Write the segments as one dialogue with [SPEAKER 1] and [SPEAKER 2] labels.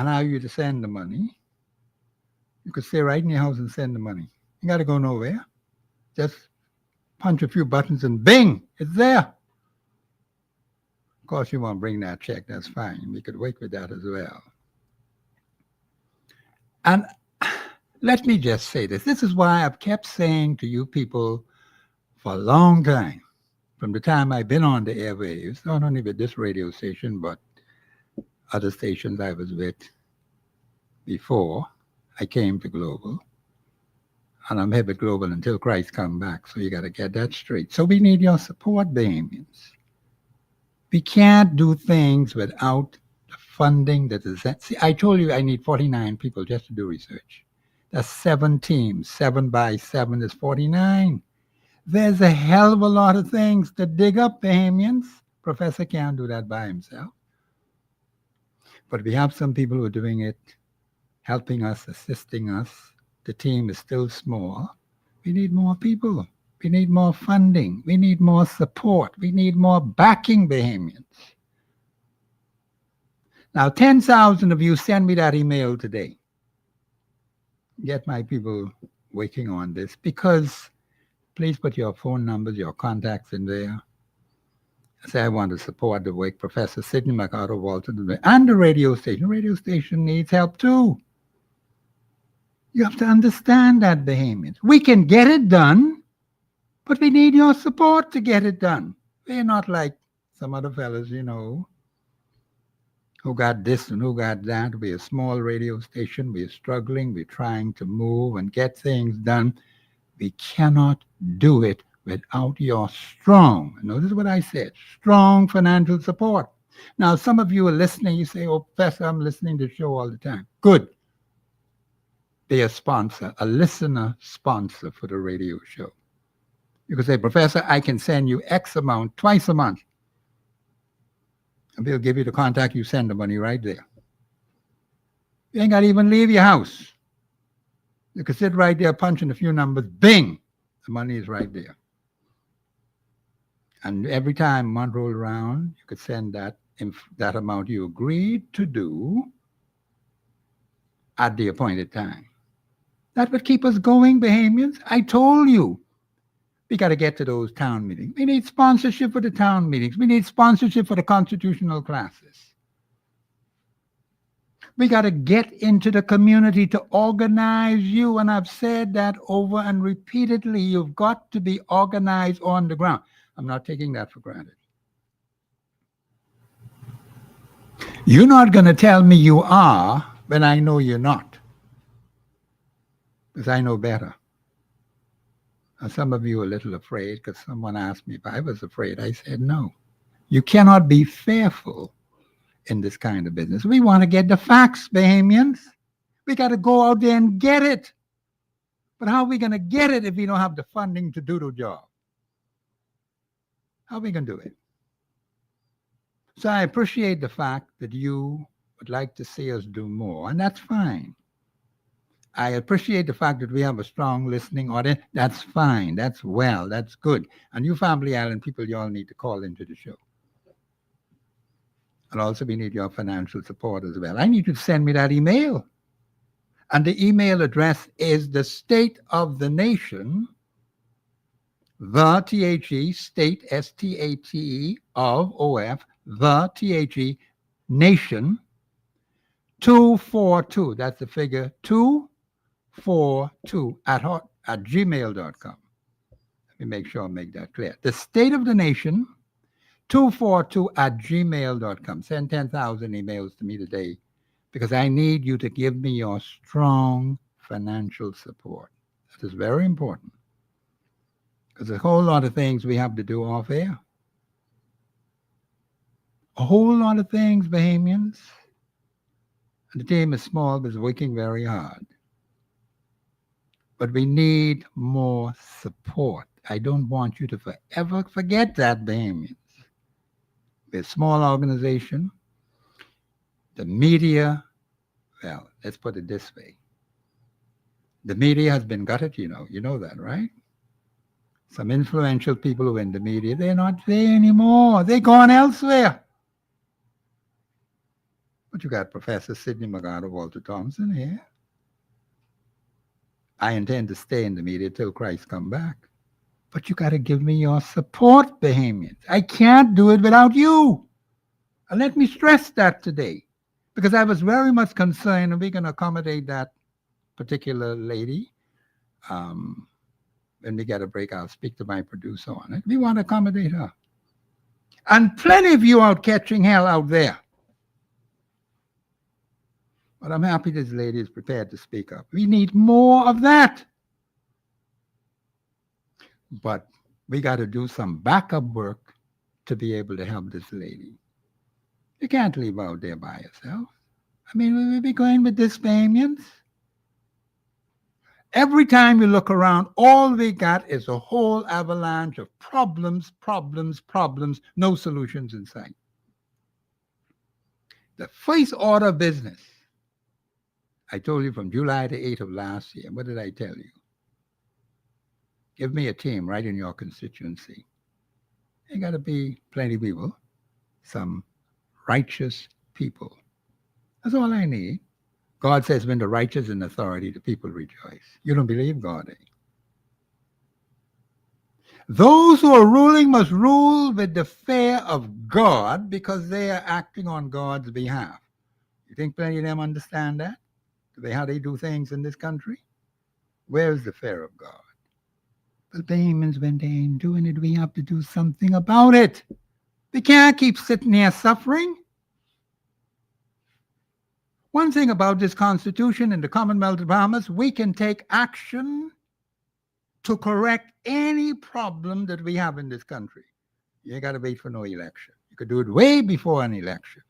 [SPEAKER 1] allow you to send the money. You could stay right in your house and send the money. You got to go nowhere. Just punch a few buttons and bing, it's there. Of course, you won't bring that check. That's fine. We could work with that as well. And let me just say this. This is why I've kept saying to you people for a long time, from the time I've been on the airwaves, not only with this radio station, but other stations I was with before I came to Global. And I'm here with Global until Christ come back. So you got to get that straight. So we need your support, Bahamians. We can't do things without the funding that is... See, I told you I need 49 people just to do research. That's 7 teams. 7 by 7 is 49. There's a hell of a lot of things to dig up, Bahamians. Professor can't do that by himself. But we have some people who are doing it, helping us, assisting us. The team is still small. We need more people. We need more funding. We need more support. We need more backing, Bahamians. Now, 10,000 of you send me that email today. Get my people working on this, because please put your phone numbers, your contacts in there. Say, I want to support the work Professor Sidney MacArthur Walton and the radio station. The radio station needs help too. You have to understand that, Bahamians. We can get it done, but we need your support to get it done. We're not like some other fellas, you know, who got this and who got that. We're a small radio station. We're struggling. We're trying to move and get things done. We cannot do it without your strong, notice what I said, strong financial support. Now, some of you are listening. You say, oh, Professor, I'm listening to the show all the time. Good. Be a sponsor, a listener sponsor for the radio show. You can say, Professor, I can send you X amount twice a month. And we'll give you the contact. You send the money right there. You ain't got to even leave your house. You can sit right there, punching a few numbers, bing, the money is right there. And every time a month roll around, you could send that amount you agreed to do at the appointed time. That would keep us going, Bahamians. I told you. We got to get to those town meetings. We need sponsorship for the town meetings. We need sponsorship for the constitutional classes. We got to get into the community to organize you. And I've said that over and repeatedly. You've got to be organized on the ground. I'm not taking that for granted. You're not going to tell me you are when I know you're not. Because I know better. Now, some of you are a little afraid because someone asked me if I was afraid. I said no. You cannot be fearful in this kind of business. We want to get the facts, Bahamians. We got to go out there and get it. But how are we going to get it if we don't have the funding to do the job? How are we going to do it? So I appreciate the fact that you would like to see us do more, and that's fine. I appreciate the fact that we have a strong listening audience. That's fine. That's well. That's good. And you Family Island people, you all need to call into the show. And also we need your financial support as well. I need you to send me that email. And the email address is the State of the Nation, the THE, state, STATE, of OF, the THE, nation, 242. That's the figure 242 at gmail.com. Let me make sure I make that clear. The State of the Nation, 242 at gmail.com. Send 10,000 emails to me today because I need you to give me your strong financial support. That is very important because there's a whole lot of things we have to do off air. A whole lot of things, Bahamians. And the team is small, but it's working very hard. But we need more support. I don't want you to forever forget that, Bahamians. We're a small organization. The media, well, let's put it this way. The media has been gutted, you know that, right? Some influential people who are in the media, they're not there anymore. They're gone elsewhere. But you got Professor Sidney Walter Thompson here. I intend to stay in the media till Christ come back. But you got to give me your support, Bahamians. I can't do it without you. And let me stress that today, because I was very much concerned, and we can accommodate that particular lady. When we get a break, I'll speak to my producer on it. We want to accommodate her. And plenty of you out catching hell out there. But I'm happy this lady is prepared to speak up. We need more of that. But we got to do some backup work to be able to help this lady. You can't leave out there by yourself. I mean, we will be going with this, Bahamians. Every time you look around, all we got is a whole avalanche of problems, no solutions in sight. The first order of business, I told you from July the 8th of last year. What did I tell you? Give me a team right in your constituency. There got to be plenty of people, some righteous people. That's all I need. God says, when the righteous in authority, the people rejoice. You don't believe God, eh? Those who are ruling must rule with the fear of God because they are acting on God's behalf. You think plenty of them understand that? How they do things in this country? Where's the fear of God? But Bahamians, when they ain't doing it, we have to do something about it. We can't keep sitting there suffering. One thing about this Constitution and the Commonwealth of Bahamas, we can take action to correct any problem that we have in this country. You ain't got to wait for no election. You could do it way before an election.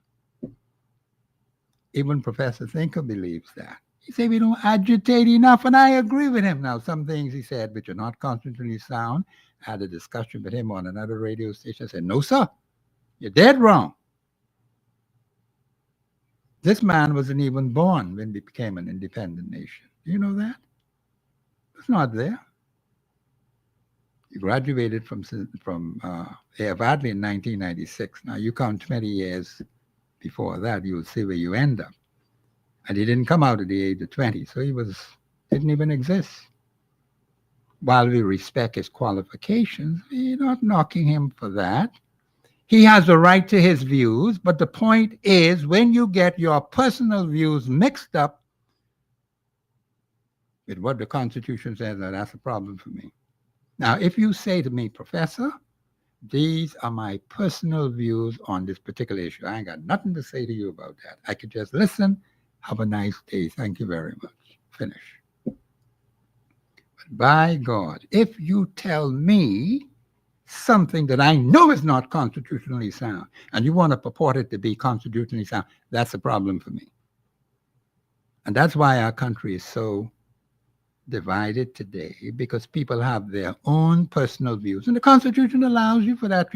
[SPEAKER 1] Even Professor Thinker believes that. He said we don't agitate enough, and I agree with him. Now, some things he said which are not constitutionally sound. I had a discussion with him on another radio station. I said, no, sir, you're dead wrong. This man wasn't even born when we became an independent nation. Do you know that? It's not there. He graduated from Harvard in 1996. Now, you count 20 years before that, you'll see where you end up. And he didn't come out at the age of 20, so he didn't even exist. While we respect his qualifications, we're not knocking him for that. He has a right to his views, but the point is, when you get your personal views mixed up with what the Constitution says, that's a problem for me. Now, if you say to me, Professor, these are my personal views on this particular issue, I ain't got nothing to say to you about that. I could just listen. Have a nice day. Thank you very much. Finish. But by God, if you tell me something that I know is not constitutionally sound, and you want to purport it to be constitutionally sound, that's a problem for me. And that's why our country is so divided today, because people have their own personal views. And the Constitution allows you for that,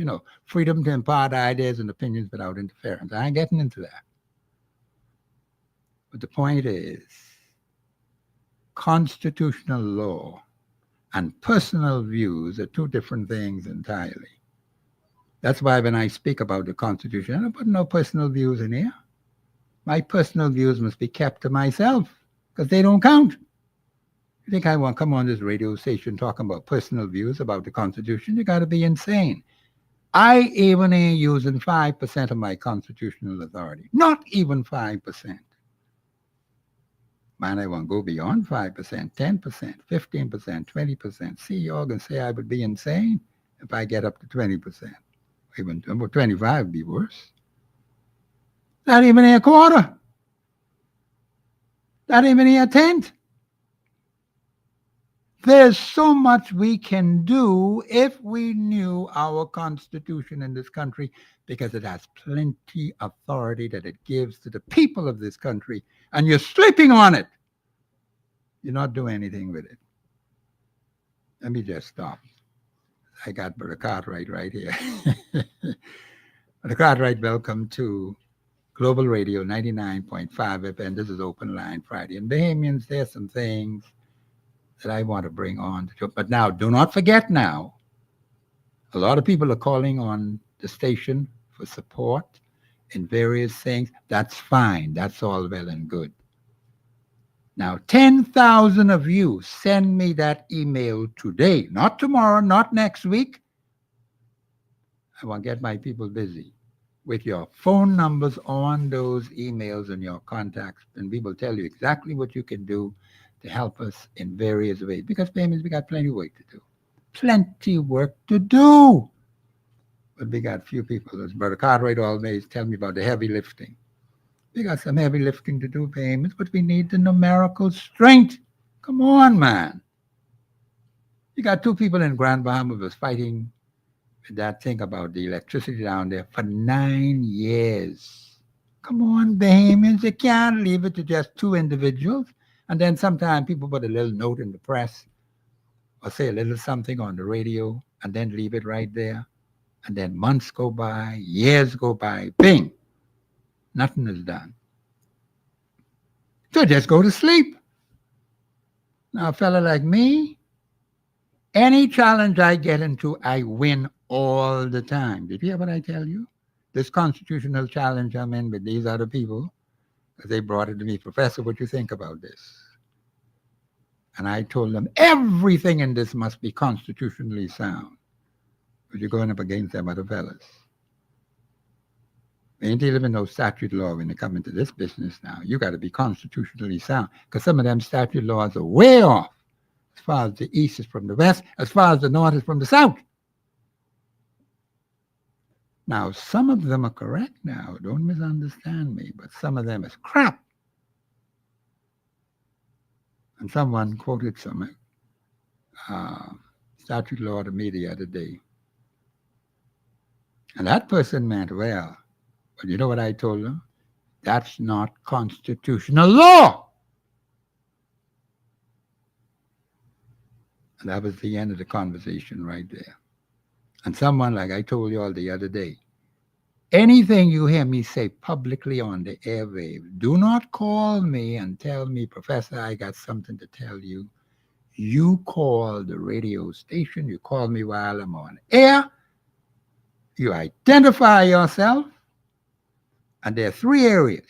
[SPEAKER 1] freedom to impart ideas and opinions without interference. I ain't getting into that. But the point is, constitutional law and personal views are two different things entirely. That's why when I speak about the Constitution, I don't put no personal views in here. My personal views must be kept to myself because they don't count. You think I want to come on this radio station talking about personal views about the Constitution? You got to be insane. I even ain't using 5% of my constitutional authority. Not even 5%. Man, I want to go beyond 5%, 10%, 15%, 20%. See, you're going to say I would be insane if I get up to 20%. Even 25 would be worse. Not even a quarter. Not even a tenth. There's so much we can do if we knew our Constitution in this country, because it has plenty authority that it gives to the people of this country, and you're sleeping on it. You're not doing anything with it. Let me just stop. I got Brother Cartwright right here. Brother Cartwright, welcome to Global Radio 99.5 FM. This is Open Line Friday. And Bahamians, there's some things that I want to bring on. But now, do not forget now, a lot of people are calling on the station for support. in various things, that's fine. That's all well and good. Now, 10,000 of you send me that email today, not tomorrow, not next week. I want to get my people busy with your phone numbers on those emails and your contacts, and we will tell you exactly what you can do to help us in various ways. Because payments, we got plenty of work to do. Plenty work to do. But we got few people. As Brother Cartwright always tell me about the heavy lifting. We got some heavy lifting to do, payments, but we need the numerical strength. Come on, man. You got two people in Grand Bahama was fighting that thing about the electricity down there for 9 years. Come on, Bahamians, you can't leave it to just two individuals. And then sometimes people put a little note in the press or say a little something on the radio and then leave it right there. And then months go by, years go by, bing, nothing is done. So just go to sleep. Now, a fella like me, any challenge I get into, I win all the time. Did you hear what I tell you? This constitutional challenge I'm in with these other people, because they brought it to me, Professor, what do you think about this? And I told them everything in this must be constitutionally sound. But you're going up against them other fellas. They ain't even no statute law when they come into this business now. You got to be constitutionally sound, because some of them statute laws are way off. As far as the east is from the west, as far as the north is from the south. Now, some of them are correct now. Don't misunderstand me, but some of them is crap. And someone quoted some statute law to me the other day. And that person meant well. But you know what I told them? That's not constitutional law. And that was the end of the conversation right there. And someone, like I told you all the other day, anything you hear me say publicly on the airwaves, do not call me and tell me, Professor, I got something to tell you. You call the radio station, you call me while I'm on air, you identify yourself, and there are three areas.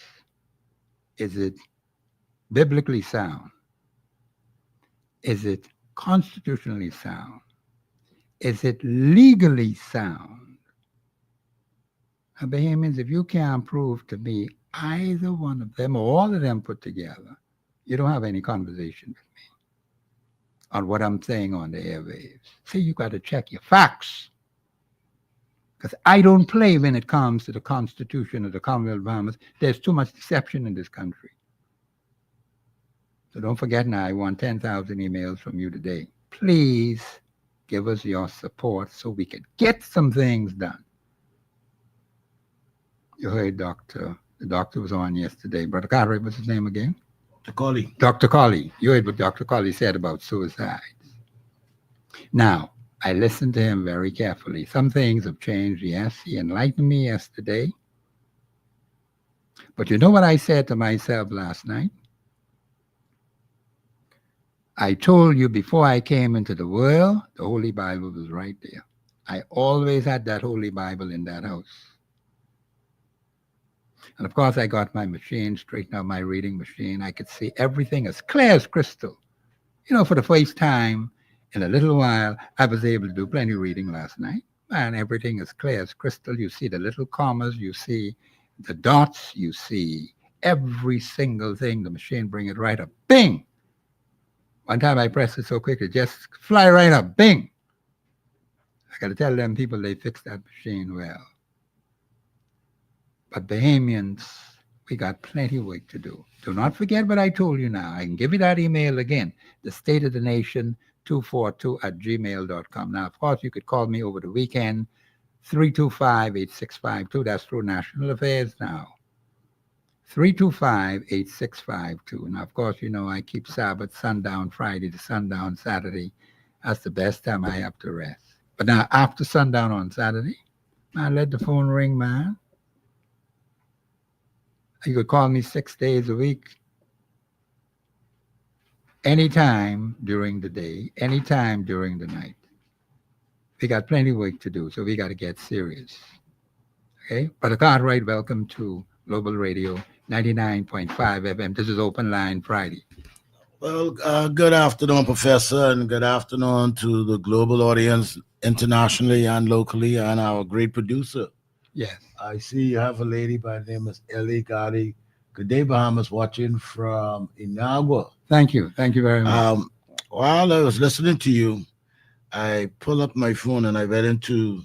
[SPEAKER 1] Is it biblically sound? Is it constitutionally sound? Is it legally sound? Now, Bahamians, if you can't prove to me either one of them or all of them put together, you don't have any conversation with me on what I'm saying on the airwaves. See, you got to check your facts. Because I don't play when it comes to the Constitution of the Commonwealth of Bahamas. There's too much deception in this country. So don't forget now, I want 10,000 emails from you today. Please give us your support so we can get some things done. You heard the doctor was on yesterday. Brother Cartwright, what's his name again?
[SPEAKER 2] Dr. Colley.
[SPEAKER 1] Dr. Colley. You heard what Dr. Colley said about suicides. Now, I listened to him very carefully. Some things have changed, yes. He enlightened me yesterday. But you know what I said to myself last night? I told you before I came into the world, the Holy Bible was right there. I always had that Holy Bible in that house. And of course, I got my machine, straightened out my reading machine. I could see everything as clear as crystal. You know, for the first time in a little while, I was able to do plenty of reading last night. And everything is clear as crystal. You see the little commas, you see the dots, you see every single thing. The machine bring it right up. Bing! One time I pressed it so quick, it just fly right up. Bing! I got to tell them people they fixed that machine well. But Bahamians, we got plenty of work to do. Do not forget what I told you now. I can give you that email again, the State of the Nation 242@gmail.com. Now, of course, you could call me over the weekend, 325-8652. That's through National Affairs now. 325-8652. Now, of course, you know I keep Sabbath, sundown Friday to sundown Saturday. That's the best time I have to rest. But now, after sundown on Saturday, I let the phone ring, man. You could call me 6 days a week. Anytime during the day, anytime during the night. We got plenty of work to do, so we got to get serious. Okay. Brother Cartwright, welcome to Global Radio 99.5 FM. This is Open Line Friday.
[SPEAKER 2] Well, good afternoon, Professor, and good afternoon to the global audience internationally and locally, and our great producer.
[SPEAKER 1] Yes.
[SPEAKER 2] I see you have a lady by the name of Ellie Gotti. Good day, Bahamas, watching from Inagua.
[SPEAKER 1] Thank you. Thank you very much.
[SPEAKER 2] While I was listening to you, I pulled up my phone and I read into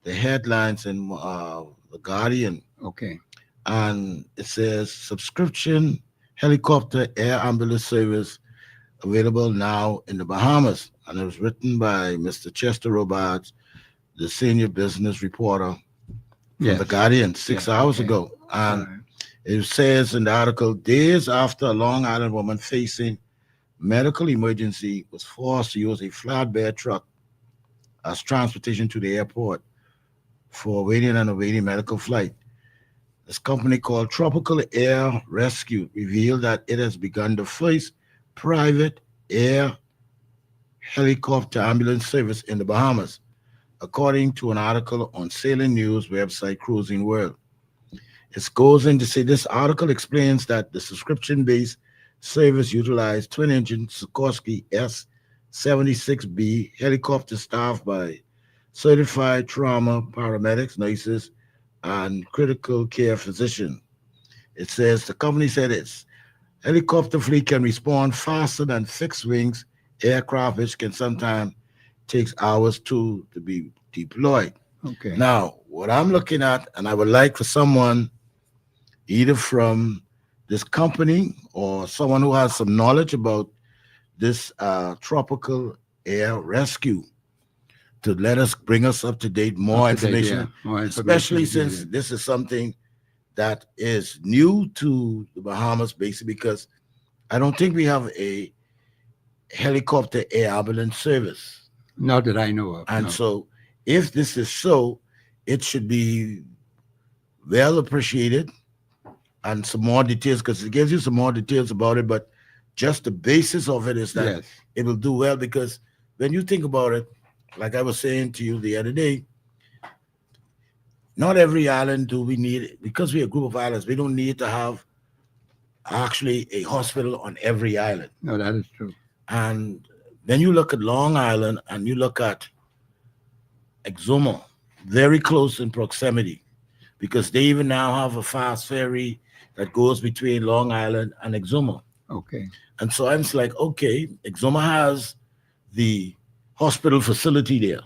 [SPEAKER 2] the headlines in The Guardian,
[SPEAKER 1] Okay.
[SPEAKER 2] and it says subscription helicopter air ambulance service available now in the Bahamas. And it was written by Mr. Chester Robards, the senior business reporter from The
[SPEAKER 1] Yes.
[SPEAKER 2] Guardian, 6 hours
[SPEAKER 1] Okay.
[SPEAKER 2] ago.
[SPEAKER 1] All
[SPEAKER 2] And
[SPEAKER 1] right.
[SPEAKER 2] it says in the article, days after a Long Island woman facing medical emergency was forced to use a flatbed truck as transportation to the airport for waiting and awaiting medical flight. This company called Tropical Air Rescue revealed that it has begun the first private air helicopter ambulance service in the Bahamas, according to an article on sailing news website Cruising World. It goes in to say this article explains that the subscription based service utilized twin engine Sikorsky S 76B helicopter staffed by certified trauma paramedics, nurses, and critical care physicians. It says the company said its helicopter fleet can respond faster than fixed wings aircraft, which can sometimes takes hours to be deployed.
[SPEAKER 1] Okay.
[SPEAKER 2] Now, what I'm looking at, and I would like for someone either from this company or someone who has some knowledge about this tropical air rescue to let us bring us up to date more
[SPEAKER 1] Up to date,
[SPEAKER 2] information,
[SPEAKER 1] yeah. More
[SPEAKER 2] especially
[SPEAKER 1] information.
[SPEAKER 2] since this is something that is new to the Bahamas, basically, because I don't think we have a helicopter air ambulance service.
[SPEAKER 1] Not that I know of.
[SPEAKER 2] And
[SPEAKER 1] No.
[SPEAKER 2] so, if this is so, it should be well appreciated and some more details because it gives you some more details about it. But just the basis of it is that
[SPEAKER 1] Yes.
[SPEAKER 2] it will do well because when you think about it, like I was saying to you the other day, not every island do we need, because we're a group of islands, we don't need to have actually a hospital on every island.
[SPEAKER 1] No, that is true.
[SPEAKER 2] And then you look at Long Island and you look at Exuma, very close in proximity, because they even now have a fast ferry that goes between Long Island and Exuma.
[SPEAKER 1] Okay.
[SPEAKER 2] And so I'm just like, okay, Exuma has the hospital facility there.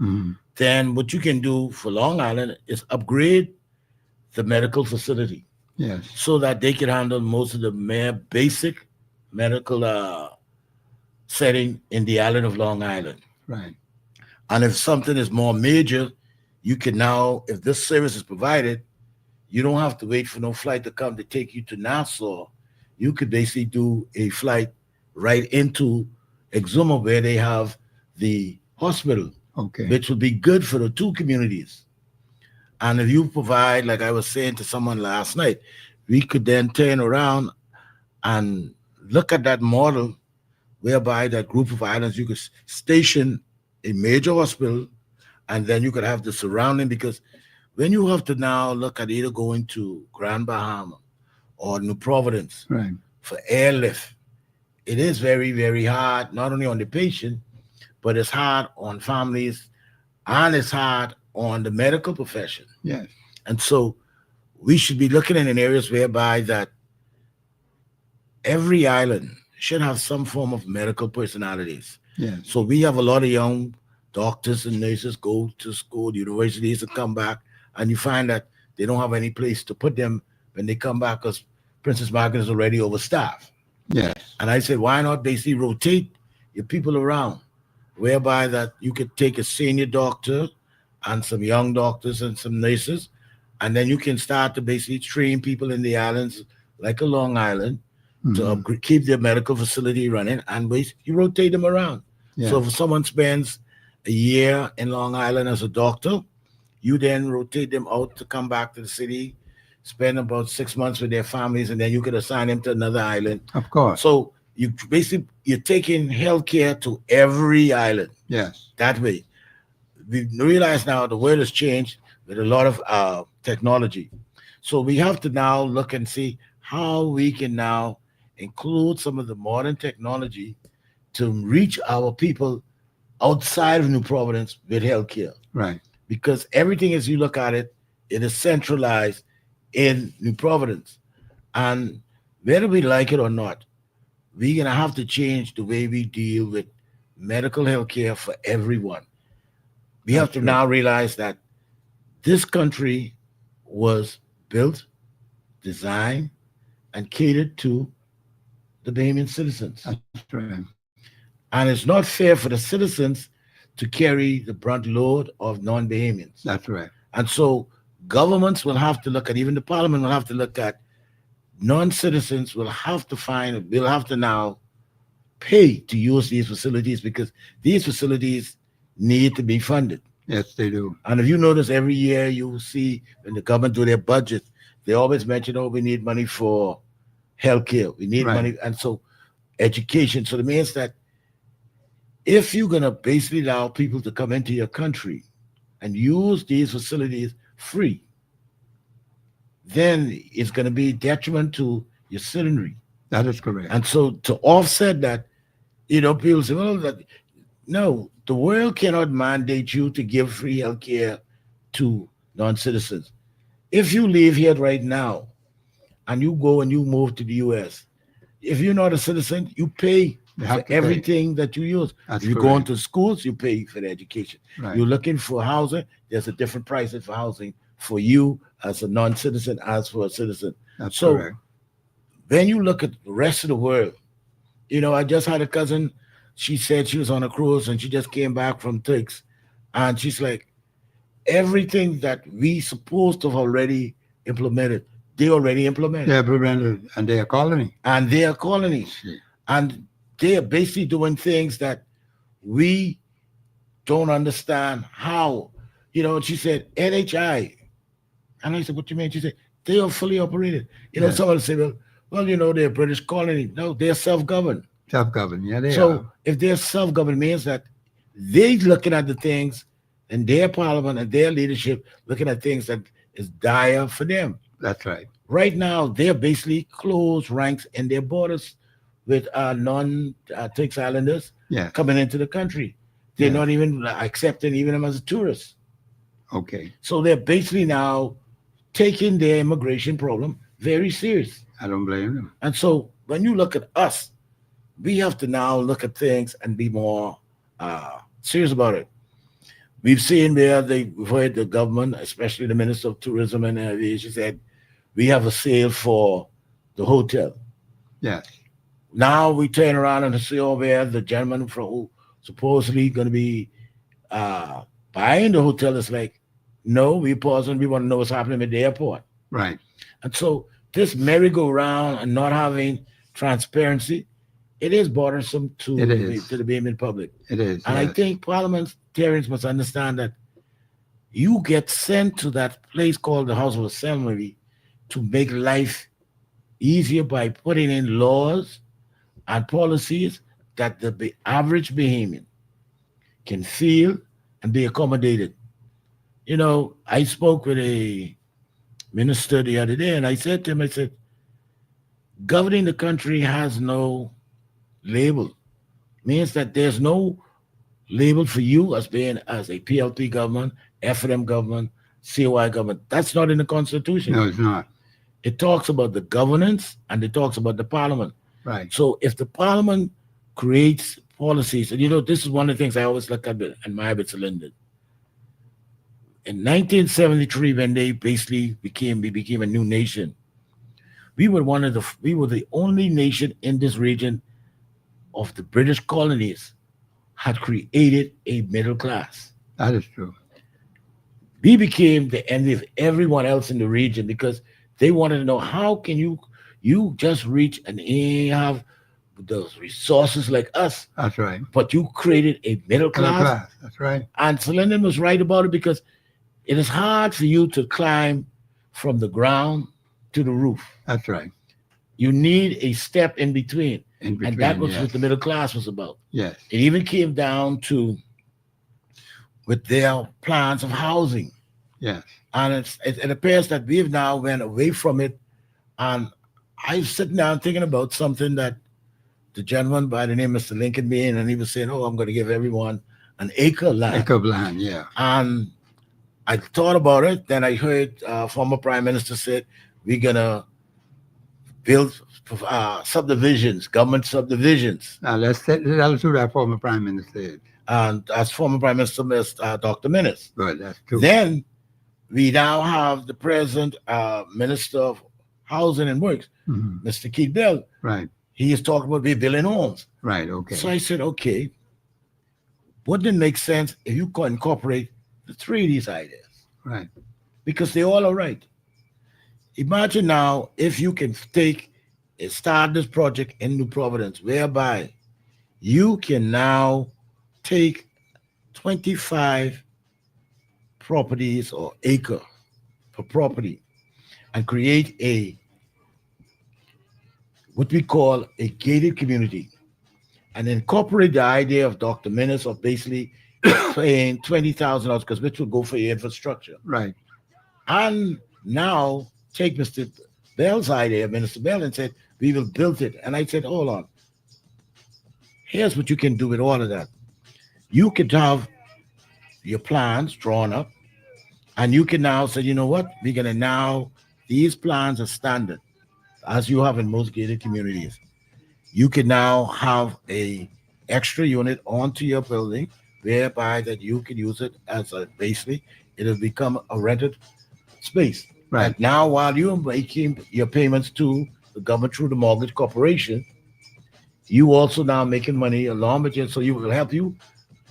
[SPEAKER 1] Mhm.
[SPEAKER 2] Then what you can do for Long Island is upgrade the medical facility
[SPEAKER 1] Yes.
[SPEAKER 2] so that they can handle most of the mere basic medical setting in the island of Long Island.
[SPEAKER 1] Right.
[SPEAKER 2] And if something is more major, you can now, if this service is provided, you don't have to wait for no flight to come to take you to Nassau. You could basically do a flight right into Exuma where they have the hospital,
[SPEAKER 1] Okay.
[SPEAKER 2] which would be good for the two communities. And if you provide, like I was saying to someone last night, we could then turn around and look at that model whereby that group of islands you could station a major hospital and then you could have the surrounding, because when you have to now look at either going to Grand Bahama or New Providence
[SPEAKER 1] Right.
[SPEAKER 2] for airlift, it is very, very hard, not only on the patient, but it's hard on families and it's hard on the medical profession.
[SPEAKER 1] Yes.
[SPEAKER 2] And so we should be looking at in areas whereby that every island should have some form of medical personalities.
[SPEAKER 1] Yes.
[SPEAKER 2] So we have a lot of young doctors and nurses go to school, universities, and come back, and you find that they don't have any place to put them when they come back because Princess Margaret is already overstaffed.
[SPEAKER 1] Yes.
[SPEAKER 2] And I said, why not basically rotate your people around, whereby that you could take a senior doctor and some young doctors and some nurses, and then you can start to basically train people in the islands like a Long Island to
[SPEAKER 1] Mhm.
[SPEAKER 2] keep their medical facility running, and you rotate them around.
[SPEAKER 1] Yeah.
[SPEAKER 2] So if someone spends a year in Long Island as a doctor, you then rotate them out to come back to the city, spend about 6 months with their families, and then you could assign them to another island.
[SPEAKER 1] Of course.
[SPEAKER 2] So you basically you're taking healthcare to every island
[SPEAKER 1] Yes.
[SPEAKER 2] that way. We realize now the world has changed. with a lot of technology. So we have to now look and see how we can now include some of the modern technology to reach our people outside of New Providence with healthcare.
[SPEAKER 1] Right.
[SPEAKER 2] Because everything, as you look at it, it is centralized in New Providence. And whether we like it or not, we're going to have to change the way we deal with medical health care for everyone. We have
[SPEAKER 1] That's
[SPEAKER 2] to
[SPEAKER 1] true.
[SPEAKER 2] now realize that this country was built, designed, and catered to the Bahamian citizens.
[SPEAKER 1] That's right.
[SPEAKER 2] And it's not fair for the citizens to carry the brunt load of non Bahamians.
[SPEAKER 1] That's right.
[SPEAKER 2] And so governments will have to look at, even the parliament will have to look at, non citizens will have to now pay to use these facilities because these facilities need to be funded.
[SPEAKER 1] Yes, they do.
[SPEAKER 2] And if you notice, every year you see when the government do their budget, they always mention, oh, we need money for healthcare. We need
[SPEAKER 1] Right.
[SPEAKER 2] money. And so education. So it means that if you're going to basically allow people to come into your country and use these facilities free, then it's going to be detriment to your citizenry.
[SPEAKER 1] That is correct.
[SPEAKER 2] And so to offset that, people say, well, no, the world cannot mandate you to give free health care to non-citizens. If you live here right now and you go and you move to the U.S., if you're not a citizen, you pay
[SPEAKER 1] You have
[SPEAKER 2] for
[SPEAKER 1] to pay.
[SPEAKER 2] everything that you use.
[SPEAKER 1] That's
[SPEAKER 2] If you're
[SPEAKER 1] correct.
[SPEAKER 2] going to schools, you pay for the education.
[SPEAKER 1] Right.
[SPEAKER 2] You're looking for housing, there's a different price for housing for you as a non-citizen as for a citizen.
[SPEAKER 1] That's
[SPEAKER 2] So
[SPEAKER 1] correct.
[SPEAKER 2] when you look at the rest of the world, I just had a cousin, she said she was on a cruise and she just came back from Turks. And she's like, everything that we supposed to have already implemented, they already implemented.
[SPEAKER 1] They're prevented and they are colony.
[SPEAKER 2] And they are colonies.
[SPEAKER 1] See.
[SPEAKER 2] And they are basically doing things that we don't understand how. And she said, NHI. And I said, what do you mean? She said, they are fully operated.
[SPEAKER 1] Yes.
[SPEAKER 2] Someone say, well, they're a British colony. No, they're self-governed.
[SPEAKER 1] Self-governed. Yeah, they
[SPEAKER 2] So
[SPEAKER 1] are.
[SPEAKER 2] if they're self-governed, it means that they're looking at the things in their parliament and their leadership, looking at things that is dire for them.
[SPEAKER 1] That's right.
[SPEAKER 2] Right now, they're basically closed ranks in their borders with non-Turks Islanders
[SPEAKER 1] Yes.
[SPEAKER 2] coming into the country. They're
[SPEAKER 1] Yeah.
[SPEAKER 2] not even accepting even them as tourists.
[SPEAKER 1] Okay.
[SPEAKER 2] So they're basically now taking their immigration problem very serious.
[SPEAKER 1] I don't blame them.
[SPEAKER 2] And so when you look at us, we have to now look at things and be more serious about it. We've seen where we've heard the government, especially the Minister of Tourism and Aviation, said, we have a sale for the hotel.
[SPEAKER 1] Yes.
[SPEAKER 2] Now we turn around and see where the gentleman who supposedly going to be buying the hotel is like, no, we pause and we want to know what's happening at the airport.
[SPEAKER 1] Right.
[SPEAKER 2] And so this merry-go-round and not having transparency, it is bothersome to
[SPEAKER 1] It is.
[SPEAKER 2] the Bahamian public.
[SPEAKER 1] It is.
[SPEAKER 2] And I
[SPEAKER 1] yes.
[SPEAKER 2] think parliamentarians must understand that you get sent to that place called the House of Assembly to make life easier by putting in laws and policies that the average Bahamian can feel and be accommodated. I spoke with a minister the other day and I said to him, I said, governing the country has no label. Means that there's no label for you as being as a PLP government, FNM government, COI government. That's not in the Constitution.
[SPEAKER 1] No, it's not.
[SPEAKER 2] It talks about the governance and it talks about the parliament.
[SPEAKER 1] Right.
[SPEAKER 2] So if the parliament creates policies, and this is one of the things I always look at and admire with Linden. In 1973, when they basically we became a new nation, we were the only nation in this region of the British colonies had created a middle class.
[SPEAKER 1] That is true.
[SPEAKER 2] We became the envy of everyone else in the region because they wanted to know, how can you just reach and have those resources like us,
[SPEAKER 1] That's right.
[SPEAKER 2] but you created a middle class.
[SPEAKER 1] That's right.
[SPEAKER 2] And Selenium was right about it because it is hard for you to climb from the ground to the roof.
[SPEAKER 1] That's right.
[SPEAKER 2] You need a step in between.
[SPEAKER 1] In between,
[SPEAKER 2] And that was
[SPEAKER 1] yes.
[SPEAKER 2] what the middle class was about.
[SPEAKER 1] Yes.
[SPEAKER 2] It even came down to with their plans of housing.
[SPEAKER 1] Yes.
[SPEAKER 2] And it appears that we've now went away from it. And I was sitting down thinking about something that the gentleman by the name of Mr. Lincoln made, and he was saying, "Oh, I'm going to give everyone an acre of land."
[SPEAKER 1] Acre of land, yeah.
[SPEAKER 2] And I thought about it. Then I heard former Prime Minister said, "We're going to build subdivisions, government subdivisions."
[SPEAKER 1] Now let's do that former Prime Minister.
[SPEAKER 2] And as former Prime Minister, Dr. Minnis.
[SPEAKER 1] Good, that's true.
[SPEAKER 2] Then we now have the present Minister of Housing and Works, Mr. Keith Bell.
[SPEAKER 1] Right,
[SPEAKER 2] He is talking about rebuilding homes.
[SPEAKER 1] right, okay.
[SPEAKER 2] So I said, okay, wouldn't it make sense if you could incorporate the three of these ideas?
[SPEAKER 1] Right,
[SPEAKER 2] Because they all are right. Imagine now if you can start this project in New Providence, whereby you can now take 25 properties or acre per property and create what we call a gated community, and incorporate the idea of Dr. Minnis of basically paying $20,000, because which will go for your infrastructure.
[SPEAKER 1] right,
[SPEAKER 2] And now take Mr. Bell's idea, Minister Bell, and said, we will build it. And I said, hold on. Here's what you can do with all of that. You could have your plans drawn up, and you can now say, you know what? We're going to now, these plans are standard, as you have in most gated communities. You can now have a extra unit onto your building, whereby that you can use it as basically, it'll become a rented space.
[SPEAKER 1] right.
[SPEAKER 2] And now, while you're making your payments to the government through the mortgage corporation, you also now making money along with it, so you will help you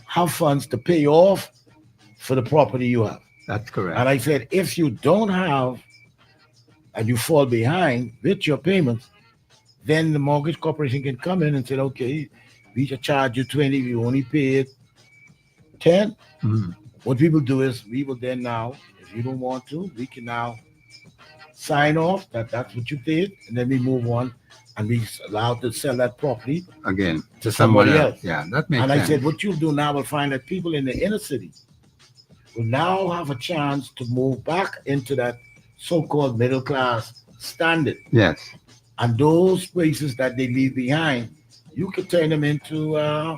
[SPEAKER 2] have funds to pay off for the property you have.
[SPEAKER 1] That's correct.
[SPEAKER 2] And I said, if you don't have and you fall behind with your payments, then the mortgage corporation can come in and say, okay, we should charge you 20, we only paid 10. What we will do is we will then now, if you don't want to, we can now sign off that that's what you did, and then we move on, and we allowed to sell that property
[SPEAKER 1] Again,
[SPEAKER 2] to somebody else.
[SPEAKER 1] Yeah, that makes
[SPEAKER 2] And
[SPEAKER 1] sense.
[SPEAKER 2] I said, what you'll do now will find that people in the inner city will now have a chance to move back into that so-called middle class standard.
[SPEAKER 1] Yes,
[SPEAKER 2] And those places that they leave behind, you could turn them into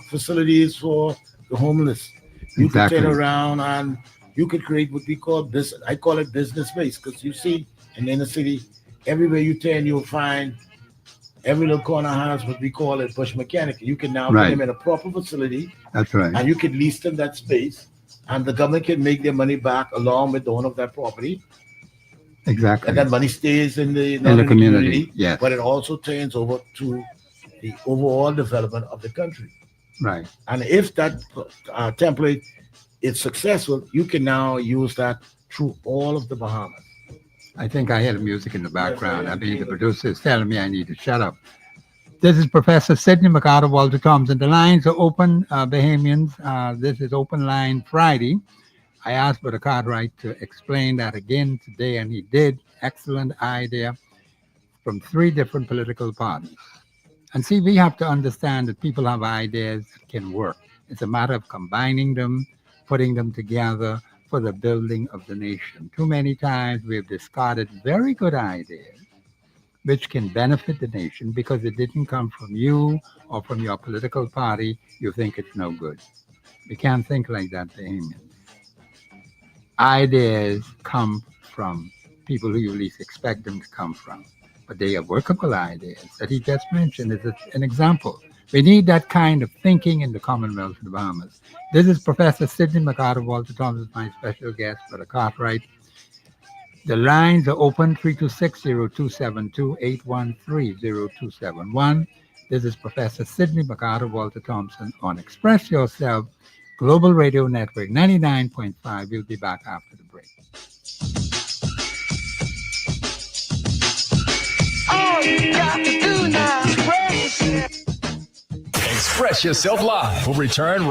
[SPEAKER 2] facilities for the homeless. You
[SPEAKER 1] exactly.
[SPEAKER 2] could turn around and you could create what we call business. I call it business space, because you see in the inner city, everywhere you turn, you'll find every little corner has what we call a bush mechanic. You can now put
[SPEAKER 1] Right.
[SPEAKER 2] them in a proper facility,
[SPEAKER 1] That's right.
[SPEAKER 2] and you can lease them that space, and the government can make their money back along with the owner of that property.
[SPEAKER 1] Exactly.
[SPEAKER 2] And that money stays in the,
[SPEAKER 1] In the community. Yes.
[SPEAKER 2] but it also turns over to the overall development of the country.
[SPEAKER 1] Right.
[SPEAKER 2] And if that template is successful, you can now use that through all of the Bahamas.
[SPEAKER 1] I think I hear the music in the background.
[SPEAKER 2] Yes,
[SPEAKER 1] I mean, the producer is telling me I need to shut up. This is Professor Sidney McArthur, Walter Thompson. The lines are open, Bahamians. This is Open Line Friday. I asked Brother Cartwright to explain that again today, and he did. Excellent idea from 3 different political parties. And see, we have to understand that people have ideas that can work. It's a matter of combining them, putting them together for the building of the nation. Too many times we have discarded very good ideas which can benefit the nation because it didn't come from you or from your political party. You think it's no good. We can't think like that, Bahamians. Ideas come from people who you least expect them to come from, but they are workable ideas that he just mentioned as an example. We need that kind of thinking in the Commonwealth of the Bahamas. This is Professor Sidney McArthur, Walter Thompson, my special guest, Brother Cartwright. The lines are open 326-0272-813-0271. This is Professor Sidney McArthur, Walter Thompson on Express Yourself, Global Radio Network 99.5. We'll be back after the break.
[SPEAKER 3] All you got to do now is
[SPEAKER 4] Express Yourself Live will return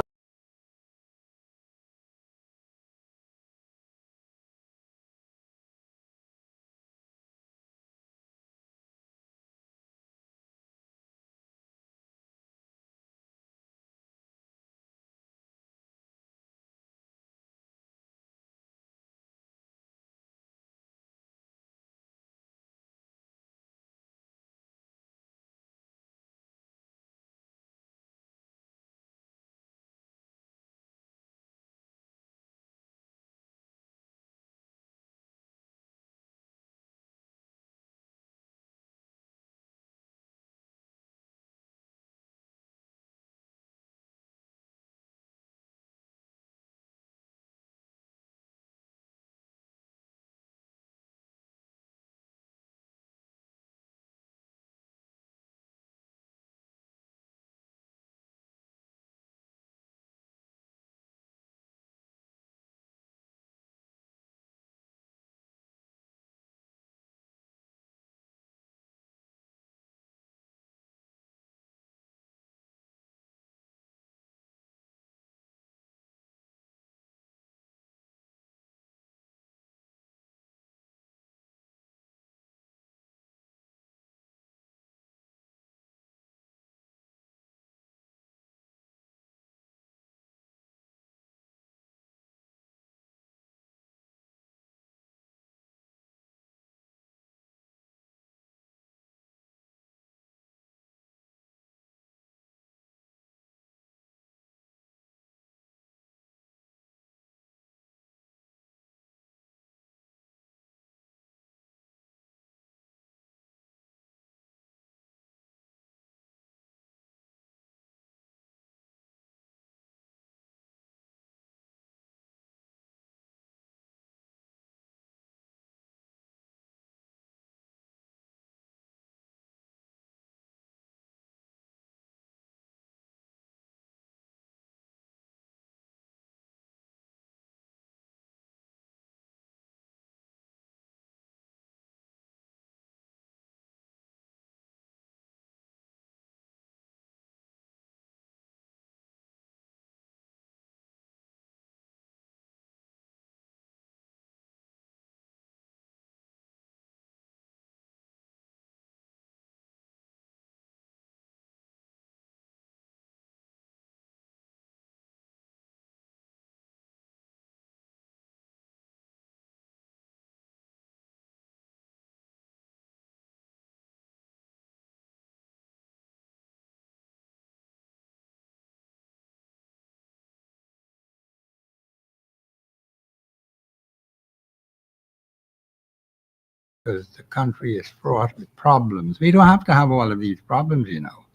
[SPEAKER 1] because the country is fraught with problems. We don't have to have all of these problems, you know.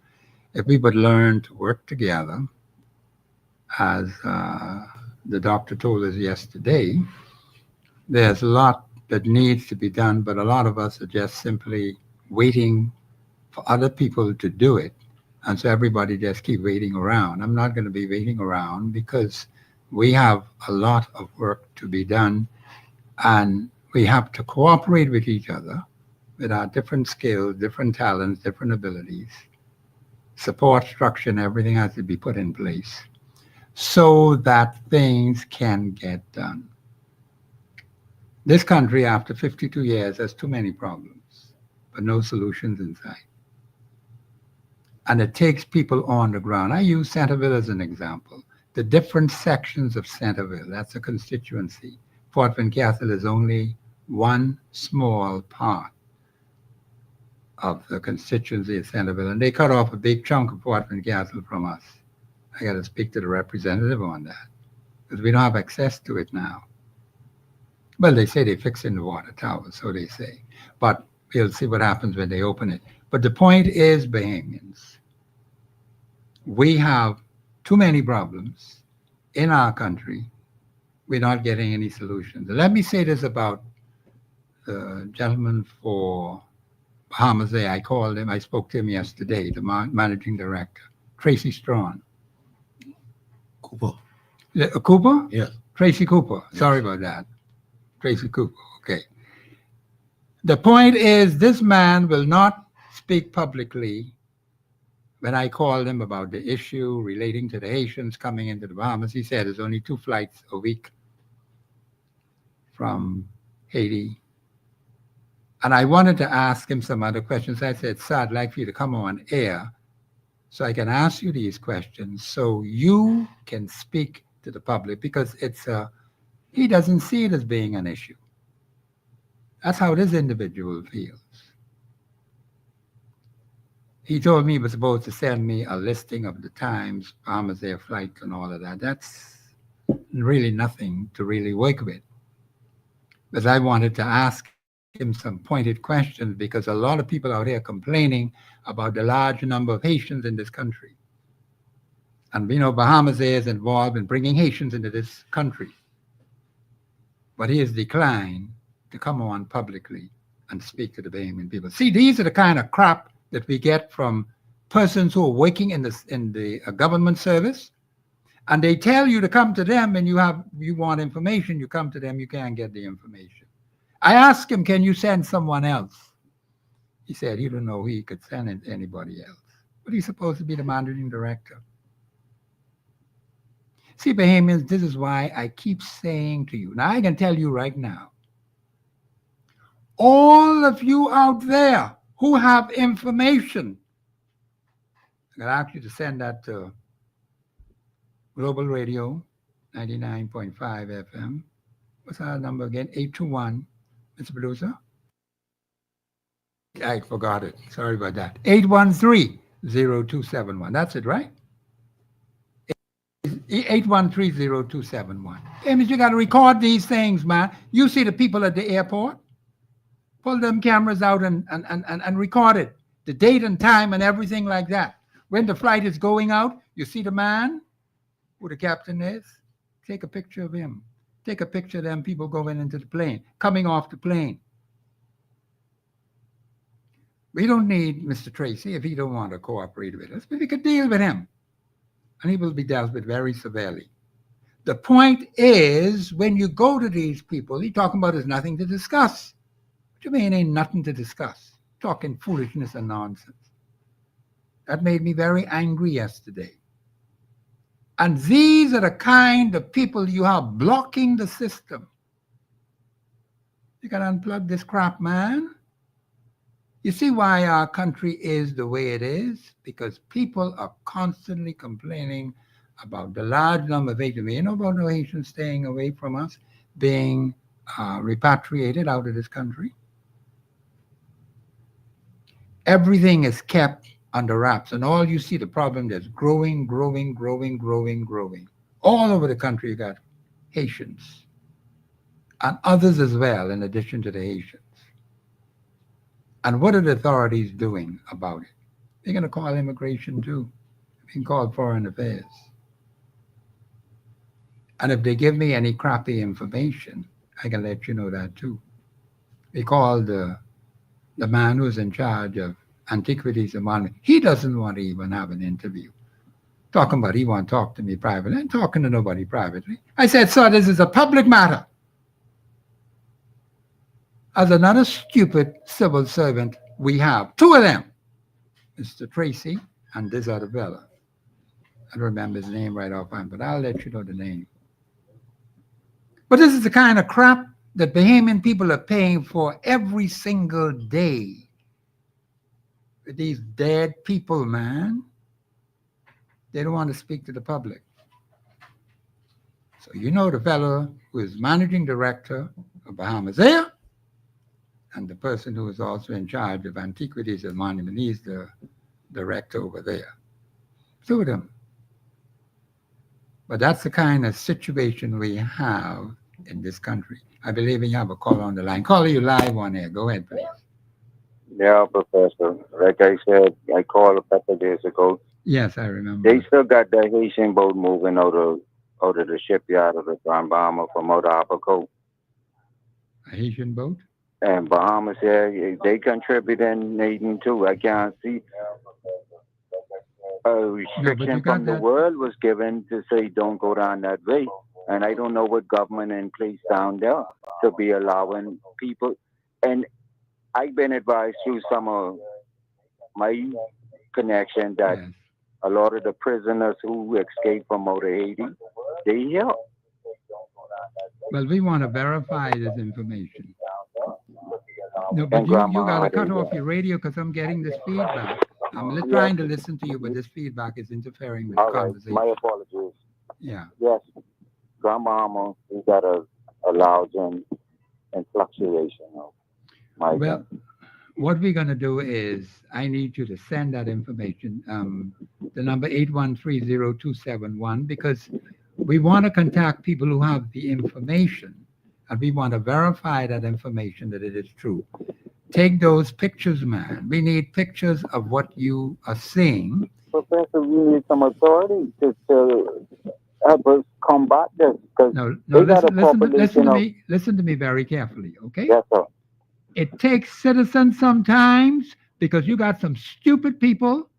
[SPEAKER 1] If we would learn to work together, as the doctor told us yesterday, there's a lot that needs to be done, but a lot of us are just simply waiting for other people to do it. And so everybody just keep waiting around. I'm not going to be waiting around because we have a lot of work to be done, and we have to cooperate with each other with our different skills, different talents, different abilities. Support structure and everything has to be put in place so that things can get done. This country, after 52 years, has too many problems, but no solutions in sight. And it takes people on the ground. I use Centerville as an example. The different sections of Centerville, that's a constituency. Fort Castle is only one small part of the constituency of Centerville, and they cut off a big chunk of Fort Castle from us. I got to speak to the representative on that because we don't have access to it now. Well, they say they're fixing the water tower, so they say. But we'll see what happens when they open it. But the point is, Bahamians, we have too many problems in our country. We're not getting any solutions. Let me say this about the gentleman for Bahamas Day. I called him. I spoke to him yesterday, the managing director, Tracy Strawn.
[SPEAKER 2] Cooper.
[SPEAKER 1] Cooper?
[SPEAKER 2] Yeah.
[SPEAKER 1] Tracy Cooper. Yes. Sorry about that. Tracy Cooper. Okay. The point is, this man will not speak publicly. When I called him about the issue relating to the Haitians coming into the Bahamas, he said there's only 2 flights a week from Haiti. And I wanted to ask him some other questions. I said, sir, I'd like for you to come on air so I can ask you these questions so you can speak to the public, because he doesn't see it as being an issue. That's how this individual feels. He told me he was supposed to send me a listing of the times, Bahamas Air flights and all of that. That's really nothing to really work with. But I wanted to ask him some pointed questions because a lot of people out here complaining about the large number of Haitians in this country. And we know Bahamas Air is involved in bringing Haitians into this country. But he has declined to come on publicly and speak to the Bahamian people. See, these are the kind of crap that we get from persons who are working in the government service, and they tell you to come to them, and you want information, you come to them, you can't get the information. I asked him, can you send someone else? He said he don't know who he could send anybody else, but he's supposed to be the managing director. See, Bahamians, this is why I keep saying to you, now I can tell you right now, all of you out there who have information, I'm going to ask you to send that to Global Radio 99.5 FM. What's our number again? 821, Mr. Producer? I forgot it. Sorry about that. 813-0271. That's it, right? 813-0271. Hey, you got to record these things, man. You see the people at the airport? Pull them cameras out and record it. The date and time and everything like that. When the flight is going out, you see the man, who the captain is, take a picture of him. Take a picture of them people going into the plane, coming off the plane. We don't need Mr. Tracy if he don't want to cooperate with us, but we could deal with him. And he will be dealt with very severely. The point is, when you go to these people, he's talking about there's nothing to discuss. What do you mean ain't nothing to discuss? Talking foolishness and nonsense. That made me very angry yesterday. And these are the kind of people you have blocking the system. You got to unplug this crap, man. You see why our country is the way it is? Because people are constantly complaining about the large number of Haitians. You know about no Haitians staying away from us, being repatriated out of this country? Everything is kept under wraps, and all you see, the problem is growing. All over the country, you got Haitians and others as well, in addition to the Haitians. And what are the authorities doing about it? They're going to call immigration too. They can call foreign affairs. And if they give me any crappy information, I can let you know that too. They call the man who's in charge of antiquities and monuments. He doesn't want to even have an interview. Talking about he won't talk to me privately. I'm talking to nobody privately. I said, sir, this is a public matter. As another stupid civil servant we have, two of them, Mr. Tracy and this other fella. I don't remember his name right offhand, but I'll let you know the name. But this is the kind of crap that Bahamian people are paying for every single day. With these dead people, man. They don't want to speak to the public. So you know the fellow who is managing director of Bahamas Air and the person who is also in charge of antiquities and monuments. He's the director over there. Two of them. But that's the kind of situation we have in this country. I believe we have a caller on the line. Caller, you live on air. Go ahead, please.
[SPEAKER 5] Yeah, Professor. Like I said, I called a couple of days ago.
[SPEAKER 1] Yes, I remember.
[SPEAKER 5] They still got that Haitian boat moving out of the shipyard of the Grand Bahama from out of Upper Coast.
[SPEAKER 1] A Haitian boat?
[SPEAKER 5] And Bahamas, yeah, they contributing Haiti too. I can't see a restriction from the world was given to say don't go down that way. And I don't know what government in place down there to be allowing people. And I've been advised through some of my connection that
[SPEAKER 1] Yes.
[SPEAKER 5] a lot of the prisoners who escaped from out of Haiti, they here.
[SPEAKER 1] Well, we want to verify this information. No, but
[SPEAKER 5] And
[SPEAKER 1] you
[SPEAKER 5] Grandma,
[SPEAKER 1] got to cut
[SPEAKER 5] they-
[SPEAKER 1] off your radio because I'm getting this feedback. I'm trying to listen to you, but this feedback is interfering with the
[SPEAKER 5] All right,
[SPEAKER 1] conversation.
[SPEAKER 5] my apologies.
[SPEAKER 1] Yeah.
[SPEAKER 5] Yes, Grand Bahama, we got a loud and fluctuation of my
[SPEAKER 1] Well, what we're going to do is I need you to send that information, the number 8130271, because we want to contact people who have the information and we want to verify that information that it is true. Take those pictures, man. We need pictures of what you are seeing.
[SPEAKER 5] Professor, we need some authority to help us combat this because
[SPEAKER 1] No,
[SPEAKER 5] they got a
[SPEAKER 1] listen
[SPEAKER 5] population
[SPEAKER 1] to
[SPEAKER 5] of
[SPEAKER 1] me. Listen to me very carefully, okay?
[SPEAKER 5] yes, sir.
[SPEAKER 1] It takes citizens sometimes because you got some stupid people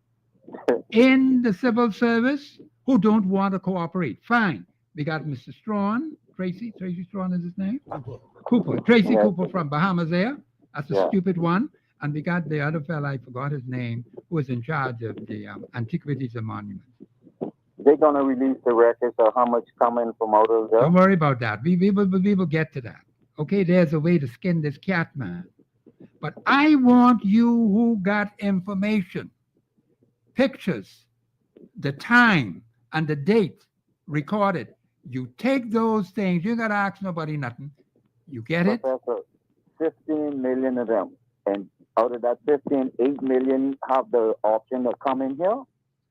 [SPEAKER 1] in the civil service who don't want to cooperate. Fine. We got Mr. Strawn, Tracy Strawn is his name? Cooper. Tracy
[SPEAKER 5] Yes.
[SPEAKER 1] Cooper from Bahamas Air. That's a
[SPEAKER 5] Yeah.
[SPEAKER 1] stupid one. And we got the other fella, I forgot his name, who was in charge of the antiquities and monuments.
[SPEAKER 5] They're gonna release the records of how much coming from out of there.
[SPEAKER 1] Don't worry about that. We will get to that. Okay, there's a way to skin this cat, man. But I want you who got information, pictures, the time and the date recorded. You take those things. You got to ask nobody nothing. You get it?
[SPEAKER 5] Professor, 15 million of them. And out of that 15, 8 million have the option of coming here.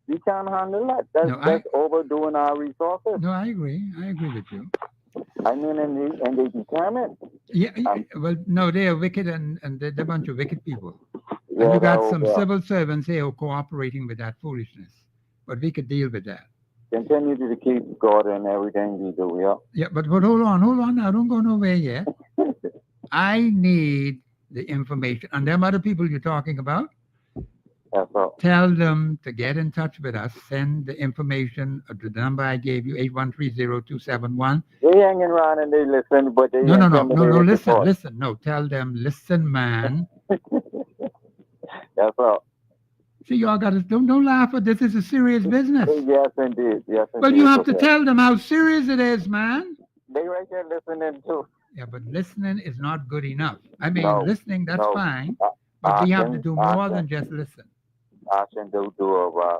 [SPEAKER 5] We can't handle that. That's overdoing our resources.
[SPEAKER 1] No, I agree. I agree with you.
[SPEAKER 5] I mean, and they determine.
[SPEAKER 1] Yeah, well, no, they are wicked and they're a bunch of wicked people.
[SPEAKER 5] Yeah,
[SPEAKER 1] And you got
[SPEAKER 5] they're
[SPEAKER 1] some
[SPEAKER 5] over.
[SPEAKER 1] civil servants here who are cooperating with that foolishness. But we could deal with that.
[SPEAKER 5] Continue to keep God in everything we do, yeah.
[SPEAKER 1] Yeah, but hold on now. Don't go nowhere yet. I need the information. And them other people you're talking about,
[SPEAKER 5] That's all.
[SPEAKER 1] tell them to get in touch with us. Send the information to the number I gave you, 8130271.
[SPEAKER 5] They hanging around and they listen, but they
[SPEAKER 1] No,
[SPEAKER 5] intimidated to talk.
[SPEAKER 1] listen. No, tell them, listen, man.
[SPEAKER 5] That's all.
[SPEAKER 1] See, y'all got to, don't laugh at this. It's a serious business.
[SPEAKER 5] Yes, indeed. Yes, indeed.
[SPEAKER 1] But you have to
[SPEAKER 5] Professor.
[SPEAKER 1] tell them how serious it is, man.
[SPEAKER 5] They right there listening too.
[SPEAKER 1] Yeah, but listening is not good enough. I mean,
[SPEAKER 5] No,
[SPEAKER 1] listening, that's
[SPEAKER 5] no.
[SPEAKER 1] fine. But we have to do more
[SPEAKER 5] Action.
[SPEAKER 1] than just listen.
[SPEAKER 5] Action do a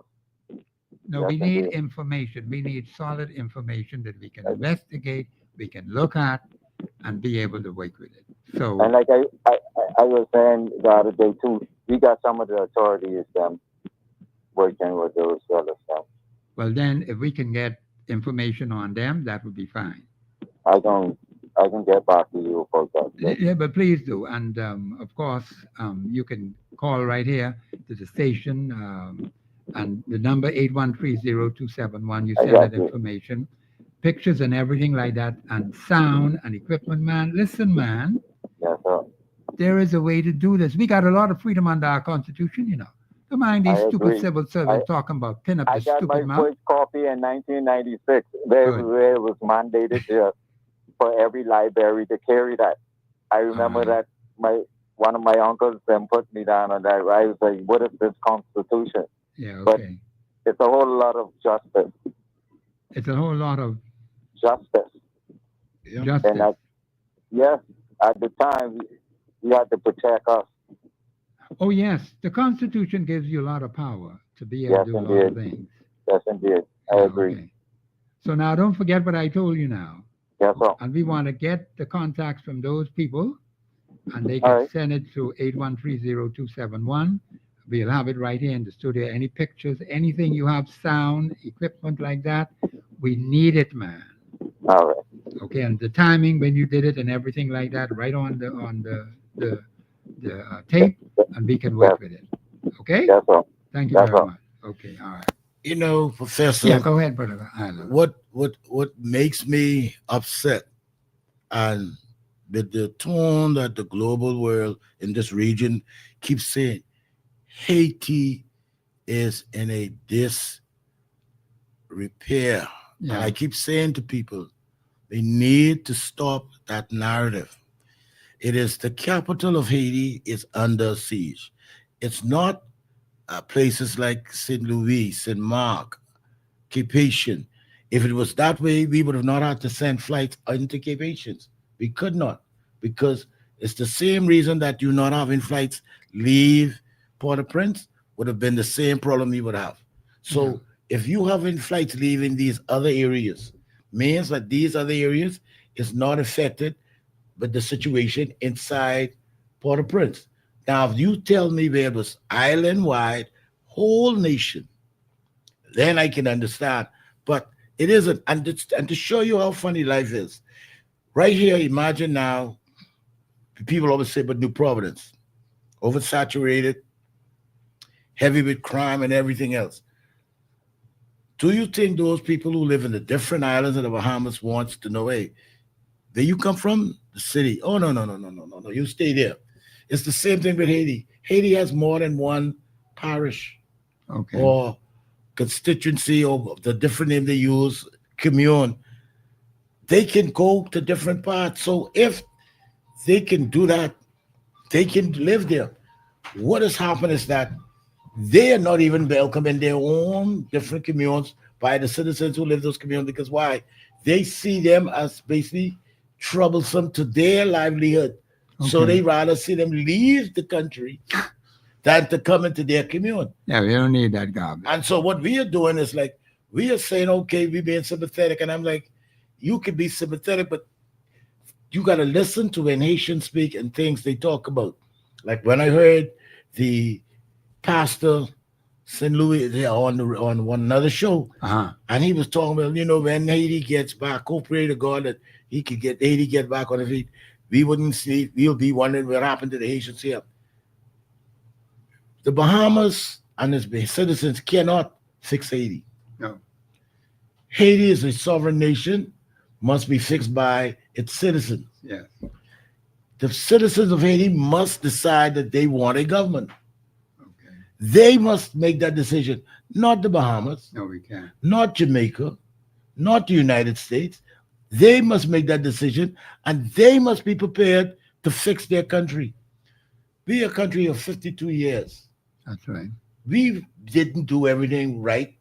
[SPEAKER 1] No,
[SPEAKER 5] Yes,
[SPEAKER 1] we need
[SPEAKER 5] indeed.
[SPEAKER 1] information. We need solid information that we can investigate, we can look at, and be able to work with it. So,
[SPEAKER 5] and like I was saying the other day too, we got some of the authorities working with those other stuff.
[SPEAKER 1] well, then if we can get information on them, that would be fine.
[SPEAKER 5] I don't I can get back to you about that.
[SPEAKER 1] Yeah, but please do. And of course, you can call right here to the station, and the number 8130271. You
[SPEAKER 5] I
[SPEAKER 1] send
[SPEAKER 5] got
[SPEAKER 1] that
[SPEAKER 5] you.
[SPEAKER 1] information, pictures and everything like that, and sound and equipment, man. Listen, man,
[SPEAKER 5] Yes, sir.
[SPEAKER 1] there is a way to do this. We got a lot of freedom under our Constitution, you know. Don't mind these
[SPEAKER 5] I
[SPEAKER 1] stupid
[SPEAKER 5] agree.
[SPEAKER 1] civil servants talking about pin up
[SPEAKER 5] I
[SPEAKER 1] the
[SPEAKER 5] got my
[SPEAKER 1] stupid mouth.
[SPEAKER 5] first copy in 1996,
[SPEAKER 1] Good.
[SPEAKER 5] where it was mandated for every library to carry that. I remember
[SPEAKER 1] Alright.
[SPEAKER 5] that one of my uncles then put me down on that. I was like, "What is this Constitution?"
[SPEAKER 1] Yeah,
[SPEAKER 5] But
[SPEAKER 1] okay.
[SPEAKER 5] it's a whole lot of justice.
[SPEAKER 1] It's a whole lot of
[SPEAKER 5] Justice.
[SPEAKER 2] Yeah.
[SPEAKER 1] justice.
[SPEAKER 5] And yes, at the time, we had to protect us.
[SPEAKER 1] Oh, yes. The Constitution gives you a lot of power to be able
[SPEAKER 5] Yes,
[SPEAKER 1] to do a lot of
[SPEAKER 5] indeed.
[SPEAKER 1] things.
[SPEAKER 5] Yes, indeed. I
[SPEAKER 1] Yeah,
[SPEAKER 5] agree.
[SPEAKER 1] okay. So now don't forget what I told you now.
[SPEAKER 5] Yes, sir.
[SPEAKER 1] And we want to get the contacts from those people, and they
[SPEAKER 5] All
[SPEAKER 1] can
[SPEAKER 5] right.
[SPEAKER 1] send it to 8130271. We'll have it right here in the studio. Any pictures, anything you have, sound, equipment like that, we need it, man.
[SPEAKER 5] All right.
[SPEAKER 1] Okay, and the timing when you did it and everything like that, right on the tape, and we can work with it. Okay?
[SPEAKER 5] Yes, sir.
[SPEAKER 1] Thank you
[SPEAKER 5] That's
[SPEAKER 1] very
[SPEAKER 5] all.
[SPEAKER 1] much. Okay, all right.
[SPEAKER 2] You know, Professor,
[SPEAKER 1] Yeah, go ahead, brother. Island.
[SPEAKER 2] what makes me upset and with the tone that the global world in this region keeps saying Haiti is in a disrepair. And
[SPEAKER 1] Yeah,
[SPEAKER 2] I keep saying to people, they need to stop that narrative. It is the capital of Haiti is under siege. It's not places like St. Louis, St. Mark, Cape Haitian. If it was that way, we would have not had to send flights into Cape Haitians. We could not, because it's the same reason that you not having flights leave Port-au-Prince would have been the same problem we would have. So
[SPEAKER 1] Yeah.
[SPEAKER 2] if you having flights leaving these other areas, means that these other areas is not affected with the situation inside Port-au-Prince. Now, if you tell me where it was island-wide, whole nation, then I can understand. But it isn't. And to show you how funny life is, right here, imagine now, people always say, but New Providence, oversaturated, heavy with crime and everything else. Do you think those people who live in the different islands of the Bahamas wants to know, hey, where you come from? The city. Oh, no, no, no, no, no, no, no. You stay there. It's the same thing with Haiti. Haiti has more than one parish
[SPEAKER 1] okay.
[SPEAKER 2] or constituency or the different name they use, commune. They can go to different parts. So if they can do that, they can live there. What has happened is that they are not even welcome in their own different communes by the citizens who live those communes, because why? They see them as basically troublesome to their livelihood. So
[SPEAKER 1] Okay.
[SPEAKER 2] they rather see them leave the country than to come into their commune.
[SPEAKER 1] Yeah, we don't need that garbage.
[SPEAKER 2] And so what we are doing is like, we are saying, okay, we're being sympathetic. And I'm like, you can be sympathetic, but you got to listen to when Haitians speak and things they talk about. Like when I heard the pastor St. Louis on one another show, and he was talking about, when Haiti gets back, oh, pray to God that he could get Haiti get back on his feet. We wouldn't see, we'll be wondering what happened to the Haitians here. The Bahamas and its citizens cannot fix Haiti.
[SPEAKER 1] No.
[SPEAKER 2] Haiti is a sovereign nation, must be fixed by its citizens.
[SPEAKER 1] Yes.
[SPEAKER 2] The citizens of Haiti must decide that they want a government.
[SPEAKER 1] Okay.
[SPEAKER 2] They must make that decision, not the Bahamas,
[SPEAKER 1] No, we can't.
[SPEAKER 2] not Jamaica, not the United States. They must make that decision, and they must be prepared to fix their country. We are a country of 52 years.
[SPEAKER 1] That's right.
[SPEAKER 2] We didn't do everything right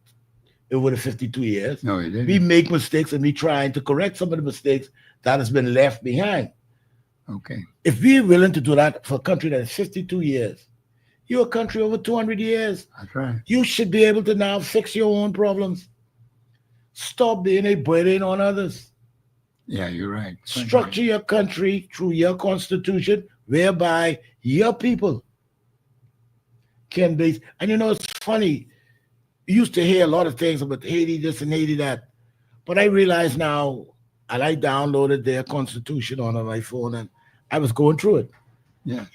[SPEAKER 2] over the 52 years.
[SPEAKER 1] No, we didn't.
[SPEAKER 2] We make mistakes, and we trying to correct some of the mistakes that has been left behind.
[SPEAKER 1] Okay.
[SPEAKER 2] If we're willing to do that for a country that is 52 years, you're a country over 200 years.
[SPEAKER 1] That's right.
[SPEAKER 2] You should be able to now fix your own problems. Stop being a burden on others.
[SPEAKER 1] Yeah, you're right.
[SPEAKER 2] Structure your country through your constitution, whereby your people can be. And it's funny. You used to hear a lot of things about Haiti this and Haiti that. But I realize now and I downloaded their constitution on my phone, and I was going through it.
[SPEAKER 1] Yes.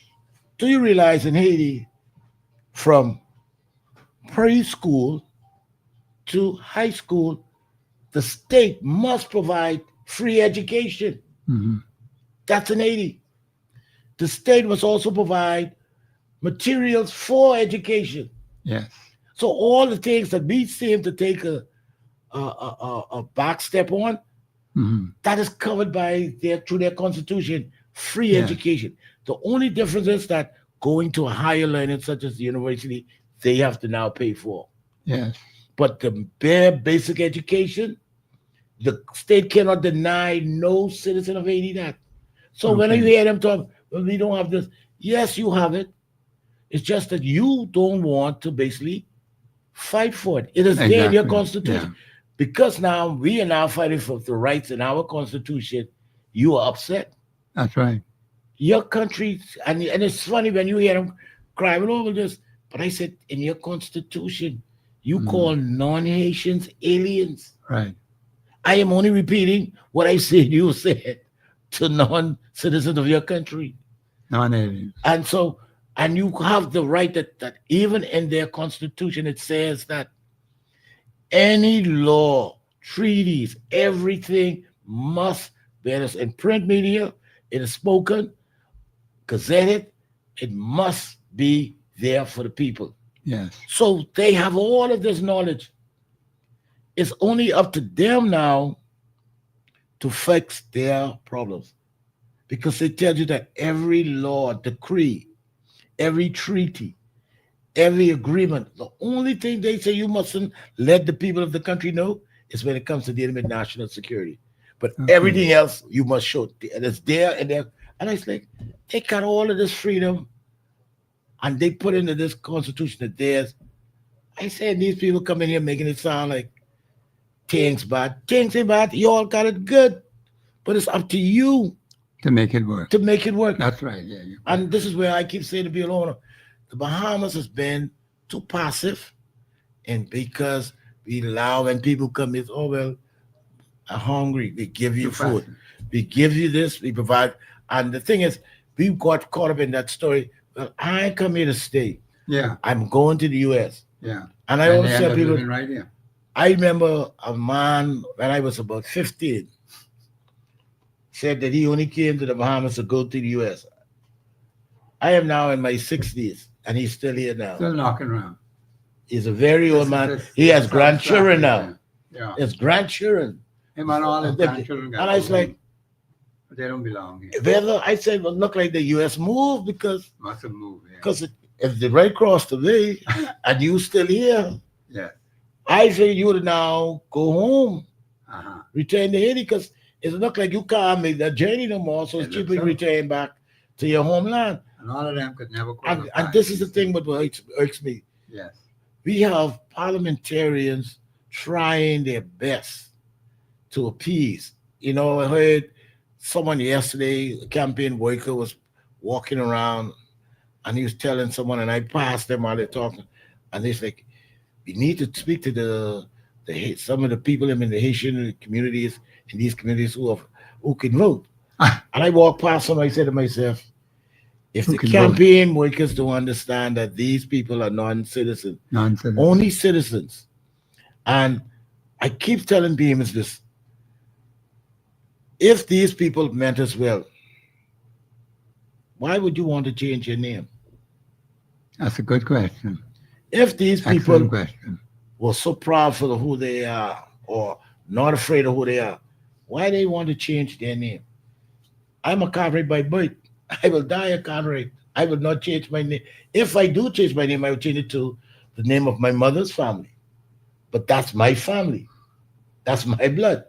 [SPEAKER 2] Do you realize in Haiti, from preschool to high school, the state must provide free education?
[SPEAKER 1] Hmm.
[SPEAKER 2] That's in Haiti. The state must also provide materials for education.
[SPEAKER 1] Yes.
[SPEAKER 2] So all the things that we seem to take a back step on,
[SPEAKER 1] Hmm.
[SPEAKER 2] that is covered by through their constitution, free
[SPEAKER 1] Yes.
[SPEAKER 2] education. The only difference is that going to a higher learning such as the university, they have to now pay for.
[SPEAKER 1] Yes.
[SPEAKER 2] But the bare basic education, the state cannot deny no citizen of Haiti that. So when you
[SPEAKER 1] Okay.
[SPEAKER 2] hear them talk, well, we don't have this. Yes, you have it. It's just that you don't want to basically fight for it. It is there in your
[SPEAKER 1] Exactly.
[SPEAKER 2] constitution. Because now we are now fighting for the rights in our constitution, you are upset.
[SPEAKER 1] That's right.
[SPEAKER 2] Your country, and it's funny when you hear them crying over this, but I said, in your constitution, you call non-Haitians aliens.
[SPEAKER 1] Right.
[SPEAKER 2] I am only repeating what I said you said to non-citizens of your country.
[SPEAKER 1] Non-aliens.
[SPEAKER 2] And so, and you have the right that even in their constitution, it says that any law, treaties, everything must, whether it's in print media, it is spoken, gazetted, it must be there for the people.
[SPEAKER 1] Yes.
[SPEAKER 2] So they have all of this knowledge. It's only up to them now to fix their problems. Because they tell you that every law, decree, every treaty, every agreement, the only thing they say you mustn't let the people of the country know is when it comes to dealing with national security. But everything else you must show. And it's there and there. And it's like, they got all of this freedom and they put into this constitution that theirs. I said, these people come in here making it sound like things bad. Things ain't bad. You all got it good. But it's up to you
[SPEAKER 1] To make it work.
[SPEAKER 2] to make it work.
[SPEAKER 1] That's right. Yeah.
[SPEAKER 2] And this is where I keep saying to be alone. The Bahamas has been too passive, and because we allow when people come in, oh well, I'm hungry. We give you
[SPEAKER 1] Too
[SPEAKER 2] food.
[SPEAKER 1] passive.
[SPEAKER 2] We give you this. We provide. And the thing is, we got caught up in that story. Well, I ain't come here to stay.
[SPEAKER 1] Yeah.
[SPEAKER 2] I'm going to the U.S.
[SPEAKER 1] Yeah.
[SPEAKER 2] And I
[SPEAKER 1] And
[SPEAKER 2] always
[SPEAKER 1] they end
[SPEAKER 2] tell
[SPEAKER 1] up
[SPEAKER 2] people.
[SPEAKER 1] living right here.
[SPEAKER 2] I remember a man when I was about 15 said that he only came to the Bahamas to go to the U.S. I am now in my 60s, and he's still here now.
[SPEAKER 1] Still knocking around.
[SPEAKER 2] He's a very old man.
[SPEAKER 1] This-
[SPEAKER 2] He has
[SPEAKER 1] this
[SPEAKER 2] grandchildren
[SPEAKER 1] abstract,
[SPEAKER 2] now.
[SPEAKER 1] Yeah.
[SPEAKER 2] His grandchildren.
[SPEAKER 1] Him and all his
[SPEAKER 2] And
[SPEAKER 1] grandchildren got
[SPEAKER 2] I was
[SPEAKER 1] away.
[SPEAKER 2] like,
[SPEAKER 1] But they don't belong here.
[SPEAKER 2] whether I said, well, look like the U.S. moved because
[SPEAKER 1] Must have moved. Yeah.
[SPEAKER 2] if they right across the way and you still here,
[SPEAKER 1] Yeah.
[SPEAKER 2] I say you would now go home,
[SPEAKER 1] Uh-huh.
[SPEAKER 2] return to Haiti because it look like you can't make that journey no more. So it's
[SPEAKER 1] It
[SPEAKER 2] cheaper
[SPEAKER 1] looks
[SPEAKER 2] to
[SPEAKER 1] so.
[SPEAKER 2] return back to your homeland.
[SPEAKER 1] And all of them could never qualify.
[SPEAKER 2] And this is the thing what irks me.
[SPEAKER 1] Yes.
[SPEAKER 2] We have parliamentarians trying their best to appease. You know, I heard someone yesterday, a campaign worker was walking around and he was telling someone, and I passed them while they're talking, and he's like, we need to speak to the some of the people in the Haitian communities, in these communities who can vote. And I walked past them, I said to myself, if
[SPEAKER 1] Who
[SPEAKER 2] the
[SPEAKER 1] can
[SPEAKER 2] campaign workers don't understand that these people are non-citizens,
[SPEAKER 1] Nonsense.
[SPEAKER 2] only citizens. And I keep telling Beams this. If these people meant us well, why would you want to change your name?
[SPEAKER 1] That's a good question.
[SPEAKER 2] If these
[SPEAKER 1] Excellent
[SPEAKER 2] people
[SPEAKER 1] question.
[SPEAKER 2] were so proud for who they are or not afraid of who they are, why they want to change their name? I'm a Cartwright by birth. I will die a Cartwright. I will not change my name. If I do change my name, I will change it to the name of my mother's family. But that's my family. That's my blood.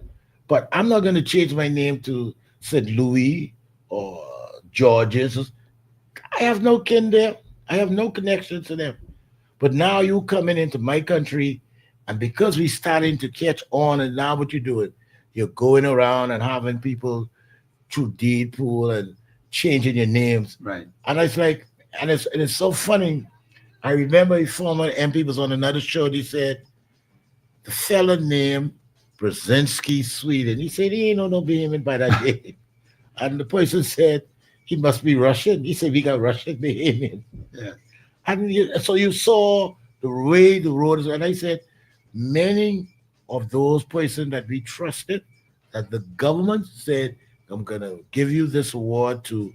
[SPEAKER 2] But I'm not going to change my name to St. Louis or George's. I have no kin there. I have no connection to them. But now you coming into my country, and because we starting to catch on, and now what you're doing, you're going around and having people through deed pool and changing your names.
[SPEAKER 1] Right.
[SPEAKER 2] And it's like, and it's so funny. I remember a former MP was on another show. He said the fella name Brzezinski, Sweden. He said he ain't know no Bahamian by that name. And the person said he must be Russian. He said we got Russian Bahamian.
[SPEAKER 1] Yeah.
[SPEAKER 2] And so you saw the way the road is. And I said, many of those persons that we trusted, that the government said, I'm going to give you this award to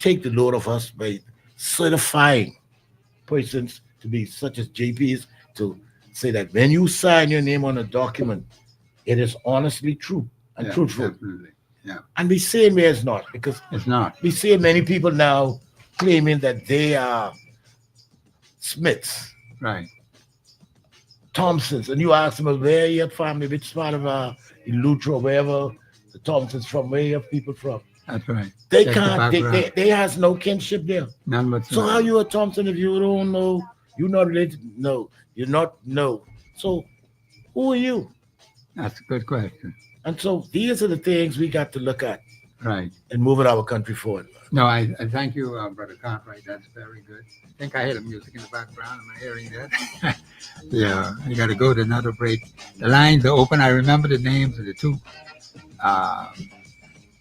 [SPEAKER 2] take the load of us by certifying persons to be such as JPs to say that when you sign your name on a document, it is honestly true and
[SPEAKER 1] Yeah,
[SPEAKER 2] truthful.
[SPEAKER 1] definitely. Yeah.
[SPEAKER 2] And we say where it's not, because
[SPEAKER 1] It's not.
[SPEAKER 2] we see many people now claiming that they are Smiths,
[SPEAKER 1] Right.
[SPEAKER 2] Thompsons, and you ask them, well, where your family, which part of Lutra, wherever the Thompsons from, where your people from.
[SPEAKER 1] That's right.
[SPEAKER 2] They
[SPEAKER 1] Check the
[SPEAKER 2] can't,
[SPEAKER 1] background.
[SPEAKER 2] they has no kinship there.
[SPEAKER 1] None
[SPEAKER 2] So
[SPEAKER 1] whatsoever.
[SPEAKER 2] how you a Thompson if you don't know, you're not related? No, you're not, no. So who are you?
[SPEAKER 1] That's a good question.
[SPEAKER 2] And so these are the things we got to look at
[SPEAKER 1] Right.
[SPEAKER 2] and moving our country forward.
[SPEAKER 1] No, I thank you, Brother Cartwright. That's very good. I think I hear the music in the background. Am I hearing that? Yeah, I got to go to another break. The lines are open. I remember the names of the two uh,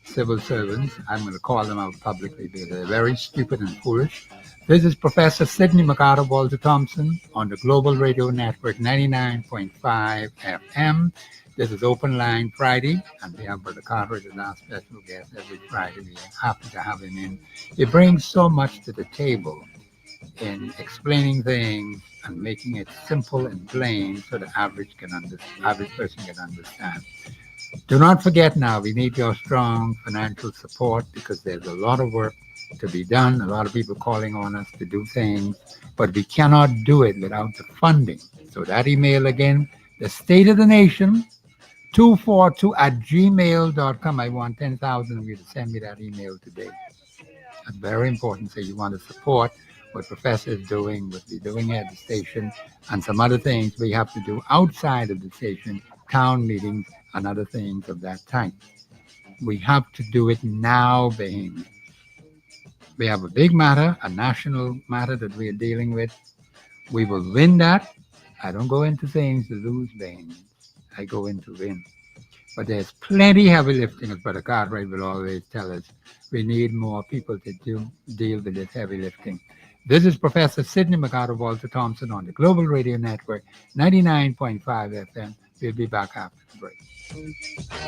[SPEAKER 1] civil servants. I'm going to call them out publicly because they're very stupid and foolish. This is Professor Sidney McArthur Walter Thompson on the Global Radio Network 99.5 FM. This is Open Line Friday, and we have Brother Carter as our special guest every Friday. We are happy to have him in. He brings so much to the table in explaining things and making it simple and plain so the average person can understand. Do not forget now, we need your strong financial support because there's a lot of work to be done, a lot of people calling on us to do things, but we cannot do it without the funding. So that email again, the state of the nation, 242 at gmail.com. I want 10,000 of you to send me that email today. That's very important. So you want to support what Professor is doing, what we're doing at the station, and some other things we have to do outside of the station, town meetings, and other things of that type. We have to do it now, Bahamians. We have a big matter, a national matter that we are dealing with. We will win that. I don't go into things to lose, Bahamians. I go in to win. But there's plenty heavy lifting, as Brother Cartwright will always tell us. We need more people to deal with this heavy lifting. This is Professor Sidney McArthur Walter Thompson on the Global Radio Network, 99.5 FM. We'll be back after the break.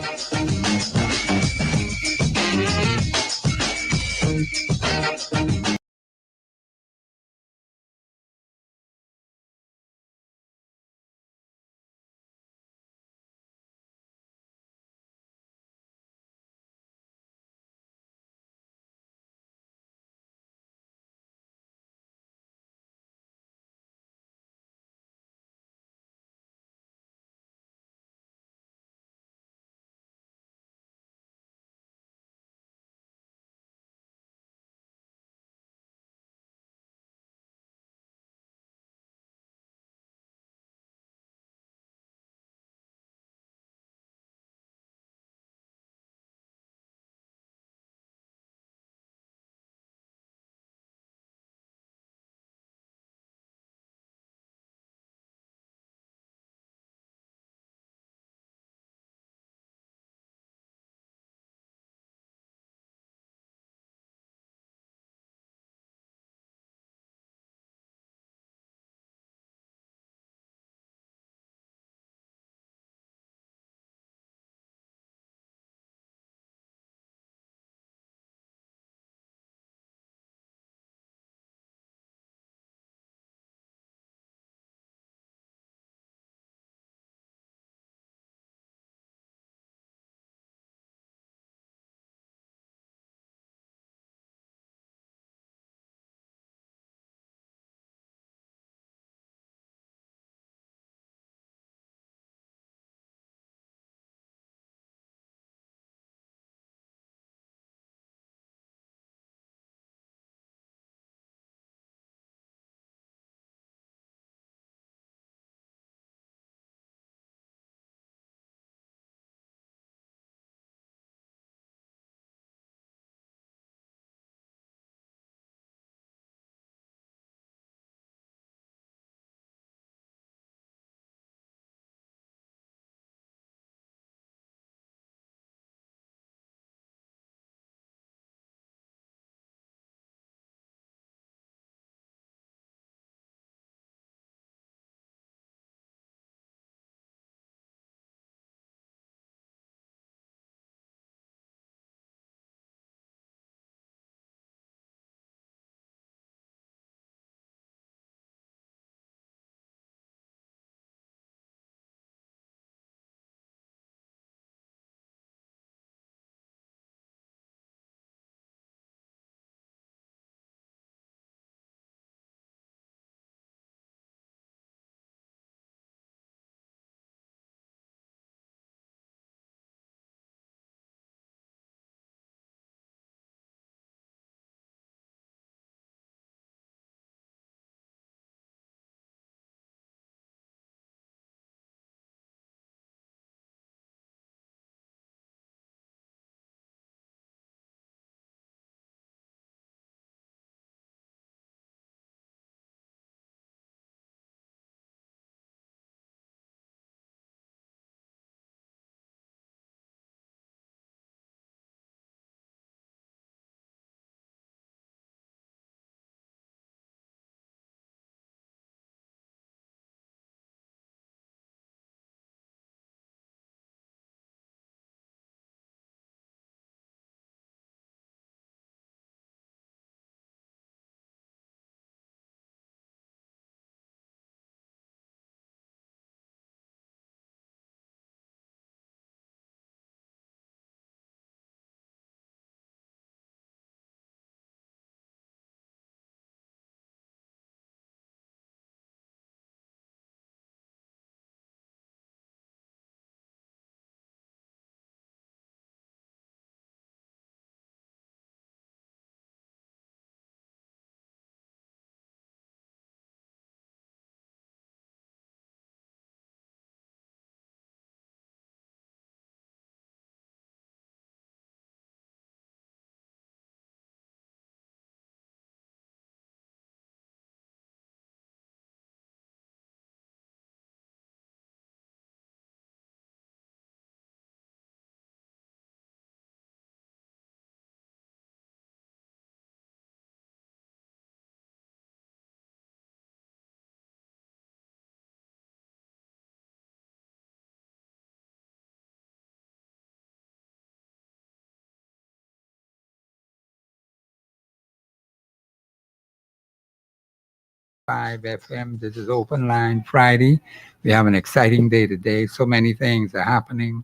[SPEAKER 1] FM. This is Open Line Friday. We have an exciting day today. So many things are happening.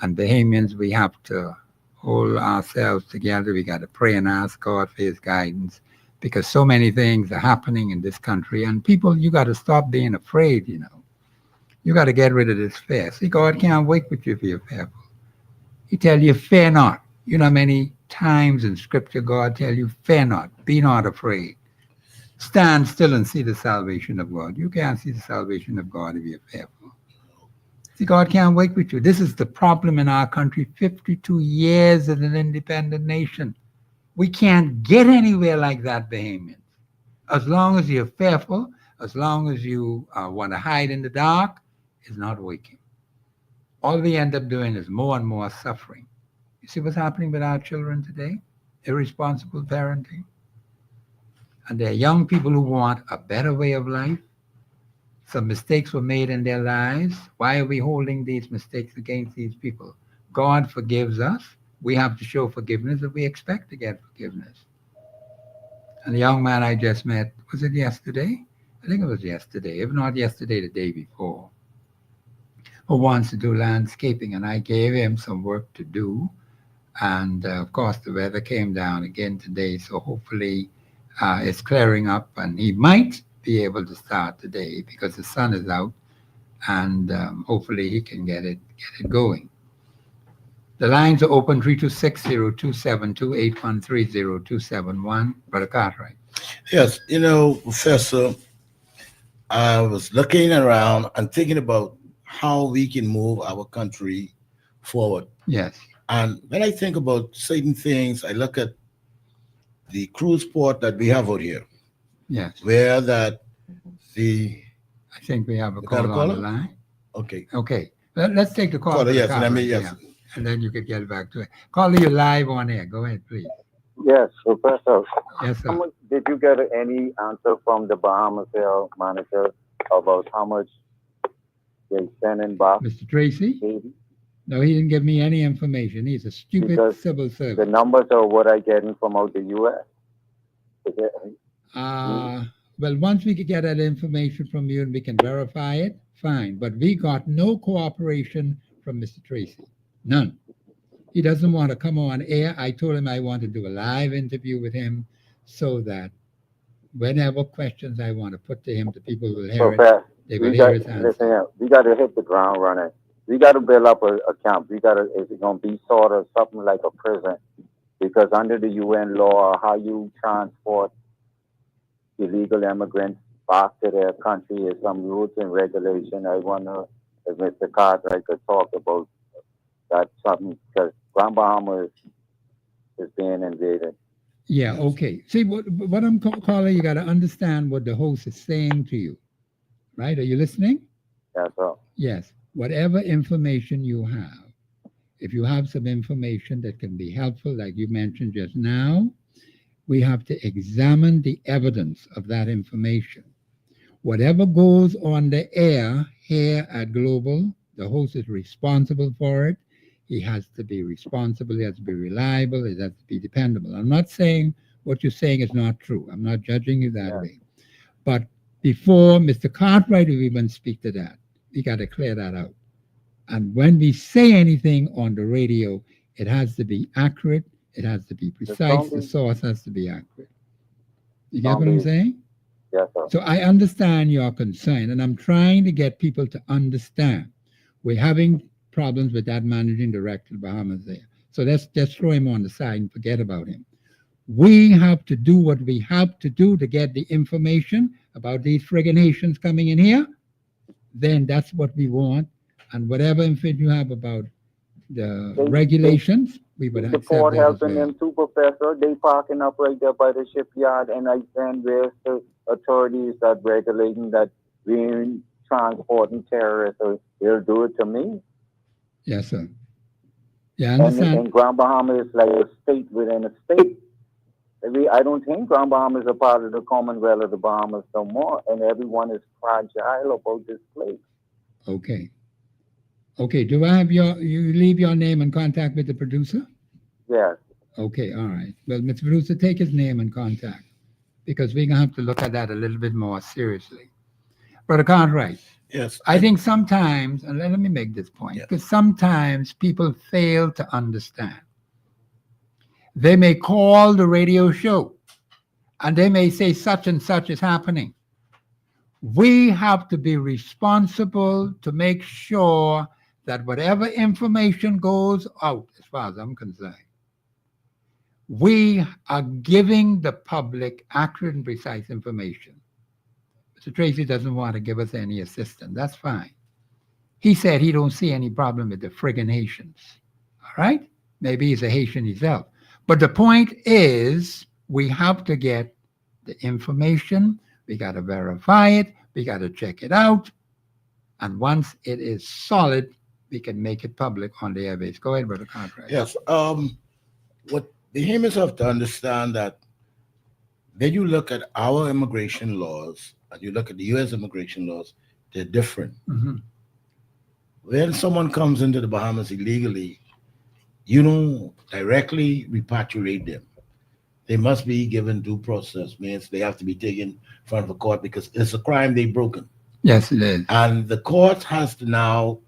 [SPEAKER 1] And Bahamians, we have to hold ourselves together. We got to pray and ask God for his guidance because so many things are happening in this country. And people, you got to stop being afraid, you know. You got to get rid of this fear. See, God can't wait with you if you're fearful. He tell you, fear not. You know how many times in Scripture God tell you, fear not, be not afraid. Stand still and see the salvation of God. You can't see the salvation of God if you're fearful. See, God can't wait with you. This is the problem in our country. 52 years as an independent nation. We can't get anywhere like that, Bahamians. As long as you're fearful, as long as you want to hide in the dark, it's not working. All we end up doing is more and more suffering. You see what's happening with our children today? Irresponsible parenting. And there are young people who want a better way of life. Some mistakes were made in their lives. Why are we holding these mistakes against these people? God forgives us. We have to show forgiveness if we expect to get forgiveness. And the young man I just met, was it yesterday? I think it was yesterday. If not yesterday, the day before. Who wants to do landscaping. And I gave him some work to do. And of course, the weather came down again today. So hopefully it's clearing up and he might be able to start today because the sun is out and hopefully he can get it going. The lines are open 326-0272-813-0271. Brother Cartwright.
[SPEAKER 2] Yes, you know, Professor, I was looking around and thinking about how we can move our country forward.
[SPEAKER 1] Yes.
[SPEAKER 2] And when I think about certain things, I look at the cruise port that we have out here.
[SPEAKER 1] Yes.
[SPEAKER 2] Where that
[SPEAKER 1] I think we have a call on the line.
[SPEAKER 2] Okay.
[SPEAKER 1] Okay. Let's take the call.
[SPEAKER 2] Caller, yes, yes.
[SPEAKER 1] And then you could get back to it. Caller, you're live on air. Go ahead, please.
[SPEAKER 5] Yes, Professor.
[SPEAKER 1] Yes, sir.
[SPEAKER 5] Did you get any answer from the Bahamas manager about how much they sending back?
[SPEAKER 1] Mr. Tracy?
[SPEAKER 5] Haiti?
[SPEAKER 1] No, he didn't give me any information. He's a stupid civil servant.
[SPEAKER 5] The numbers are what I getting from out the U.S.
[SPEAKER 1] Well, once we could get that information from you and we can verify it, fine. But we got no cooperation from Mr. Tracy. None. He doesn't want to come on air. I told him I want to do a live interview with him so that whenever questions I want to put to him, the people will hear it. They will hear his answer.
[SPEAKER 5] Listen here, we got to hit the ground running. We got to build up a camp. We got to, it's going to be sort of something like a prison. Because under the UN law, how you transport illegal immigrants back to their country is some rules and regulation. I wonder if Mr. Cartwright could talk about that something, because Grand Bahama is being invaded.
[SPEAKER 1] Yeah, okay. See, what I'm calling, you got to understand what the host is saying to you. Right? Are you listening?
[SPEAKER 5] Yes, sir.
[SPEAKER 1] Yes. Whatever information you have, if you have some information that can be helpful, like you mentioned just now, we have to examine the evidence of that information. Whatever goes on the air here at Global, the host is responsible for it. He has to be responsible. He has to be reliable. He has to be dependable. I'm not saying what you're saying is not true. I'm not judging you that way. But before Mr. Cartwright will even speak to that, we got to clear that out. And when we say anything on the radio, it has to be accurate. It has to be precise. The source has to be accurate. You get what I'm saying?
[SPEAKER 5] Yes, sir.
[SPEAKER 1] So I understand your concern, and I'm trying to get people to understand. We're having problems with that managing director of Bahamas there. So let's throw him on the side and forget about him. We have to do what we have to do to get the information about these friggin' nations coming in here. Then that's what we want. And whatever information you have about the regulations, we would have
[SPEAKER 5] support helping them too, Professor. They parking up right there by the shipyard, and I send where's the authorities that regulating that being transporting terrorists, so they'll do it to me.
[SPEAKER 1] Yes, sir. Yeah, I understand.
[SPEAKER 5] And Grand Bahama is like a state within a state. I don't think Grand Bahama is a part of the Commonwealth of the Bahamas no more, and everyone is fragile about this place.
[SPEAKER 1] Okay. Okay, do I have you leave your name and contact with the producer?
[SPEAKER 5] Yes.
[SPEAKER 1] Okay, all right. Well, Mr. Producer, take his name and contact. because we're going to have to look at that a little bit more seriously. Brother Cartwright,
[SPEAKER 2] Yes.
[SPEAKER 1] I think sometimes, and let me make this point,
[SPEAKER 2] Yeah.
[SPEAKER 1] because sometimes people fail to understand. They may call the radio show and they may say such and such is happening. We have to be responsible to make sure that whatever information goes out, as far as I'm concerned, we are giving the public accurate and precise information. Mr. Tracy doesn't want to give us any assistance. That's fine. He said he don't see any problem with the friggin' Haitians. All right? Maybe he's a Haitian himself. But the point is, we have to get the information. We got to verify it. We got to check it out. And once it is solid, we can make it public on the airbase. Go ahead, Brother Cartwright.
[SPEAKER 2] Yes. What the Haitians have to understand that when you look at our immigration laws and you look at the U.S. immigration laws, they're different.
[SPEAKER 1] Mm-hmm.
[SPEAKER 2] When someone comes into the Bahamas illegally, you don't directly repatriate them. They must be given due process, means they have to be taken in front of a court because it's a crime they've broken.
[SPEAKER 1] Yes, it is.
[SPEAKER 2] And the court has to now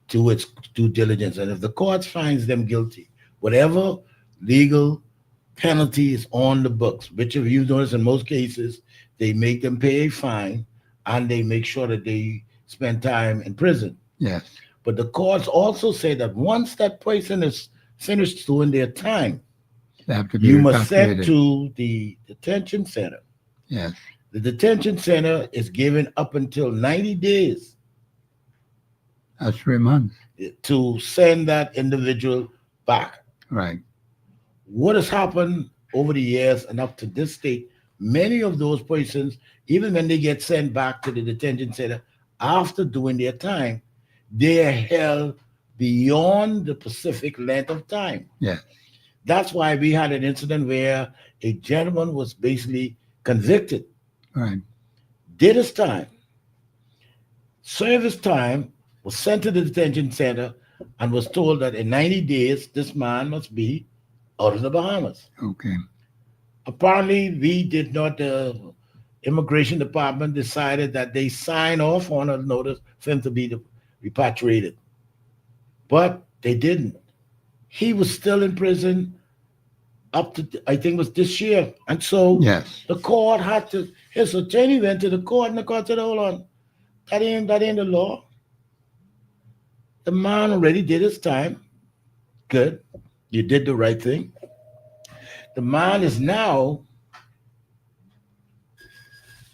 [SPEAKER 2] do its due diligence. And if the court finds them guilty, whatever legal penalty is on the books, which if you notice in most cases, they make them pay a fine and they make sure that they spend time in prison.
[SPEAKER 1] Yes.
[SPEAKER 2] But the courts also say that once that person is finished doing their time,
[SPEAKER 1] They have to be
[SPEAKER 2] you must send
[SPEAKER 1] repatriated.
[SPEAKER 2] to the detention center.
[SPEAKER 1] Yes.
[SPEAKER 2] The detention center is given up until 90 days
[SPEAKER 1] That's 3 months.
[SPEAKER 2] to send that individual back.
[SPEAKER 1] Right.
[SPEAKER 2] What has happened over the years and up to this date, many of those persons, even when they get sent back to the detention center after doing their time, they are held beyond the specific length of time.
[SPEAKER 1] Yes.
[SPEAKER 2] That's why we had an incident where a gentleman was basically convicted,
[SPEAKER 1] Right.
[SPEAKER 2] did his time, served his time, was sent to the detention center, and was told that in 90 days, this man must be out of the Bahamas.
[SPEAKER 1] Okay.
[SPEAKER 2] Apparently, we did not, the immigration department decided that they sign off on a notice for him to be repatriated. But they didn't. He was still in prison up to, I think it was this year. And so
[SPEAKER 1] Yes.
[SPEAKER 2] the court had to, his attorney went to the court and the court said, hold on, that ain't the law. The man already did his time. Good. You did the right thing. The man is now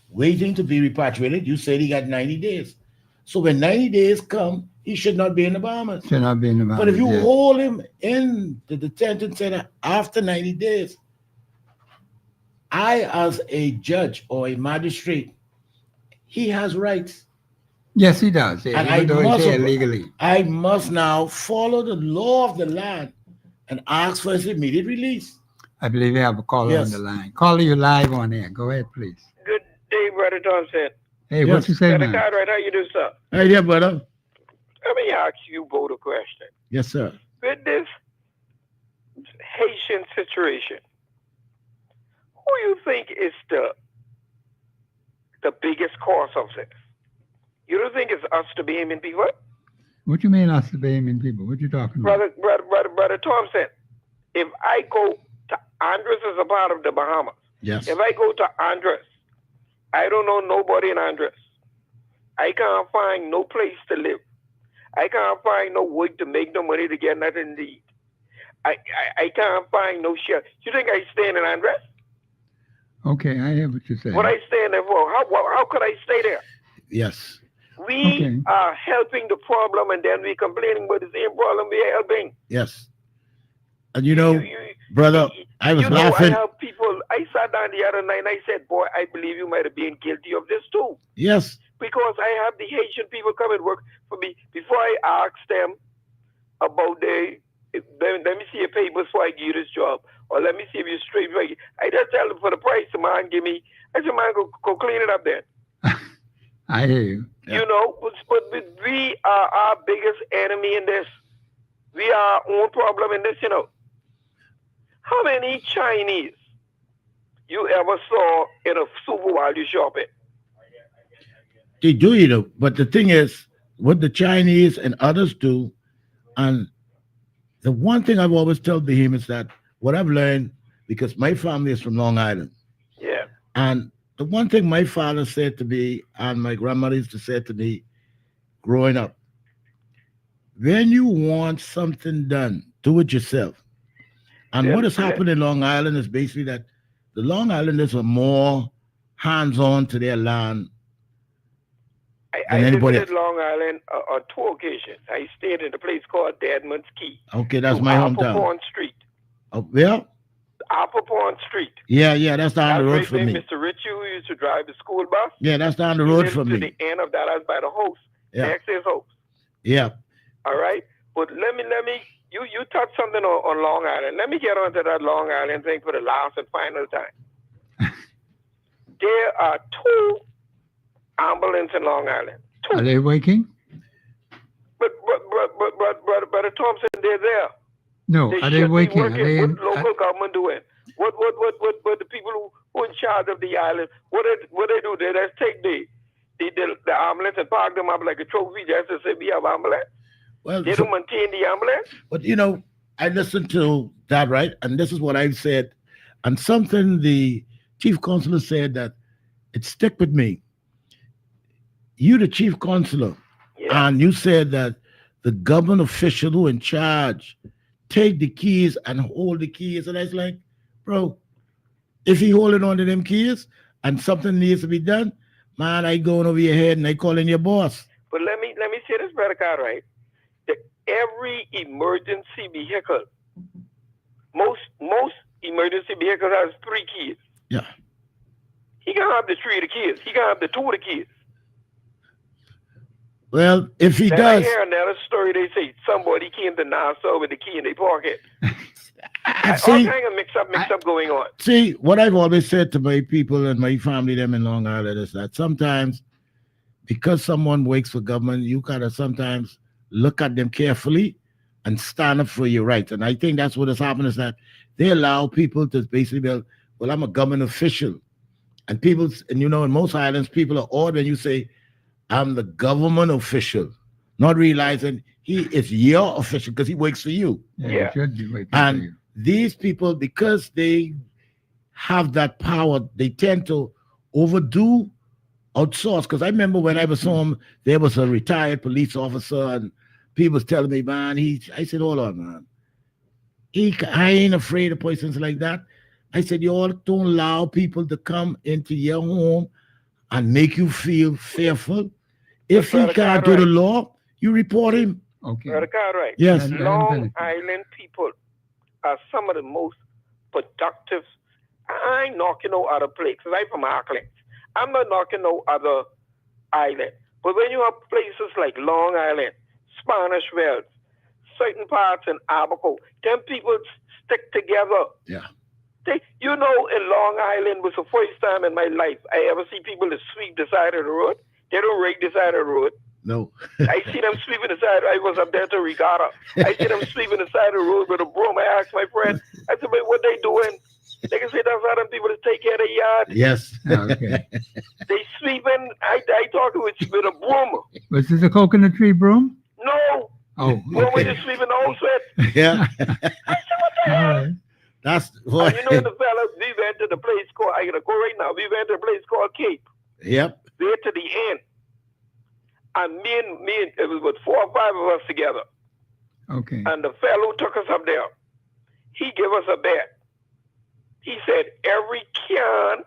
[SPEAKER 2] waiting to be repatriated. You said he got 90 days. So when 90 days come, he should not be in the Bahamas.
[SPEAKER 1] Should not be in the
[SPEAKER 2] But if you
[SPEAKER 1] yes.
[SPEAKER 2] hold him in the detention center after 90 days, I, as a judge or a magistrate, he has rights.
[SPEAKER 1] Yes, he does. Yeah,
[SPEAKER 2] And
[SPEAKER 1] even though
[SPEAKER 2] I
[SPEAKER 1] he's
[SPEAKER 2] must,
[SPEAKER 1] here legally.
[SPEAKER 2] I must now follow the law of the land and ask for his immediate release.
[SPEAKER 1] I believe we have a caller
[SPEAKER 2] Yes.
[SPEAKER 1] on the line. Caller, you live on air. Go ahead, please.
[SPEAKER 6] Good day, Brother Thompson.
[SPEAKER 1] Hey,
[SPEAKER 2] Yes.
[SPEAKER 1] what you say,
[SPEAKER 6] Brother
[SPEAKER 1] man?
[SPEAKER 6] Cartwright, how you do, sir?
[SPEAKER 2] Hey there, brother.
[SPEAKER 6] Let me ask you both a question.
[SPEAKER 2] Yes, sir.
[SPEAKER 6] With this Haitian situation, who you think is the biggest cause of this? You don't think it's us to be aiming people?
[SPEAKER 1] What you mean us blaming people? What you talking about?
[SPEAKER 6] Brother Thompson, if I go to Andres is a part of the Bahamas.
[SPEAKER 2] Yes.
[SPEAKER 6] If I go to Andres, I don't know nobody in Andres. I can't find no place to live. I can't find no work to make no money to get nothing to eat. I can't find no shelter. You think I staying in Andres?
[SPEAKER 1] Okay, I hear what you're saying.
[SPEAKER 6] What I staying there for? How could I stay there?
[SPEAKER 2] Yes.
[SPEAKER 6] We
[SPEAKER 1] Okay.
[SPEAKER 6] are helping the problem and then we complaining about the same problem we are helping.
[SPEAKER 2] Yes. And you know,
[SPEAKER 6] You-
[SPEAKER 2] brother, I was
[SPEAKER 6] you know,
[SPEAKER 2] laughing.
[SPEAKER 6] I have people, I sat down the other night and I said, boy, I believe you might have been guilty of this too.
[SPEAKER 2] Yes.
[SPEAKER 6] Because I have the Haitian people come and work for me. Before I ask them about let me see your papers before I give you this job. Or let me see if you're straight. I just tell them for the price the man give me. I said, man, go clean it up then.
[SPEAKER 1] I hear you.
[SPEAKER 2] Yeah.
[SPEAKER 6] You know, but we are our biggest enemy in this. We are our own problem in this, you know. How many Chinese you ever saw in a super while you shopping.
[SPEAKER 2] They do, you know. But the thing is, what the Chinese and others do, and the one thing I've always told him is that what I've learned, because my family is from Long Island,
[SPEAKER 6] Yeah.
[SPEAKER 2] and the one thing my father said to me and my grandmother used to say to me growing up, when you want something done, do it yourself. And what has happened in Long Island is basically that the Long Islanders are more hands-on to their land
[SPEAKER 6] I
[SPEAKER 2] than anybody
[SPEAKER 6] visited
[SPEAKER 2] else.
[SPEAKER 6] Long Island on 2 occasions. I stayed in a place called Deadman's Key.
[SPEAKER 2] Okay, that's
[SPEAKER 6] to
[SPEAKER 2] my
[SPEAKER 6] Upper
[SPEAKER 2] hometown.
[SPEAKER 6] Pond Street.
[SPEAKER 2] Oh, yeah?
[SPEAKER 6] Upper Pond Street.
[SPEAKER 2] Yeah, that's down the road
[SPEAKER 6] That's
[SPEAKER 2] from
[SPEAKER 6] right
[SPEAKER 2] me.
[SPEAKER 6] Mr. Ritchie, who used to drive the school bus.
[SPEAKER 2] Yeah, that's down the
[SPEAKER 6] He
[SPEAKER 2] road
[SPEAKER 6] lives
[SPEAKER 2] from
[SPEAKER 6] to
[SPEAKER 2] me.
[SPEAKER 6] the end of that. That's by the house.
[SPEAKER 2] Yeah.
[SPEAKER 6] Next is house.
[SPEAKER 2] Yeah.
[SPEAKER 6] All right. But let me. You touched something on Long Island. Let me get onto that Long Island thing for the last and final time. There are 2 ambulances in Long Island. 2.
[SPEAKER 1] Are they waking?
[SPEAKER 6] But Thompson, they're there.
[SPEAKER 1] No,
[SPEAKER 6] They
[SPEAKER 1] are they
[SPEAKER 6] should be
[SPEAKER 1] waking? Are
[SPEAKER 6] working.
[SPEAKER 1] they
[SPEAKER 6] What
[SPEAKER 1] in,
[SPEAKER 6] local government doing? What the people who in charge of the island? What they do? They just take the ambulance and park them up like a trophy just to say we have ambulance.
[SPEAKER 2] Well,
[SPEAKER 6] They don't maintain the ambulance.
[SPEAKER 2] but you know, I listened to that, right? And this is what I've said. And something the chief consular said that it stick with me. You, the chief consular,
[SPEAKER 6] Yeah.
[SPEAKER 2] and you said that the government official who in charge take the keys and hold the keys. And I was like, bro, if he holding on to them keys and something needs to be done, man, I going over your head and I calling your boss.
[SPEAKER 6] But let me say this, Brother Cartwright. That every emergency vehicle, most emergency vehicles has 3 keys.
[SPEAKER 2] Yeah.
[SPEAKER 6] He can have the 3 of the keys. He can have the 2 of the keys.
[SPEAKER 2] Well, if he
[SPEAKER 6] Then
[SPEAKER 2] does,
[SPEAKER 6] I hear another story. They say somebody came to Nassau with the key in their pocket. All
[SPEAKER 2] see,
[SPEAKER 6] kind of mix up going on.
[SPEAKER 2] see, what I've always said to my people and my family, them in Long Island, is that sometimes because someone works for government, you gotta sometimes look at them carefully and stand up for your rights. And I think that's what has happened is that they allow people to basically be, well, I'm a government official. And people, and you know, in most islands, people are odd when you say, I'm the government official, not realizing he is your official because he works for you.
[SPEAKER 6] Yeah.
[SPEAKER 1] He should be waking
[SPEAKER 2] And
[SPEAKER 1] for you.
[SPEAKER 2] these people, because they have that power, they tend to overdo, outsource. Because I remember when I was home, there was a retired police officer, and people was telling me, man, I said, hold on, man. I ain't afraid of persons like that. I said, you all don't allow people to come into your home and make you feel fearful. If he can't do the law, you report him.
[SPEAKER 1] Okay.
[SPEAKER 6] Brother Cartwright.
[SPEAKER 2] Yes.
[SPEAKER 1] And-
[SPEAKER 6] Long Island people are some of the most productive. I ain't knocking no other place because I'm from Auckland. I'm not knocking no other island. But when you have places like Long Island, Spanish Wells, certain parts in Abaco, them people stick together.
[SPEAKER 2] Yeah.
[SPEAKER 6] You know, in Long Island was the first time in my life I ever see people that sweep the side of the road. They don't rake the side of the road.
[SPEAKER 2] No.
[SPEAKER 6] I see them sweeping the side. I was up there to Regatta. I see them sweeping the side of the road with a broom. I asked my friend, I said, "Wait, what they doing?" They can say that's how them people to take care of the yard.
[SPEAKER 2] Yes.
[SPEAKER 1] Okay.
[SPEAKER 6] They sweeping. I talking with a broom.
[SPEAKER 1] Was this a coconut tree broom?
[SPEAKER 6] No.
[SPEAKER 1] Oh,
[SPEAKER 6] When we
[SPEAKER 1] okay.
[SPEAKER 6] just sweeping the whole set.
[SPEAKER 2] Yeah.
[SPEAKER 6] I said, what the
[SPEAKER 1] All
[SPEAKER 6] hell?
[SPEAKER 1] right.
[SPEAKER 2] That's
[SPEAKER 6] And
[SPEAKER 2] what.
[SPEAKER 6] you know the fella, we went to the place called, I gotta go right now, we went to a place called Cape.
[SPEAKER 2] Yep.
[SPEAKER 6] There to the end. And me and it was with 4 or 5 of us together.
[SPEAKER 1] Okay.
[SPEAKER 6] And the fellow who took us up there, he gave us a bet. He said, every can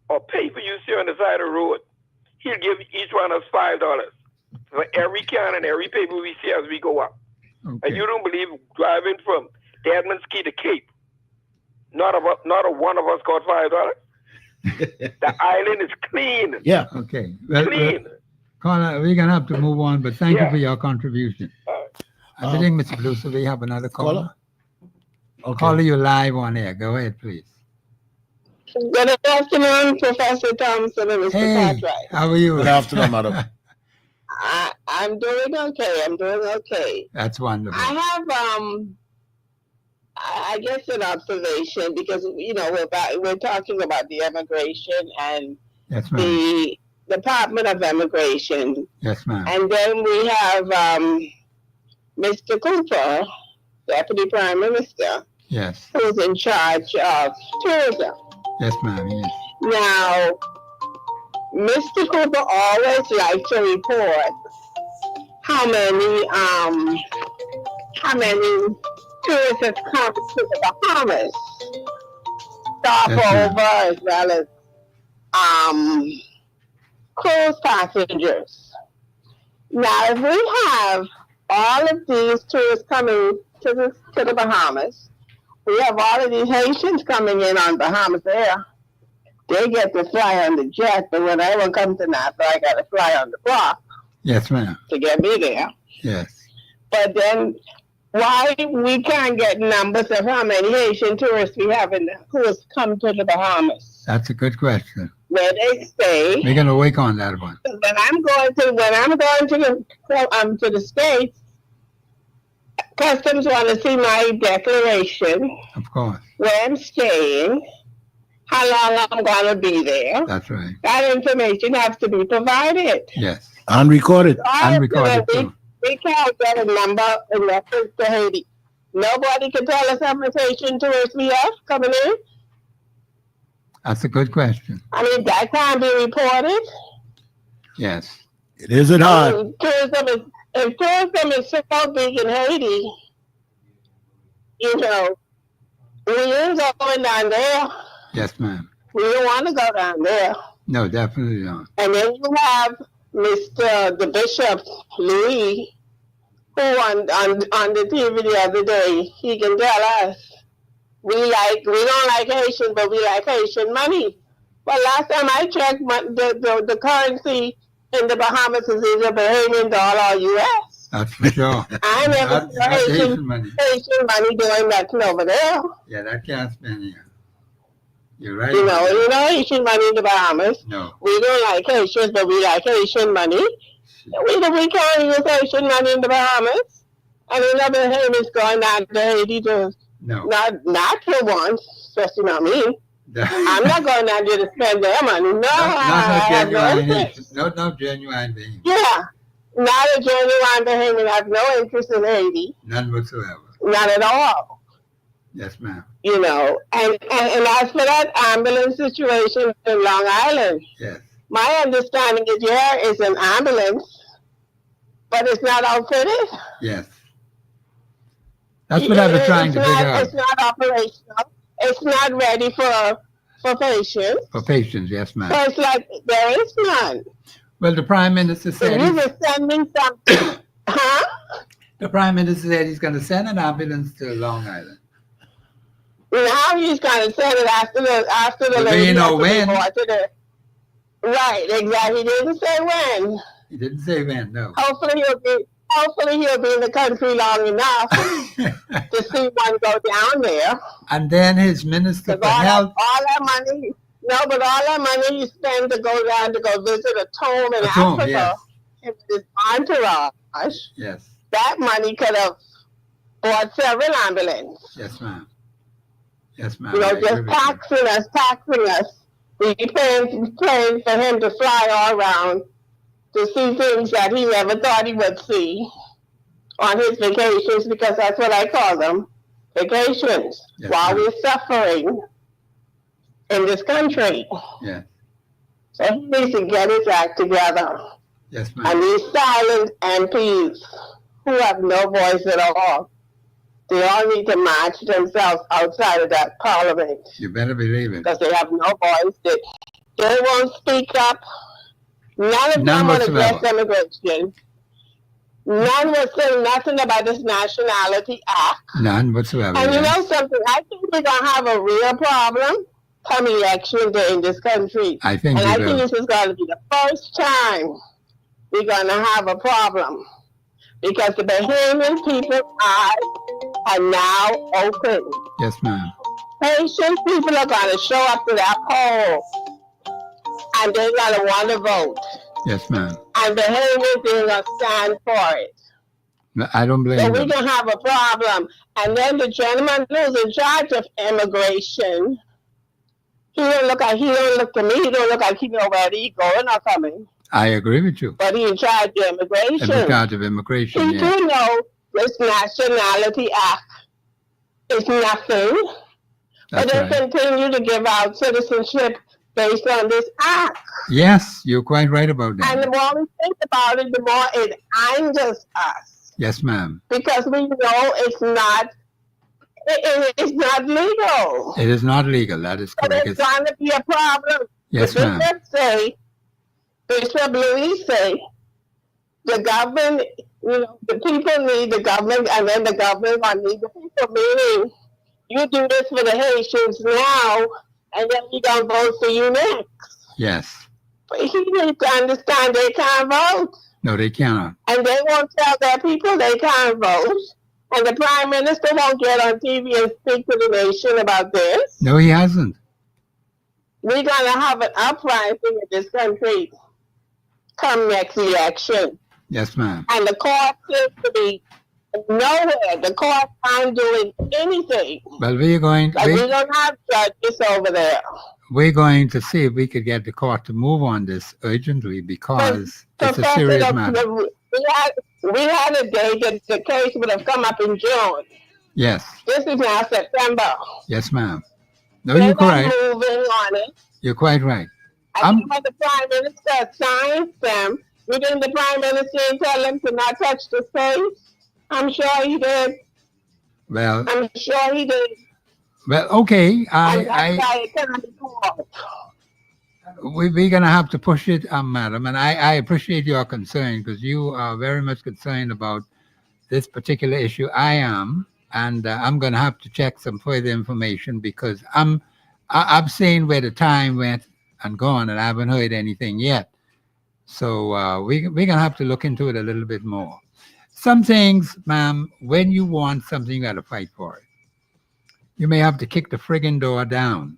[SPEAKER 6] or paper you see on the side of the road, he'll give each one of us $5 for every can and every paper we see as we go up. And
[SPEAKER 1] Okay.
[SPEAKER 6] you don't believe driving from Deadman's Key to Cape, not a one of us got $5. The island is clean.
[SPEAKER 2] Yeah.
[SPEAKER 1] Okay. Well,
[SPEAKER 6] Clean.
[SPEAKER 1] Caller, we're gonna have to move on, but thank you
[SPEAKER 6] Yeah.
[SPEAKER 1] for your contribution. I think, Mr. Producer, we have another caller.
[SPEAKER 2] Okay.
[SPEAKER 1] Caller, you live on air. Go ahead, please.
[SPEAKER 7] Good afternoon, Professor Thompson and Mr.
[SPEAKER 1] Hey,
[SPEAKER 7] Cartwright.
[SPEAKER 1] how are you?
[SPEAKER 2] Good afternoon, madam.
[SPEAKER 7] I'm doing okay. I'm doing okay.
[SPEAKER 1] That's wonderful.
[SPEAKER 7] I I guess an observation because we're talking about the immigration and
[SPEAKER 1] Yes, ma'am.
[SPEAKER 7] the Department of Immigration,
[SPEAKER 1] Yes, ma'am.
[SPEAKER 7] and then we have Mr. Cooper, Deputy Prime Minister,
[SPEAKER 1] Yes.
[SPEAKER 7] who's in charge of tourism.
[SPEAKER 1] Yes, ma'am. Yes.
[SPEAKER 7] Now, Mr. Cooper always likes to report how many tourists have come to the Bahamas, stopover as well as cruise passengers. Now, if we have all of these tourists coming to the Bahamas, we have all of these Haitians coming in on Bahamas Air. They get to fly on the jet, but when I will come to Nassau, I got to fly on the block.
[SPEAKER 1] Yes, ma'am.
[SPEAKER 7] To get me there.
[SPEAKER 1] Yes.
[SPEAKER 7] But then, why we can't get numbers of how many Haitian tourists we have who has come to the Bahamas?
[SPEAKER 1] That's a good question.
[SPEAKER 7] Where they stay.
[SPEAKER 1] We're gonna work on that one.
[SPEAKER 7] When I'm going to the States, Customs want to see my declaration.
[SPEAKER 1] Of course.
[SPEAKER 7] Where I'm staying. How long I'm going to be there.
[SPEAKER 1] That's right.
[SPEAKER 7] That information has to be provided.
[SPEAKER 1] Yes.
[SPEAKER 2] Unrecorded.
[SPEAKER 1] Unrecorded too.
[SPEAKER 7] We can't get a number in reference to Haiti. Nobody can tell us how much Haitian tourists we have coming in.
[SPEAKER 1] That's a good question.
[SPEAKER 7] I mean, that can't be reported.
[SPEAKER 1] Yes.
[SPEAKER 2] It isn't hard.
[SPEAKER 7] If tourism is so big in Haiti, we ain't going down there.
[SPEAKER 1] Yes, ma'am.
[SPEAKER 7] We don't want to go down there.
[SPEAKER 1] No, definitely not.
[SPEAKER 7] And then you have the Bishop Louis, who on the TV the other day, he can tell us we don't like Haitian, but we like Haitian money. But last time I checked, the currency in the Bahamas is either Bahamian dollar or U.S.
[SPEAKER 1] That's for sure.
[SPEAKER 7] I never saw Haitian money doing nothing over there.
[SPEAKER 1] Yeah, that can't spend here. You're right.
[SPEAKER 7] Haitian money in the Bahamas.
[SPEAKER 1] No.
[SPEAKER 7] We don't like Haitians, but we like Haitian money. We can't use Haitian money in the Bahamas. And another Bahamians going down to Haiti to not for once, especially not me. I'm not going down there to spend their money. No,
[SPEAKER 1] no genuine being.
[SPEAKER 7] Yeah. Not a genuine Bahamian. I have no interest in Haiti.
[SPEAKER 1] None whatsoever.
[SPEAKER 7] Not at all.
[SPEAKER 1] Yes, ma'am.
[SPEAKER 7] And as for that ambulance situation in Long Island,
[SPEAKER 1] yes.
[SPEAKER 7] My understanding is is an ambulance, but it's not outfitted.
[SPEAKER 1] Yes. That's what I was trying to figure out.
[SPEAKER 7] It's not operational. It's not ready for patients.
[SPEAKER 1] For patients, yes, ma'am.
[SPEAKER 7] So it's like there is none.
[SPEAKER 1] Well, the Prime Minister said...
[SPEAKER 7] So he was sending something. Huh?
[SPEAKER 1] The Prime Minister said he's going to send an ambulance to Long Island.
[SPEAKER 7] Now he's going to send it after the lady.
[SPEAKER 1] You know when.
[SPEAKER 7] Right, exactly. He didn't say when.
[SPEAKER 1] He didn't say when, no.
[SPEAKER 7] Hopefully he'll be in the country long enough to see one go down there.
[SPEAKER 1] And then his Minister for Health.
[SPEAKER 7] All that money he spent to go down to go visit a tomb in Africa,
[SPEAKER 1] yes.
[SPEAKER 7] And his entourage.
[SPEAKER 1] Yes.
[SPEAKER 7] That money could have bought several ambulances.
[SPEAKER 1] Yes, ma'am. Yes, ma'am.
[SPEAKER 7] Just taxing us. We paying for him to fly all around to see things that he never thought he would see on his vacations, because that's what I call them, vacations, while we're suffering in this country.
[SPEAKER 1] Yes.
[SPEAKER 7] So he needs to get his act together.
[SPEAKER 1] Yes, ma'am.
[SPEAKER 7] And these silent MPs who have no voice at all, they all need to march themselves outside of that parliament.
[SPEAKER 1] You better believe it.
[SPEAKER 7] Because they have no voice. They won't speak up. None of them will address immigration. None will say nothing about this Nationality Act.
[SPEAKER 1] None whatsoever.
[SPEAKER 7] And you know something? I think we're going to have a real problem come election day in this country.
[SPEAKER 1] I think
[SPEAKER 7] this is going to be the first time we're going to have a problem. Because the Bahamian people's eyes are now open.
[SPEAKER 1] Yes, ma'am.
[SPEAKER 7] Haitian people are going to show up to that poll. And they're going to want to vote.
[SPEAKER 1] Yes, ma'am.
[SPEAKER 7] And the Bahamians are going to stand for it.
[SPEAKER 1] I don't blame
[SPEAKER 7] So we
[SPEAKER 1] them.
[SPEAKER 7] can have a problem. And then the gentleman who's in charge of immigration, he don't look to me, he don't look like he know where he going or coming.
[SPEAKER 1] I agree with you.
[SPEAKER 7] But he in charge of immigration.
[SPEAKER 1] In charge of immigration,
[SPEAKER 7] He
[SPEAKER 1] yeah.
[SPEAKER 7] do know this Nationality Act is nothing. But
[SPEAKER 1] That's
[SPEAKER 7] they
[SPEAKER 1] right.
[SPEAKER 7] continue to give out citizenship based on this act.
[SPEAKER 1] Yes, you're quite right about
[SPEAKER 7] And the
[SPEAKER 1] that.
[SPEAKER 7] more we think about it, the more it angers us.
[SPEAKER 1] Yes, ma'am.
[SPEAKER 7] Because we know it's not legal.
[SPEAKER 1] It is not legal. That is
[SPEAKER 7] So
[SPEAKER 1] correct.
[SPEAKER 7] there's going to be a problem.
[SPEAKER 1] Yes,
[SPEAKER 7] The
[SPEAKER 1] ma'am.
[SPEAKER 7] Bishop Louis say, the government, the people need the government, and then the government will need the people. Meaning, you do this for the Haitians now, and then we don't vote for you next.
[SPEAKER 1] Yes.
[SPEAKER 7] But he needs to understand they can't vote.
[SPEAKER 1] No, they cannot.
[SPEAKER 7] And they won't tell their people they can't vote. And the Prime Minister won't get on TV and speak to the nation about this.
[SPEAKER 1] No, he hasn't.
[SPEAKER 7] We're going to have an uprising in this country come next election.
[SPEAKER 1] Yes, ma'am.
[SPEAKER 7] And the court seems to be nowhere. The court aren't doing anything.
[SPEAKER 1] Well, we don't
[SPEAKER 7] have judges over there.
[SPEAKER 1] We're going to see if we could get the court to move on this urgently because it's a serious matter.
[SPEAKER 7] We had a day that the case would have come up in June.
[SPEAKER 1] Yes.
[SPEAKER 7] This is now September.
[SPEAKER 1] Yes, ma'am. No, you're correct.
[SPEAKER 7] Moving on it.
[SPEAKER 1] You're quite right.
[SPEAKER 7] I think when the Prime Minister signs them, you think the Prime Minister didn't tell them to not touch the space? I'm sure he did.
[SPEAKER 1] Well,
[SPEAKER 7] I'm sure he did.
[SPEAKER 1] Well, okay. We're going to have to push it, madam. And I appreciate your concern because you are very much concerned about this particular issue. I am. And I'm going to have to check some further information because I've seen where the time went and gone and I haven't heard anything yet. So we're going to have to look into it a little bit more. Some things, ma'am, when you want something, you got to fight for it. You may have to kick the friggin' door down.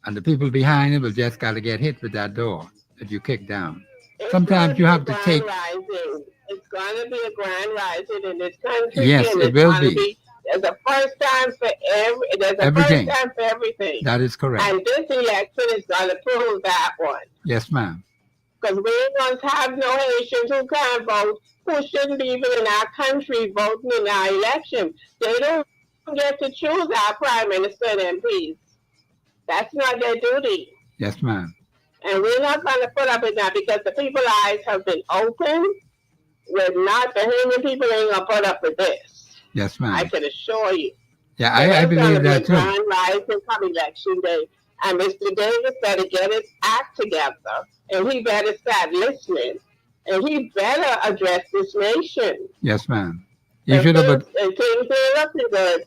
[SPEAKER 1] And the people behind it will just got to get hit with that door that you kick down. Sometimes you have to take...
[SPEAKER 7] It's going to be a grand rising in this country.
[SPEAKER 1] Yes, it will be.
[SPEAKER 7] There's a first time for
[SPEAKER 1] everything.
[SPEAKER 7] First time for everything.
[SPEAKER 1] That is correct.
[SPEAKER 7] And this election is going to prove that one.
[SPEAKER 1] Yes, ma'am.
[SPEAKER 7] Because we ain't going to have no Haitians who can't vote, who shouldn't be even in our country voting in our election. They don't get to choose our prime minister and MPs. That's not their duty.
[SPEAKER 1] Yes, ma'am.
[SPEAKER 7] And we're not going to put up with that because the people's eyes have been opened. We're not, the Haitian people ain't going to put up with this.
[SPEAKER 1] Yes, ma'am.
[SPEAKER 7] I can assure you.
[SPEAKER 1] Yeah, I believe that too.
[SPEAKER 7] Grand rising come election day. And Mr. Davis better get his act together. And he better start listening. And he better address this nation.
[SPEAKER 1] Yes, ma'am. You should have...
[SPEAKER 7] And things are looking good.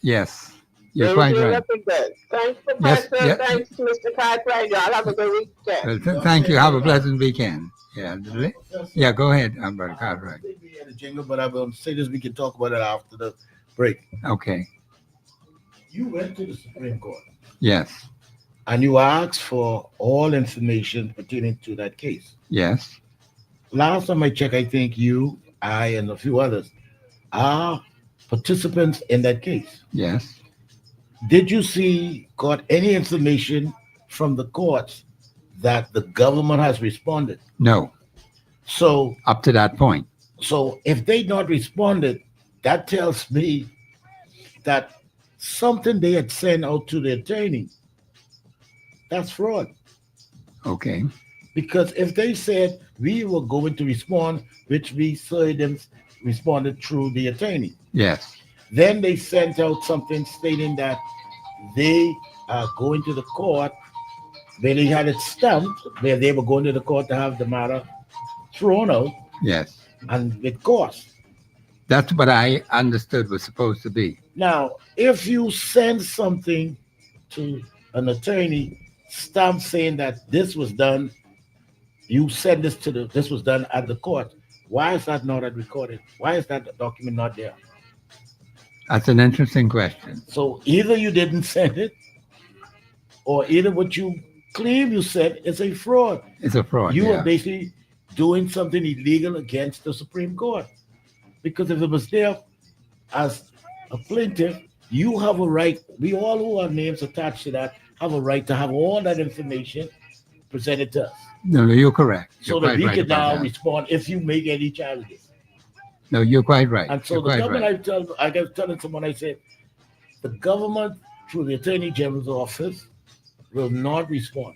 [SPEAKER 1] Yes. You're quite right.
[SPEAKER 7] Good. Thanks, Professor.
[SPEAKER 1] Yes,
[SPEAKER 7] Thanks, Mr. Cartwright. Y'all have a good weekend.
[SPEAKER 1] Well, thank you. Have a pleasant weekend. Yeah. Yeah, go ahead, Brother Cartwright.
[SPEAKER 2] We had a jingle, but I will say this. We can talk about it after the break.
[SPEAKER 1] Okay.
[SPEAKER 2] You went to the Supreme Court.
[SPEAKER 1] Yes.
[SPEAKER 2] And you asked for all information pertaining to that case.
[SPEAKER 1] Yes.
[SPEAKER 2] Last time I checked, I think you, I, and a few others are participants in that case.
[SPEAKER 1] Yes.
[SPEAKER 2] Did you got any information from the courts that the government has responded?
[SPEAKER 1] No.
[SPEAKER 2] So
[SPEAKER 1] up to that point.
[SPEAKER 2] So if they not responded, that tells me that something they had sent out to the attorney, that's fraud.
[SPEAKER 1] Okay.
[SPEAKER 2] Because if they said we were going to respond, which we saw them responded through the attorney.
[SPEAKER 1] Yes.
[SPEAKER 2] Then they sent out something stating that they are going to the court, where they had it stamped, where they were going to the court to have the matter thrown out.
[SPEAKER 1] Yes.
[SPEAKER 2] And with cost.
[SPEAKER 1] That's what I understood was supposed to be.
[SPEAKER 2] Now, if you send something to an attorney, stamp saying that this was done, you send this this was done at the court, why is that not recorded? Why is that document not there?
[SPEAKER 1] That's an interesting question.
[SPEAKER 2] So either you didn't send it, or either what you claim you said is a fraud.
[SPEAKER 1] It's a fraud.
[SPEAKER 2] You are basically doing something illegal against the Supreme Court. Because if it was there as a plaintiff, you have a right, we all who have names attached to that have a right to have all that information presented to us.
[SPEAKER 1] No, you're correct.
[SPEAKER 2] So
[SPEAKER 1] You're
[SPEAKER 2] that
[SPEAKER 1] quite
[SPEAKER 2] we
[SPEAKER 1] right
[SPEAKER 2] can
[SPEAKER 1] about
[SPEAKER 2] now
[SPEAKER 1] that.
[SPEAKER 2] respond if you make any challenges.
[SPEAKER 1] No, you're quite right.
[SPEAKER 2] And so
[SPEAKER 1] You're
[SPEAKER 2] the
[SPEAKER 1] quite
[SPEAKER 2] government,
[SPEAKER 1] right.
[SPEAKER 2] I was telling someone, I said, the government through the Attorney General's office will not respond.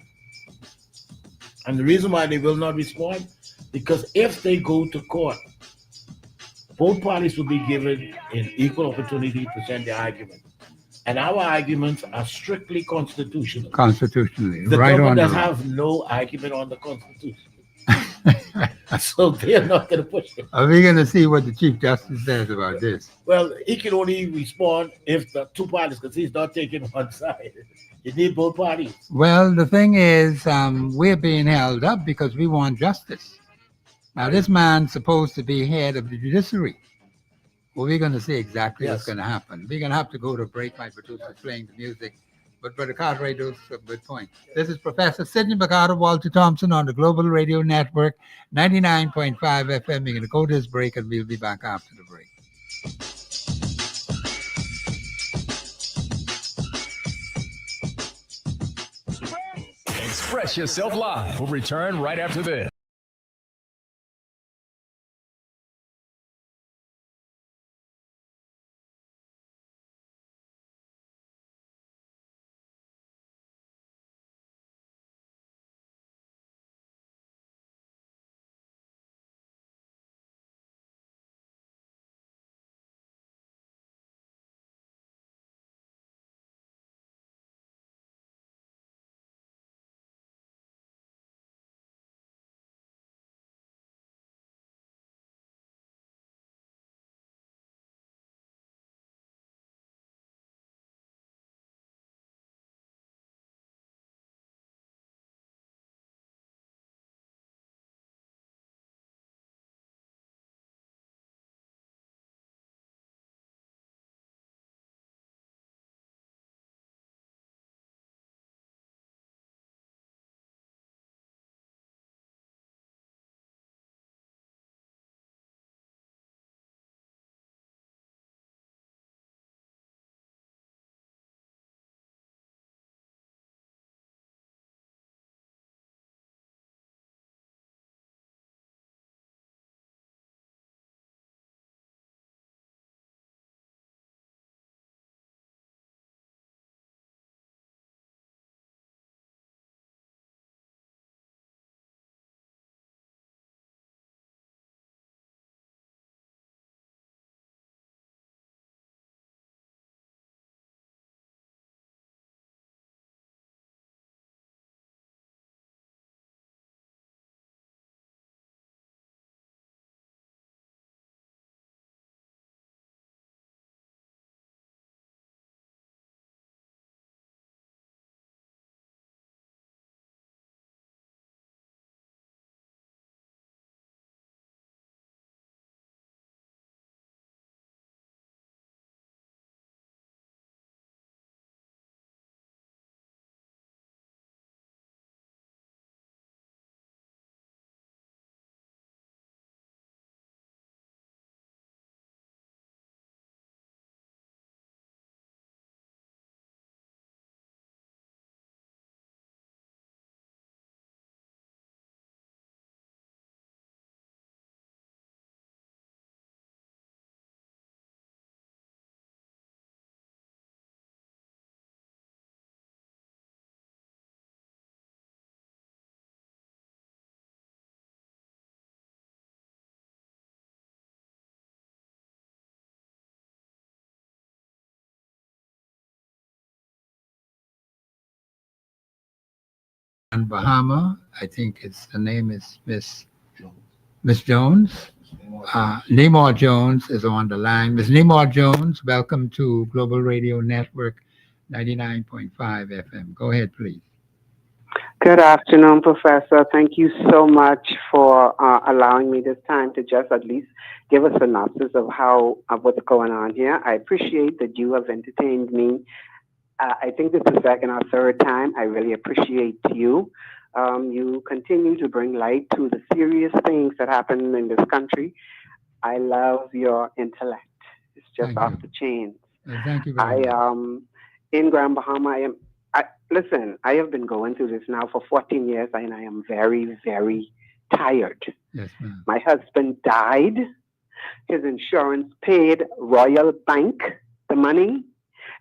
[SPEAKER 2] And the reason why they will not respond, because if they go to court, both parties will be given an equal opportunity to present their argument. And our arguments are strictly constitutional.
[SPEAKER 1] Constitutionally,
[SPEAKER 2] The
[SPEAKER 1] right
[SPEAKER 2] government
[SPEAKER 1] on the
[SPEAKER 2] does
[SPEAKER 1] law.
[SPEAKER 2] have no argument on the Constitution. So they're not going to push it.
[SPEAKER 1] Are we going to see what the Chief Justice says about this?
[SPEAKER 2] Well, he can only respond if the two parties, because he's not taking one side. You need both parties.
[SPEAKER 1] Well, the thing is, we're being held up because we want justice. Now, this man's supposed to be head of the judiciary. Well, we're going to see exactly what's
[SPEAKER 2] Yes.
[SPEAKER 1] going to happen. We're going to have to go to a break. My producer's playing the music. But Brother Cartwright does a good point. This is Professor Sidney McCarter, Walter Thompson on the Global Radio Network, 99.5 FM. We're going to go to this break and we'll be back after the break.
[SPEAKER 4] Express Yourself Live will return right after this.
[SPEAKER 1] And Bahama, I think the name is Miss Jones. Namor Jones is on the line. Miss Namor Jones, welcome to Global Radio Network, 99.5 FM. Go ahead, please.
[SPEAKER 8] Good afternoon, Professor. Thank you so much for allowing me this time to just at least give a synopsis of what's going on here. I appreciate that you have entertained me. I think this is the second or third time. I really appreciate you. You continue to bring light to the serious things that happen in this country. I love your intellect. It's just
[SPEAKER 1] Thank
[SPEAKER 8] off
[SPEAKER 1] you.
[SPEAKER 8] the chain.
[SPEAKER 1] Thank you very much.
[SPEAKER 8] In Grand Bahama, listen, I have been going through this now for 14 years and I am very, very tired.
[SPEAKER 1] Yes, ma'am.
[SPEAKER 8] My husband died. His insurance paid Royal Bank the money,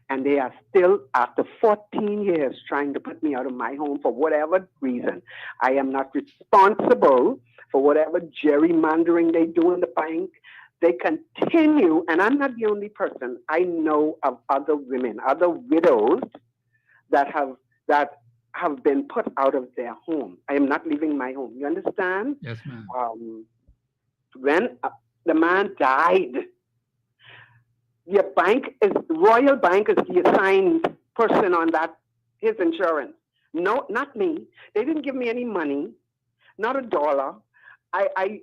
[SPEAKER 8] and they are still, after 14 years, trying to put me out of my home for whatever reason. I am not responsible for whatever gerrymandering they do in the bank. They continue, and I'm not the only person. I know of other women, other widows that have been put out of their home. I am not leaving my home. You understand?
[SPEAKER 1] Yes, ma'am.
[SPEAKER 8] When the man died, Royal Bank is the assigned person on his insurance. No, not me. They didn't give me any money, not a dollar. I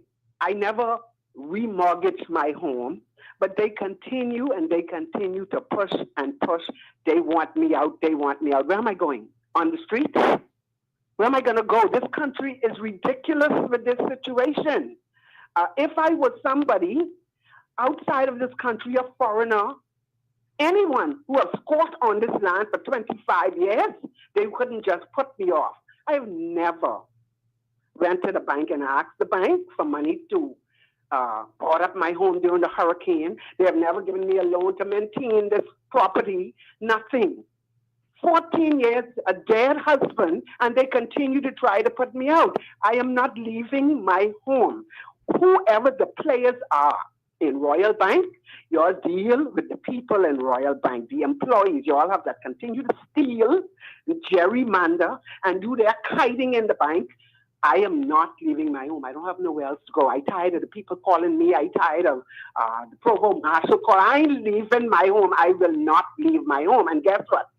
[SPEAKER 8] never remortgaged my home, but they continue to push and push. They want me out. Where am I going? On the streets? Where am I going to go? This country is ridiculous with this situation. If I was somebody outside of this country, a foreigner, anyone who has fought on this land for 25 years, they couldn't just put me off. I have never went to the bank and asked the bank for money to bought up my home during the hurricane. They have never given me a loan to maintain this property. Nothing. 14 years, a dead husband, and they continue to try to put me out. I am not leaving my home. Whoever the players are in Royal Bank, you all deal with the people in Royal Bank, the employees. You all have that continue to steal, gerrymander, and do their hiding in the bank. I am not leaving my home. I don't have nowhere else to go. I tired of the people calling me. I tired of the provost marshal call. I ain't leaving my home. I will not leave my home. And guess what?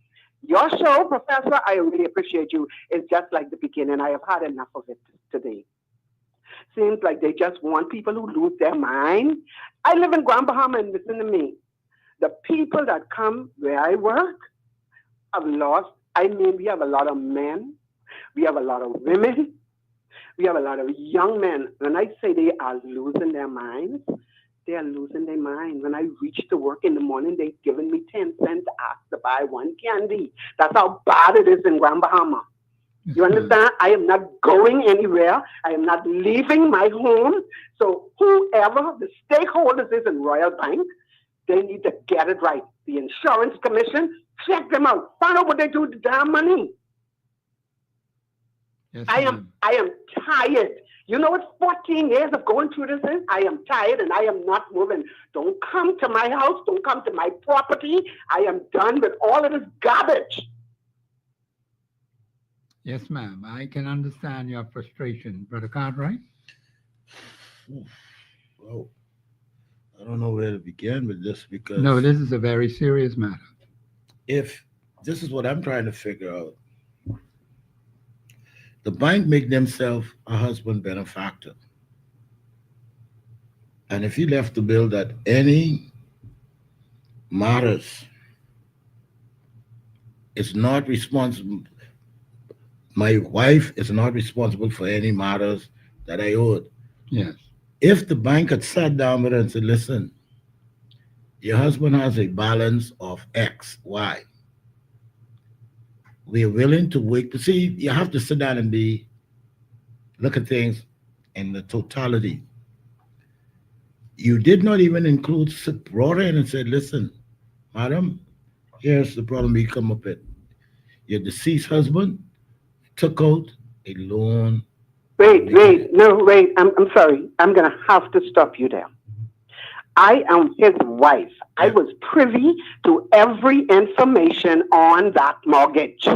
[SPEAKER 8] Your show, Professor, I really appreciate you. It's just like the beginning. I have had enough of it today. Seems like they just want people who lose their mind. I live in Grand Bahama, and listen to me. The people that come where I work have lost. I mean, we have a lot of men. We have a lot of women. We have a lot of young men. When I say they are losing their minds, they are losing their mind. When I reach to work in the morning, they've given me 10 cents to ask to buy one candy. That's how bad it is in Grand Bahama. You understand? I am not going anywhere. I am not leaving my home. So whoever the stakeholders is in Royal Bank, they need to get it right. The insurance commission, check them out. Find out what they do with the damn money.
[SPEAKER 1] Yes,
[SPEAKER 8] I am tired. You know what 14 years of going through this is? I am tired and I am not moving. Don't come to my house. Don't come to my property. I am done with all of this garbage.
[SPEAKER 1] Yes, ma'am. I can understand your frustration, Brother Cartwright.
[SPEAKER 2] Well, I don't know where to begin with this because
[SPEAKER 1] No, this is a very serious matter.
[SPEAKER 2] if this is what I'm trying to figure out, the bank make themselves a husband benefactor. And if he left the bill that any matters is not responsible, my wife is not responsible for any matters that I owed.
[SPEAKER 1] Yes.
[SPEAKER 2] If the bank had sat down with her and said, listen, your husband has a balance of X, Y. We are willing to wait to see. You have to sit down and look at things in the totality. You did not even include, brought her in and said, listen, madam, here's the problem we come up with. Your deceased husband took out a loan.
[SPEAKER 8] Wait. I'm sorry. I'm going to have to stop you there. I am his wife. I was privy to every information on that mortgage.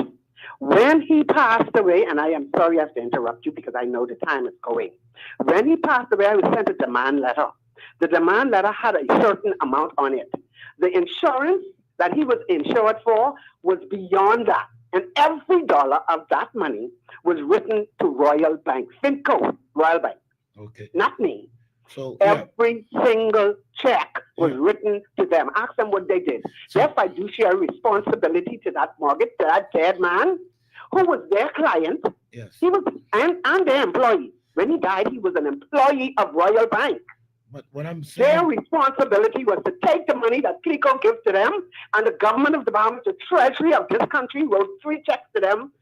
[SPEAKER 8] When he passed away, and I am sorry I have to interrupt you because I know the time is going. When he passed away, I was sent a demand letter. The demand letter had a certain amount on it. The insurance that he was insured for was beyond that. And every dollar of that money was written to Royal Bank, Finco, Royal Bank.
[SPEAKER 2] Okay.
[SPEAKER 8] Not me.
[SPEAKER 2] So
[SPEAKER 8] every single check was written to them. Ask them what they did. Their fiduciary responsibility to that mortgage, to that dead man, who was their client.
[SPEAKER 2] Yes.
[SPEAKER 8] He was and their employee. When he died, he was an employee of Royal Bank.
[SPEAKER 2] But what I'm
[SPEAKER 8] Their
[SPEAKER 2] saying,
[SPEAKER 8] responsibility was to take the money that Clico gives to them, and the government of the Bahamas, the treasury of this country, wrote 3 checks to them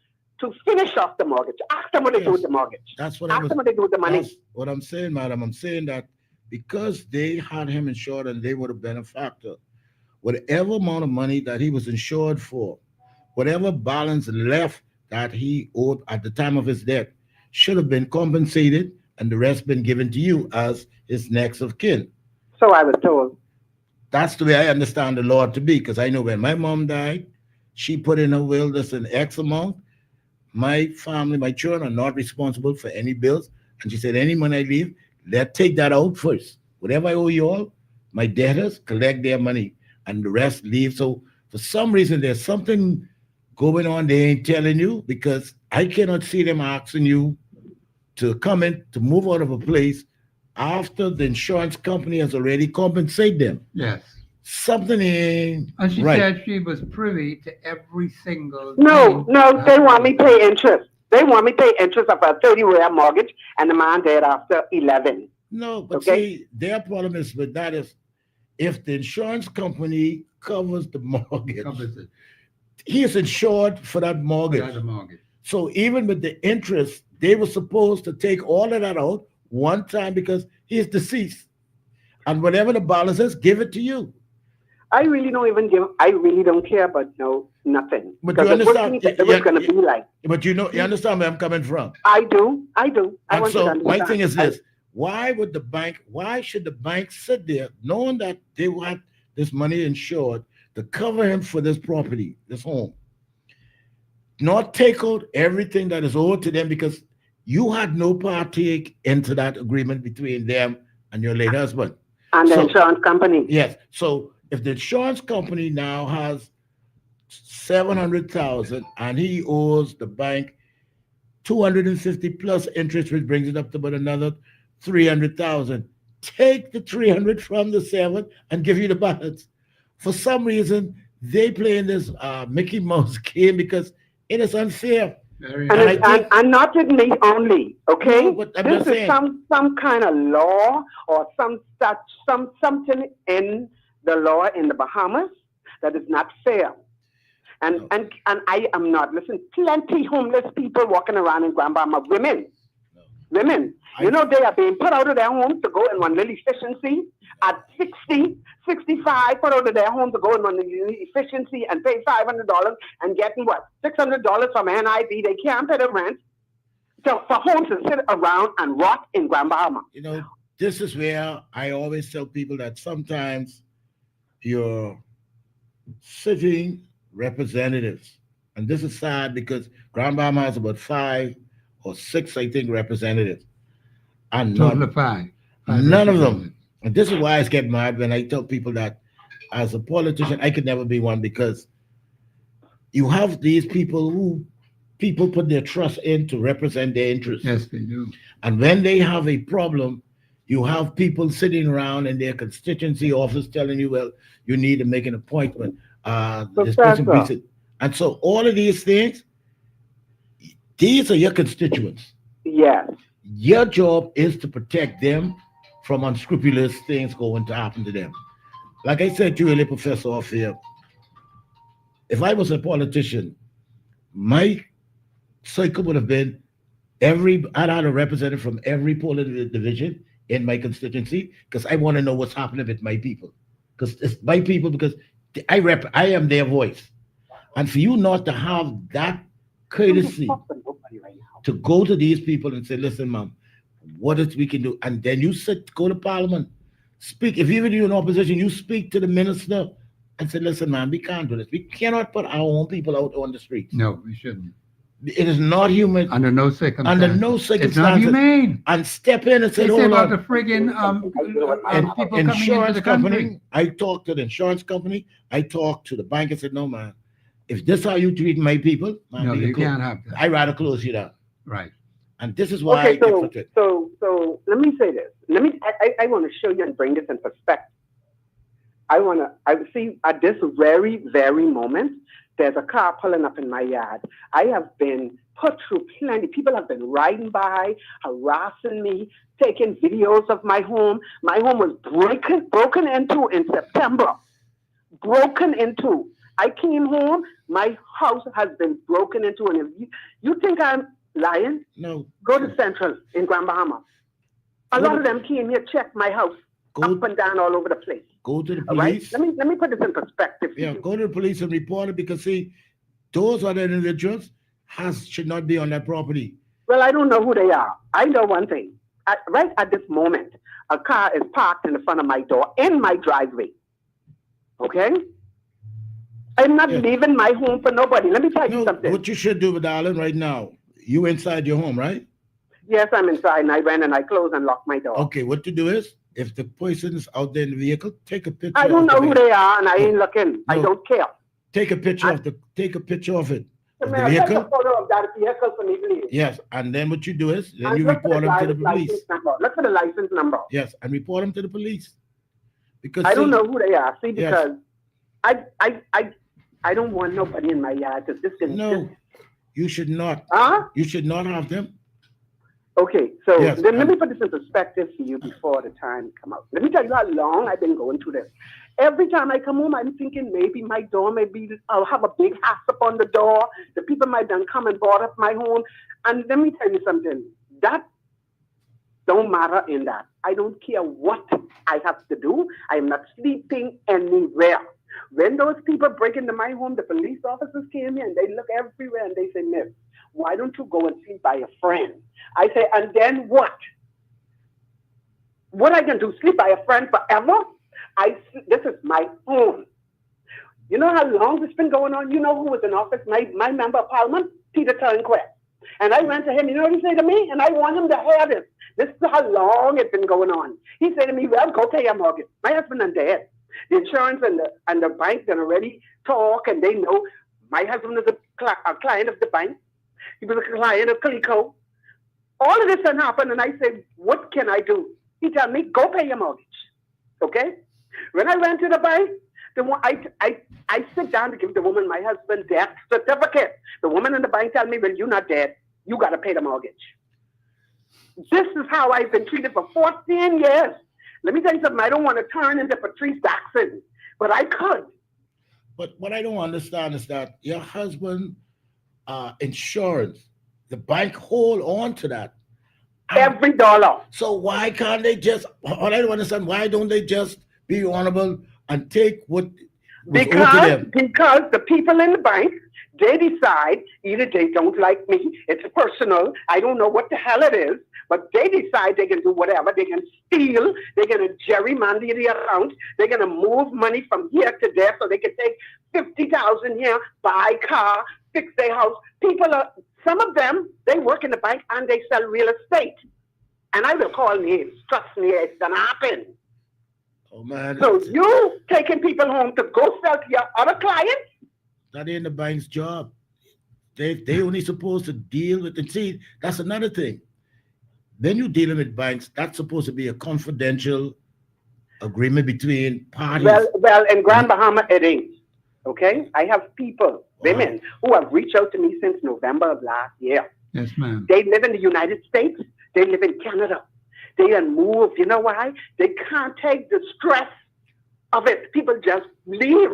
[SPEAKER 8] to finish off the mortgage. Ask them what they do with the mortgage.
[SPEAKER 2] that's what
[SPEAKER 8] Ask them what they do with the money.
[SPEAKER 2] that's what I'm saying, madam. I'm saying that because they had him insured and they were the benefactor, whatever amount of money that he was insured for, whatever balance left that he owed at the time of his death, should have been compensated and the rest been given to you as his next of kin.
[SPEAKER 8] So I was told.
[SPEAKER 2] That's the way I understand the law to be, because I know when my mom died, she put in her will this an X amount. My family, my children are not responsible for any bills. And she said, any money I leave, take that out first. Whatever I owe you all, my debtors collect their money and the rest leave. So for some reason, there's something going on they ain't telling you, because I cannot see them asking you to come in, to move out of a place after the insurance company has already compensated them.
[SPEAKER 1] Yes.
[SPEAKER 2] Something ain't
[SPEAKER 1] And she
[SPEAKER 2] right.
[SPEAKER 1] said she was privy to every single
[SPEAKER 8] No,
[SPEAKER 1] thing.
[SPEAKER 8] they want me to pay interest. They want me to pay interest of a 30-year mortgage, and the man died after 11.
[SPEAKER 2] No, but
[SPEAKER 8] Okay.
[SPEAKER 2] see, their problem is with that is if the insurance company covers the mortgage,
[SPEAKER 1] Covers it.
[SPEAKER 2] he is insured for that mortgage.
[SPEAKER 1] Got a mortgage.
[SPEAKER 2] So even with the interest, they were supposed to take all of that out one time because he is deceased. And whatever the balance is, give it to you.
[SPEAKER 8] I really don't even give. I really don't care about nothing.
[SPEAKER 2] But
[SPEAKER 8] Because
[SPEAKER 2] you understand?
[SPEAKER 8] it was going to be like.
[SPEAKER 2] But you understand where I'm coming from.
[SPEAKER 8] I do. I
[SPEAKER 2] And
[SPEAKER 8] want you to
[SPEAKER 2] so
[SPEAKER 8] understand.
[SPEAKER 2] my thing is this: why should the bank sit there knowing that they want this money insured to cover him for this property, this home, not take out everything that is owed to them because you had no partake into that agreement between them and your late husband
[SPEAKER 8] And the insurance company.
[SPEAKER 2] Yes. So if the insurance company now has 700,000 and he owes the bank 250 plus interest, which brings it up to about another 300,000, take the 300 from the 7 and give you the balance. For some reason, they play in this Mickey Mouse game because it is unfair.
[SPEAKER 8] And not with me only, okay?
[SPEAKER 2] No, but I'm
[SPEAKER 8] this
[SPEAKER 2] just
[SPEAKER 8] is
[SPEAKER 2] saying.
[SPEAKER 8] some kind of law or something in the law in the Bahamas that is not fair. And I am not. Listen, plenty homeless people walking around in Grand Bahama, women. You know, they are being put out of their homes to go in one little efficiency at 60, 65, put out of their home to go in one little efficiency and pay $500 and getting what? $600 from NIB. They can't pay the rent. So for homes to sit around and rot in Grand Bahama.
[SPEAKER 2] You know, this is where I always tell people that sometimes your sitting representatives, and this is sad because Grand Bahama has about 5 or 6, I think, representatives. And
[SPEAKER 1] Total of 5.
[SPEAKER 2] None of them. And this is why I get mad when I tell people that as a politician, I could never be one, because you have these people who people put their trust in to represent their interests.
[SPEAKER 1] Yes, they do.
[SPEAKER 2] And when they have a problem, you have people sitting around in their constituency office telling you, well, you need to make an appointment. This person beats it. And so all of these things, these are your constituents.
[SPEAKER 8] Yes.
[SPEAKER 2] Your job is to protect them from unscrupulous things going to happen to them. Like I said to you earlier, Professor off here, if I was a politician, my cycle would have been I'd had a representative from every polling division in my constituency, because I want to know what's happening with my people. Because it's my people, because I am their voice. And for you not to have that courtesy to go to these people and say, listen, ma'am, what is we can do? And then you go to Parliament, speak. If even you're in opposition, you speak to the minister and say, listen, man, we can't do this. We cannot put our own people out on the streets.
[SPEAKER 1] No, we shouldn't.
[SPEAKER 2] It is not human.
[SPEAKER 1] Under no circumstances.
[SPEAKER 2] Under no circumstances.
[SPEAKER 1] It's not humane.
[SPEAKER 2] And step in and say,
[SPEAKER 1] They say
[SPEAKER 2] hold
[SPEAKER 1] about
[SPEAKER 2] on.
[SPEAKER 1] the friggin' people coming into the country.
[SPEAKER 2] I talked to the insurance company. I talked to the bank and said, no, man, if this is how you treat my people, man,
[SPEAKER 1] No, you can't have that.
[SPEAKER 2] I'd rather close you down.
[SPEAKER 1] Right.
[SPEAKER 2] And this is why
[SPEAKER 8] so let me say this. I want to show you and bring this in perspective. I see at this very, very moment, there's a car pulling up in my yard. I have been put through plenty. People have been riding by, harassing me, taking videos of my home. My home was broken into in September. Broken into. I came home, my house has been broken into. And if you think I'm lying?
[SPEAKER 2] No.
[SPEAKER 8] Go to Central in Grand Bahama. A lot of them came here, checked my house, up and down all over the place.
[SPEAKER 2] Go to the police.
[SPEAKER 8] Right? Let me put this in perspective.
[SPEAKER 2] Yeah, go to the police and report it, because see, those other individuals should not be on that property.
[SPEAKER 8] Well, I don't know who they are. I know one thing. Right at this moment, a car is parked in the front of my door in my driveway. Okay? I'm not leaving my home for nobody. Let me tell you something.
[SPEAKER 2] What you should do, darling, right now, you inside your home, right?
[SPEAKER 8] Yes, I'm inside, and I went and I closed and locked my door.
[SPEAKER 2] Okay, what to do is, if the person is out there in the vehicle, take a picture.
[SPEAKER 8] I don't know who they are, and I ain't looking. I don't care.
[SPEAKER 2] Take a picture of it. Take a picture of it. Of the
[SPEAKER 8] Take
[SPEAKER 2] vehicle.
[SPEAKER 8] a photo of that vehicle for me, please.
[SPEAKER 2] Yes, and then what you do is, then you report them to the police.
[SPEAKER 8] Look for the license number.
[SPEAKER 2] Yes, and report them to the police. Because
[SPEAKER 8] I don't know who they are. See, because I don't want nobody in my yard.
[SPEAKER 2] No, you should not. You should not have them.
[SPEAKER 8] Okay, so then let me put this in perspective for you before the time come out. Let me tell you how long I've been going through this. Every time I come home, I'm thinking maybe my door, I'll have a big hasp on the door. The people might then come and board up my home. And let me tell you something. That don't matter in that. I don't care what I have to do. I am not sleeping anywhere. When those people break into my home, the police officers came here and they look everywhere and they say, Miss, why don't you go and sleep by a friend? I say, and then what? What I can do, sleep by a friend forever? This is my home. You know how long this been going on? You know who was in office? My member of parliament, Peter Turnquest. And I went to him, you know what he said to me? And I want him to hear this. This is how long it's been going on. He said to me, well, go pay your mortgage. My husband is dead. The insurance and the bank can already talk, and they know my husband is a client of the bank. He was a client of Coleco. All of this had happened, and I said, what can I do? He told me, go pay your mortgage. Okay? When I went to the bank, I sit down to give the woman my husband's death certificate. The woman in the bank told me, well, you're not dead. You got to pay the mortgage. This is how I've been treated for 14 years. Let me tell you something. I don't want to turn into Patrice Jackson, but I could.
[SPEAKER 2] But what I don't understand is that your husband insurance, the bank hold on to that.
[SPEAKER 8] Every dollar.
[SPEAKER 2] So why can't they just, all I don't understand, why don't they just be honorable and take what was owed to them?
[SPEAKER 8] Because the people in the bank, they decide either they don't like me, it's personal, I don't know what the hell it is, but they decide they can do whatever. They can steal, they're going to gerrymander the account, they're going to move money from here to there so they can take 50,000 here, buy a car, fix their house. Some of them, they work in the bank and they sell real estate. And I will call names. Trust me, it's going to happen.
[SPEAKER 2] Oh, man.
[SPEAKER 8] So you taking people home to go sell to your other clients?
[SPEAKER 2] That ain't the bank's job. They only supposed to deal with, and see, that's another thing. When you're dealing with banks, that's supposed to be a confidential agreement between parties.
[SPEAKER 8] Well, in Grand Bahama, it ain't. Okay? I have people, women, who have reached out to me since November of last year.
[SPEAKER 1] Yes, ma'am.
[SPEAKER 8] They live in the United States. They live in Canada. They have moved. You know why? They can't take the stress of it. People just leave.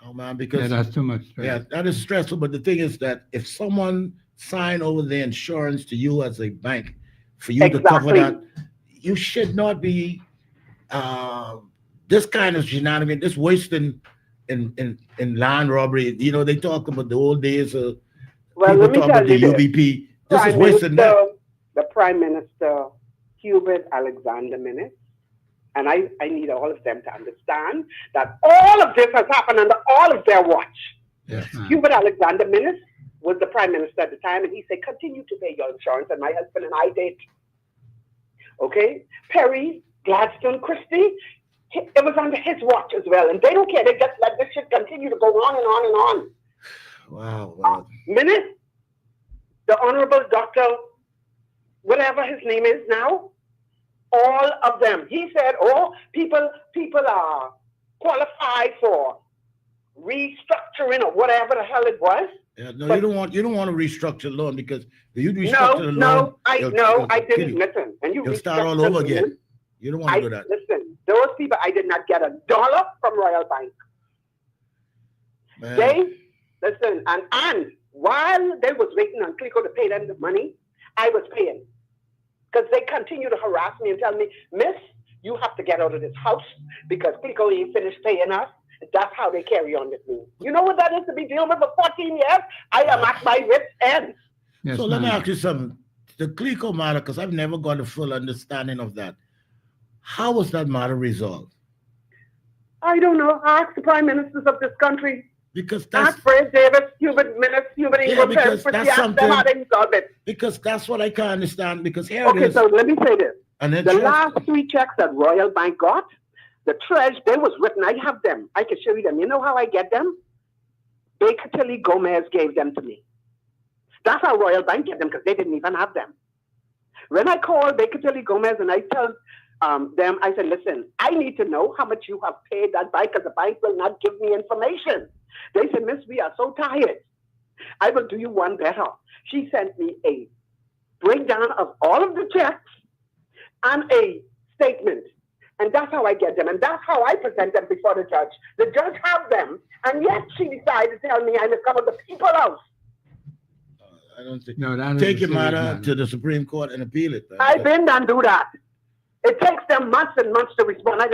[SPEAKER 2] Oh, man, because
[SPEAKER 1] that's too much stress.
[SPEAKER 2] Yeah, that is stressful. But the thing is that if someone sign over the insurance to you as a bank for you to cover that, you should not be this kind of shenanigans, this wasting in land robbery. You know, they talk about the old days of people talk about the UBP. This is wasting that.
[SPEAKER 8] The Prime Minister, Hubert Alexander Minnis, and I need all of them to understand that all of this has happened under all of their watch.
[SPEAKER 1] Yes,
[SPEAKER 8] Hubert Alexander Minnis was the Prime Minister at the time, and he said, continue to pay your insurance, and my husband and I did. Okay? Perry, Gladstone, Christie, it was under his watch as well, and they don't care. They just let this shit continue to go on and on and on.
[SPEAKER 2] Wow.
[SPEAKER 8] Minnis, the Honorable Dr. whatever his name is now, all of them. He said, people are qualified for restructuring or whatever the hell it was.
[SPEAKER 2] Yeah, no,
[SPEAKER 9] But-
[SPEAKER 2] you don't want to restructure loan because if you restructure the loan,
[SPEAKER 9] No, I
[SPEAKER 2] it'll
[SPEAKER 9] didn't.
[SPEAKER 2] kill you.
[SPEAKER 9] Listen, and you
[SPEAKER 2] You'll start all
[SPEAKER 9] restructure
[SPEAKER 2] over
[SPEAKER 9] the
[SPEAKER 2] again.
[SPEAKER 9] loan.
[SPEAKER 2] You don't want to do that.
[SPEAKER 9] Listen, those people, I did not get $1 from Royal Bank.
[SPEAKER 2] Man.
[SPEAKER 9] Listen, and while they was waiting on Clico to pay them the money, I was paying. Because they continue to harass me and tell me, Miss, you have to get out of this house because Clico ain't finished paying us. That's how they carry on with me. You know what that is to be dealing with for 14 years? I am at my wit's end.
[SPEAKER 1] Yes,
[SPEAKER 2] So let me
[SPEAKER 1] ma'am.
[SPEAKER 2] ask you something. The Clico matter, because I've never got a full understanding of that. How was that matter resolved?
[SPEAKER 9] I don't know. Ask the prime ministers of this country.
[SPEAKER 2] Because that's
[SPEAKER 9] Ask Fred Davis, Hubert Ingram,
[SPEAKER 2] because that's
[SPEAKER 9] ask them how they resolve it.
[SPEAKER 2] because that's what I can't understand. Because here it
[SPEAKER 9] Okay,
[SPEAKER 2] is.
[SPEAKER 9] so let me say this.
[SPEAKER 2] And then
[SPEAKER 9] The
[SPEAKER 2] just-
[SPEAKER 9] last 3 checks that Royal Bank got, the treasury, they was written, I have them. I can show you them. You know how I get them? Baker Tilly Gomez gave them to me. That's how Royal Bank get them because they didn't even have them. When I called Baker Tilly Gomez and I tell them, I said, listen, I need to know how much you have paid that bank because the bank will not give me information. They said, Miss, we are so tired. I will do you one better. She sent me a breakdown of all of the checks and a statement. And that's how I get them. And that's how I present them before the judge. The judge have them. And yet she decided to tell me I must come to the people's house.
[SPEAKER 2] I don't think.
[SPEAKER 1] No, that is
[SPEAKER 2] Take
[SPEAKER 1] a
[SPEAKER 2] your
[SPEAKER 1] serious
[SPEAKER 2] matter to the Supreme Court and appeal it. man.
[SPEAKER 9] I've been and do that. It takes them months and months to respond. I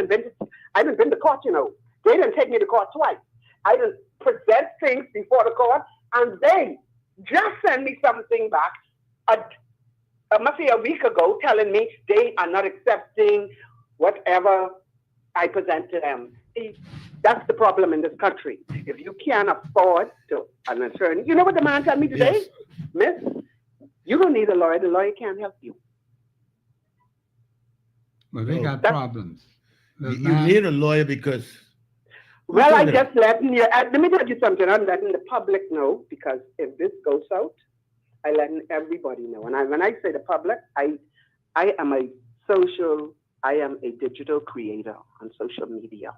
[SPEAKER 9] haven't been to court, you know. They didn't take me to court twice. I didn't present things before the court, and they just send me something back must be a week ago telling me they are not accepting whatever I present to them. See, that's the problem in this country. If you can't afford to an attorney, you know what the man told me today?
[SPEAKER 2] Yes.
[SPEAKER 9] Miss, you don't need a lawyer. The lawyer can't help you.
[SPEAKER 1] Well, they
[SPEAKER 2] No,
[SPEAKER 1] got
[SPEAKER 9] that-
[SPEAKER 1] problems. The
[SPEAKER 2] You
[SPEAKER 1] man-
[SPEAKER 2] need a lawyer because
[SPEAKER 9] Well, I
[SPEAKER 2] Okay.
[SPEAKER 9] just letting you, let me tell you something. I'm letting the public know because if this goes out, I letting everybody know. And when I say the public, I am a digital creator on social media.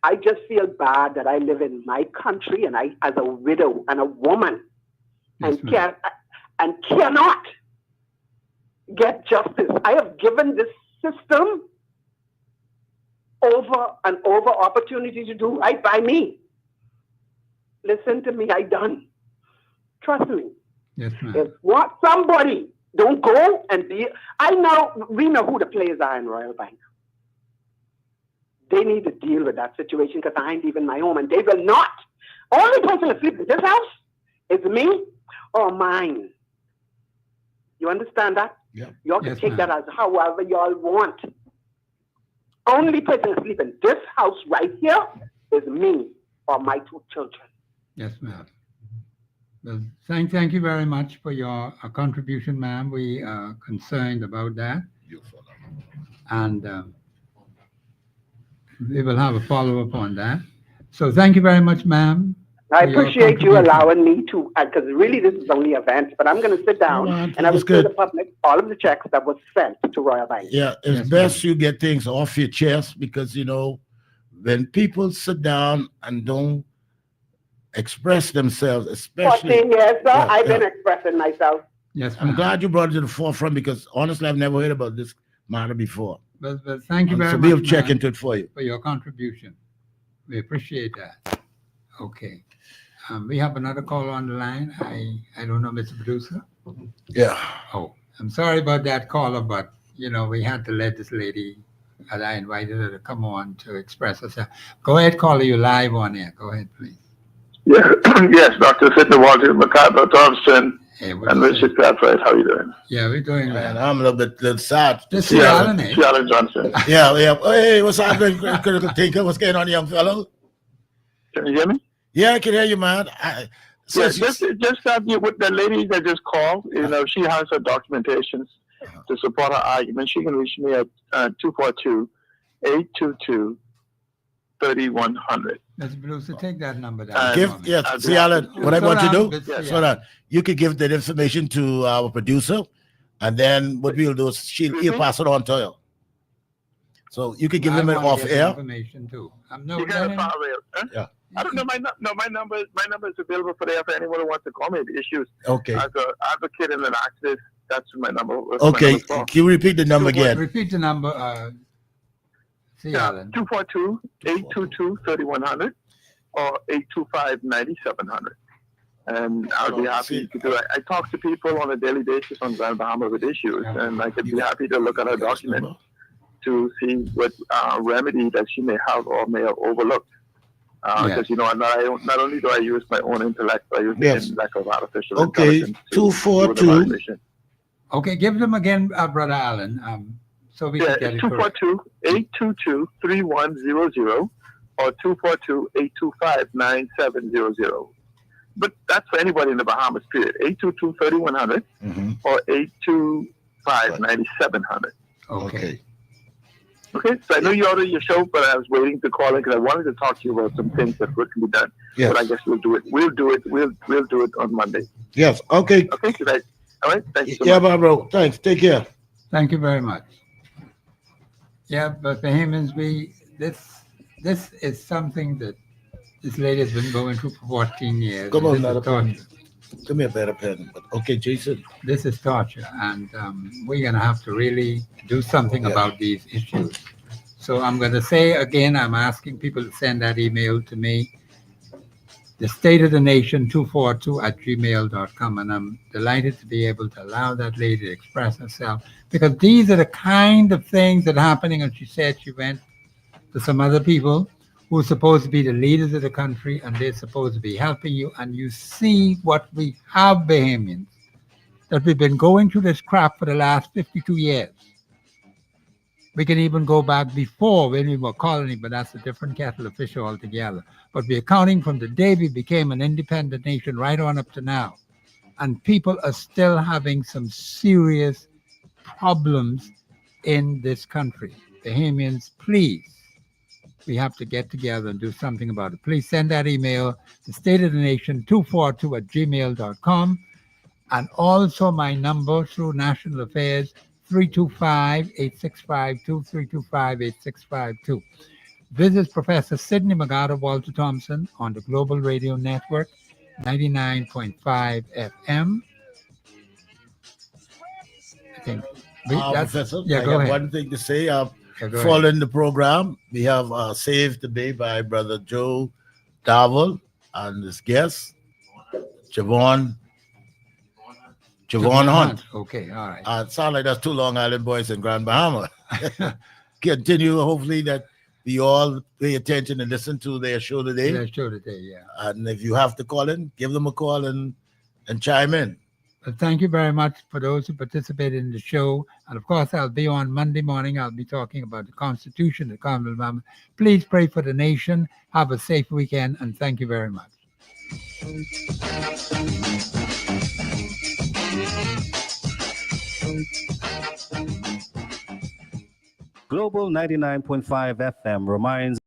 [SPEAKER 9] I just feel bad that I live in my country and I, as a widow and a woman,
[SPEAKER 1] Yes,
[SPEAKER 9] and
[SPEAKER 1] ma'am.
[SPEAKER 9] cannot get justice. I have given this system over and over opportunity to do right by me. Listen to me, I done. Trust me.
[SPEAKER 1] Yes, ma'am.
[SPEAKER 9] If what somebody don't go and be, we know who the players are in Royal Bank. They need to deal with that situation because I ain't even my home and they will not. Only person asleep in this house is me or mine. You understand that?
[SPEAKER 2] Yeah.
[SPEAKER 9] Y'all can
[SPEAKER 1] Yes,
[SPEAKER 9] take
[SPEAKER 1] ma'am.
[SPEAKER 9] that as however y'all want. Only person asleep in this house right here is me or my 2 children.
[SPEAKER 1] Yes, ma'am. Well, thank you very much for your contribution, ma'am. We are concerned about that. And we will have a follow-up on that. So thank you very much, ma'am.
[SPEAKER 9] I
[SPEAKER 1] for your
[SPEAKER 9] appreciate you
[SPEAKER 1] contribution.
[SPEAKER 9] allowing me to, because really this is only events, but I'm going to sit down
[SPEAKER 2] All right,
[SPEAKER 9] and I will
[SPEAKER 2] that's
[SPEAKER 9] show the
[SPEAKER 2] good.
[SPEAKER 9] public all of the checks that was sent to Royal Bank.
[SPEAKER 2] Yeah, it's
[SPEAKER 1] Yes,
[SPEAKER 2] best you get things off your chest because when people sit down and don't express themselves, especially
[SPEAKER 9] 14 years, sir,
[SPEAKER 2] Yeah,
[SPEAKER 9] I've been
[SPEAKER 2] yeah.
[SPEAKER 9] expressing myself.
[SPEAKER 1] Yes,
[SPEAKER 2] I'm
[SPEAKER 1] ma'am.
[SPEAKER 2] glad you brought it to the forefront because honestly I've never heard about this matter before.
[SPEAKER 1] But thank you very
[SPEAKER 2] So
[SPEAKER 1] much,
[SPEAKER 2] we'll check
[SPEAKER 1] ma'am,
[SPEAKER 2] into it for you.
[SPEAKER 1] for your contribution. We appreciate that. Okay. We have another call on the line. I don't know, Mr. Producer.
[SPEAKER 2] Yeah.
[SPEAKER 1] Oh, I'm sorry about that caller, but we had to let this lady that I invited her to come on to express herself. Go ahead, caller. You live on air. Go ahead, please.
[SPEAKER 10] Yeah, yes, Dr. Sidney Walter, Macabre Thompson,
[SPEAKER 1] Hey, what
[SPEAKER 10] and
[SPEAKER 1] do you say?
[SPEAKER 10] Richard Cartwright. How are you doing?
[SPEAKER 1] Yeah, we're doing
[SPEAKER 2] And
[SPEAKER 1] well.
[SPEAKER 2] I'm a little sad. to
[SPEAKER 1] This
[SPEAKER 2] see
[SPEAKER 1] is
[SPEAKER 2] that.
[SPEAKER 1] Alan, eh?
[SPEAKER 10] Alan Johnson.
[SPEAKER 2] Yeah. Hey, what's happening, critical thinker? What's going on, young fellow?
[SPEAKER 10] Can you hear me?
[SPEAKER 2] Yeah, I can hear you, man. So
[SPEAKER 10] Yeah, just with the lady that just called, she has her documentations to support her argument. She can reach me at 242-822-3100.
[SPEAKER 1] Mr. Producer, take that number down.
[SPEAKER 10] Uh,
[SPEAKER 2] give
[SPEAKER 1] for me.
[SPEAKER 2] yes.
[SPEAKER 10] I'll
[SPEAKER 2] See,
[SPEAKER 10] be happy
[SPEAKER 2] Alan,
[SPEAKER 10] to.
[SPEAKER 2] what I
[SPEAKER 1] Slow
[SPEAKER 2] want you
[SPEAKER 1] down,
[SPEAKER 2] to do?
[SPEAKER 1] but
[SPEAKER 2] So that you could give that information to our producer, and then what we'll do is he'll pass it on to her. So you could give
[SPEAKER 1] I
[SPEAKER 2] him it
[SPEAKER 1] wanna
[SPEAKER 2] off
[SPEAKER 1] get the
[SPEAKER 2] air.
[SPEAKER 1] information too.
[SPEAKER 10] You got a file there, huh? I don't know my number is available for there for anyone who wants to call me the issues.
[SPEAKER 2] Okay.
[SPEAKER 10] As an advocate and an activist, that's my number.
[SPEAKER 2] Okay. Can you repeat the number again?
[SPEAKER 1] Repeat the number. Alan.
[SPEAKER 10] 242-822-3100 or 825-9700. And I'll be happy to do it. I talk to people on a daily basis on Grand Bahama with issues, and I could be happy to look at her document to see what remedy that she may have or may have overlooked. Because not only do I use my own intellect, but I use the intellect of artificial intelligence.
[SPEAKER 2] 242.
[SPEAKER 1] Okay, give them again, Brother Allen. So we can get it
[SPEAKER 10] 242-822-3100 or 242-825-9700. But that's for anybody in the Bahamas, period. 822-3100 or 825-9700.
[SPEAKER 1] Okay.
[SPEAKER 10] Okay, so I know you ordered your show, but I was waiting to call in because I wanted to talk to you about some things that can be done.
[SPEAKER 2] Yes.
[SPEAKER 10] But I guess we'll do it. We'll do it on Monday.
[SPEAKER 2] Yes. Okay.
[SPEAKER 10] Okay, good night. All right. Thank you so
[SPEAKER 2] much.
[SPEAKER 10] Yeah,
[SPEAKER 2] bro. Thanks. Take care.
[SPEAKER 1] Thank you very much. Yeah, but Bahamians, this is something that this lady has been going through for 14 years.
[SPEAKER 2] Come on,
[SPEAKER 1] this is torture.
[SPEAKER 2] Give me a better pen. Okay, Jason.
[SPEAKER 1] This is torture, and we're going to have to really do something about these issues. So I'm going to say again, I'm asking people to send that email to me, the State of the Nation 242@gmail.com, and I'm delighted to be able to allow that lady to express herself, because these are the kind of things that are happening. And she said she went to some other people who are supposed to be the leaders of the country, and they're supposed to be helping you. And you see what we have, Bahamians, that we've been going through this crap for the last 52 years. We can even go back before when we were colony, but that's a different kettle of fish altogether. But we're counting from the day we became an independent nation right on up to now. And people are still having some serious problems in this country. Bahamians, please, we have to get together and do something about it. Please send that email to stateofthenation242@gmail.com, and also my number through National Affairs, 325-865-2, 325-8652. This is Professor Sidney McGarta Walter Thompson on the Global Radio Network, 99.5 FM. I think.
[SPEAKER 2] Professor,
[SPEAKER 1] yeah,
[SPEAKER 2] I
[SPEAKER 1] go
[SPEAKER 2] have
[SPEAKER 1] ahead.
[SPEAKER 2] one thing to say.
[SPEAKER 1] go
[SPEAKER 2] Following the program, we have saved today by Brother Joe Darwell and his guest, Javon Hunt.
[SPEAKER 1] Okay, all right.
[SPEAKER 2] Sound like that's two Long Island boys in Grand Bahama. Continue, hopefully, that we all pay attention and listen to their show today.
[SPEAKER 1] Yeah.
[SPEAKER 2] And if you have to call in, give them a call and chime in.
[SPEAKER 1] Well, thank you very much for those who participated in the show. And of course, I'll be on Monday morning. I'll be talking about the Constitution of the Commonwealth of Bahama. Please pray for the nation. Have a safe weekend, and thank you very much.
[SPEAKER 11] Global 99.5 FM reminds